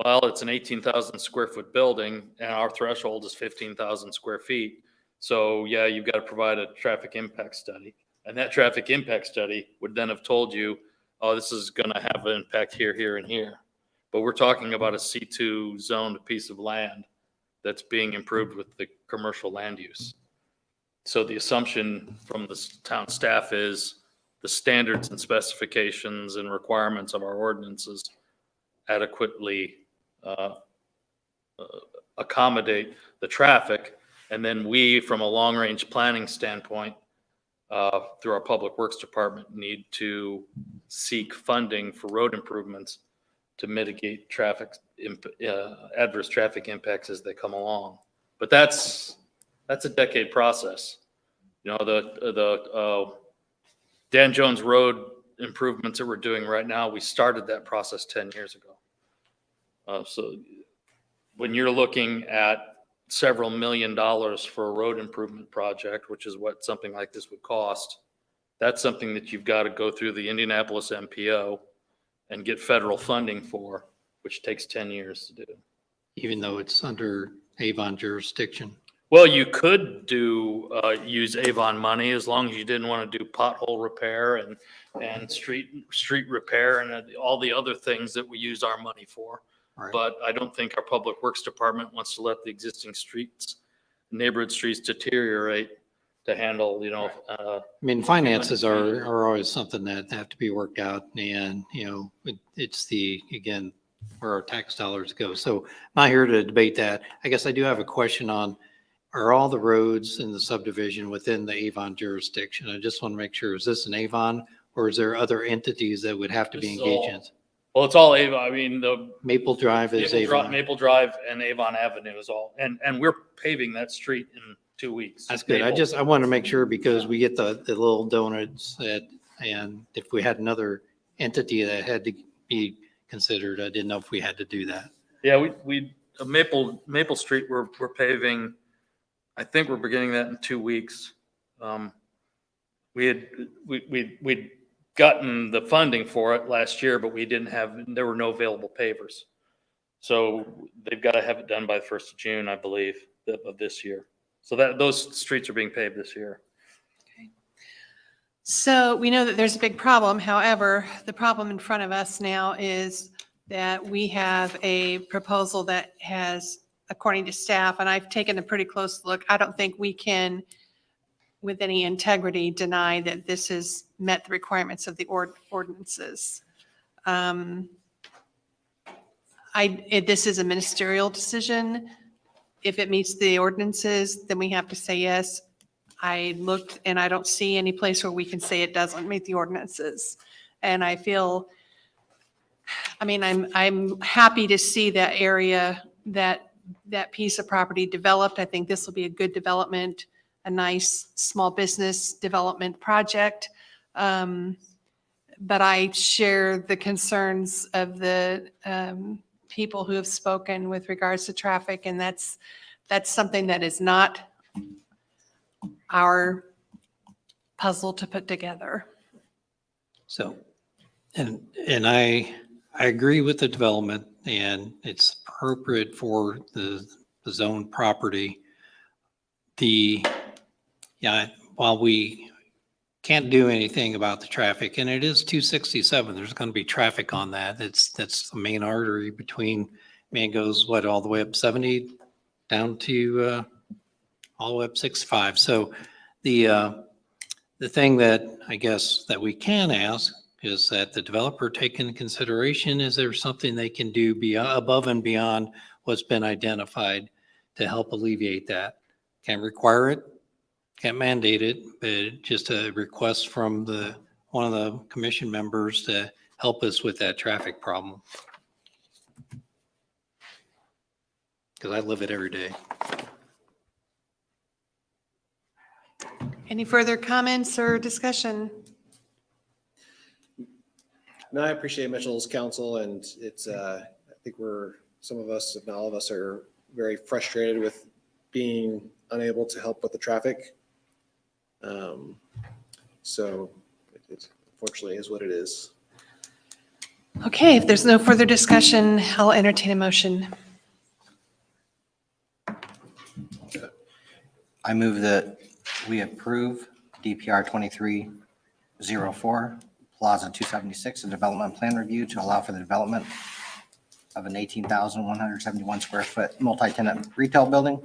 well, it's an 18,000 square foot building and our threshold is 15,000 square feet. So yeah, you've got to provide a traffic impact study. And that traffic impact study would then have told you, oh, this is going to have an impact here, here, and here. But we're talking about a C2 zoned piece of land that's being improved with the commercial land use. So the assumption from the town staff is the standards and specifications and requirements of our ordinances adequately accommodate the traffic. And then we, from a long-range planning standpoint, through our Public Works Department, need to seek funding for road improvements to mitigate adverse traffic impacts as they come along. But that's a decade process. The Dan Jones Road improvements that we're doing right now, we started that process 10 years ago. So when you're looking at several $1 million for a road improvement project, which is what something like this would cost, that's something that you've got to go through the Indianapolis MPO and get federal funding for, which takes 10 years to do. Even though it's under Avon jurisdiction. Well, you could use Avon money as long as you didn't want to do pothole repair and street repair and all the other things that we use our money for. Right. But I don't think our Public Works Department wants to let the existing streets, neighborhood streets deteriorate to handle, I mean, finances are always something that have to be worked out, and, it's again, where our tax dollars go. So I'm not here to debate that. I guess I do have a question on, are all the roads in the subdivision within the Avon jurisdiction? I just want to make sure, is this an Avon or is there other entities that would have to be engaged in? Well, it's all Avon. I mean, the Maple Drive is Avon. Maple Drive and Avon Avenue is all, and we're paving that street in 2 weeks. That's good. I want to make sure because we get the little donuts and if we had another entity that had to be considered, I didn't know if we had to do that. Yeah, we Maple Street, we're paving. I think we're beginning that in 2 weeks. We'd gotten the funding for it last year, but there were no available pavers. So they've got to have it done by the 1st of June, I believe, of this year. So those streets are being paved this year. So we know that there's a big problem. However, the problem in front of us now is that we have a proposal that has, according to staff, and I've taken a pretty close look, I don't think we can, with any integrity, deny that this has met the requirements of the ordinances. This is a ministerial decision. If it meets the ordinances, then we have to say yes. I looked and I don't see any place where we can say it doesn't meet the ordinances. And I feel, I'm happy to see that area, that piece of property developed. I think this will be a good development, a nice small business development project. But I share the concerns of the people who have spoken with regards to traffic, and that's something that is not our puzzle to put together. So, and I agree with the development, and it's appropriate for the zone property. While we can't do anything about the traffic, and it is 267, there's going to be traffic on that. That's the main artery between, goes all the way up 70 down to all the way up 65. So the thing that I guess that we can ask is that the developer take into consideration, is there something they can do above and beyond what's been identified to help alleviate that? Can't require it, can't mandate it, but just a request from one of the commission members to help us with that traffic problem. Because I live it every day. Any further comments or discussion? No, I appreciate Mitchell's counsel, and it's, I think some of us, if not all of us, are very frustrated with being unable to help with the traffic. So it unfortunately is what it is. Okay, if there's no further discussion, I'll entertain a motion. I move that we approve DPR 2304, Plaza 276, a development plan review to allow for the development of an 18,171 square foot multi-tenant retail building,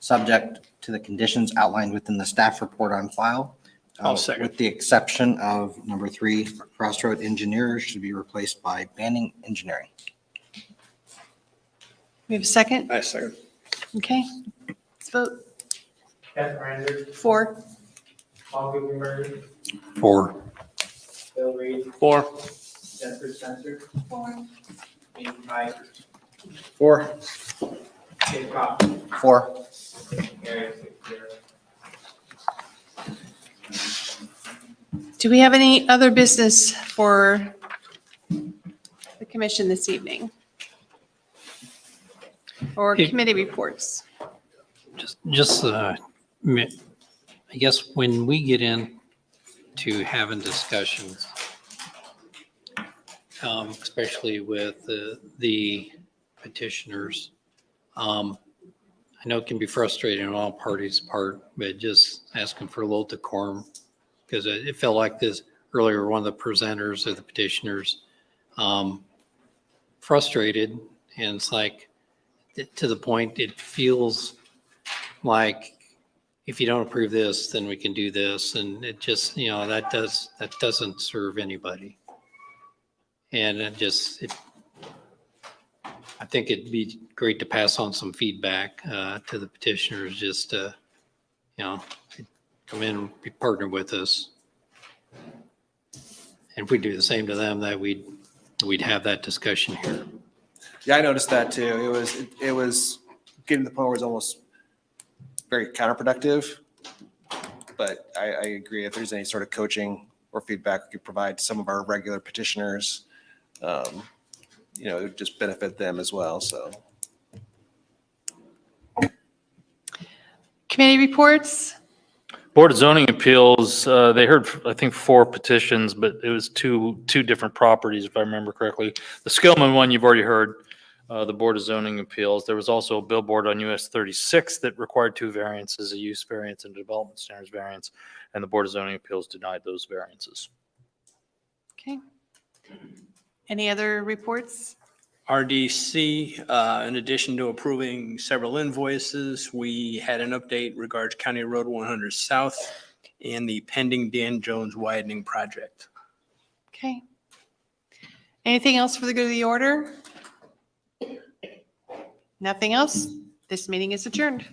subject to the conditions outlined within the staff report on file. I'll second. With the exception of number 3, Crossroad Engineers should be replaced by Banning Engineering. We have a second? I second. Okay, let's vote. Beth Brander, 4. Paul Guggenberg, 4. Bill Reed, 4. Jennifer Spencer, 4. Nathan Pike, 4. Dave Coffey, 4. Gary 6-0. Do we have any other business for the commission this evening? Or committee reports? I guess when we get into having discussions, especially with the petitioners, I know it can be frustrating on all parties' part, but just asking for a little decorum, because it felt like this earlier, one of the presenters or the petitioners frustrated, and it's like, to the point, it feels like if you don't approve this, then we can do this, and it just, that doesn't serve anybody. And I think it'd be great to pass on some feedback to the petitioners, just to, come in and be partnered with us. And if we do the same to them, that we'd have that discussion here. Yeah, I noticed that too. It was getting to the point where it's almost very counterproductive. But I agree, if there's any sort of coaching or feedback we could provide to some of our regular petitioners, it would just benefit them as well, so. Committee reports? Board of Zoning Appeals, they heard, I think, 4 petitions, but it was two different properties, if I remember correctly. The Skillman one, you've already heard. the Board of Zoning Appeals. There was also a billboard on US 36 that required 2 variances, a use variance and a development standards variance, and the Board of Zoning Appeals denied those variances. Okay. Any other reports? RDC, in addition to approving several invoices, we had an update regards County Road 100 South and the pending Dan Jones widening project. Okay. Anything else for the good of the order? Nothing else? This meeting is adjourned.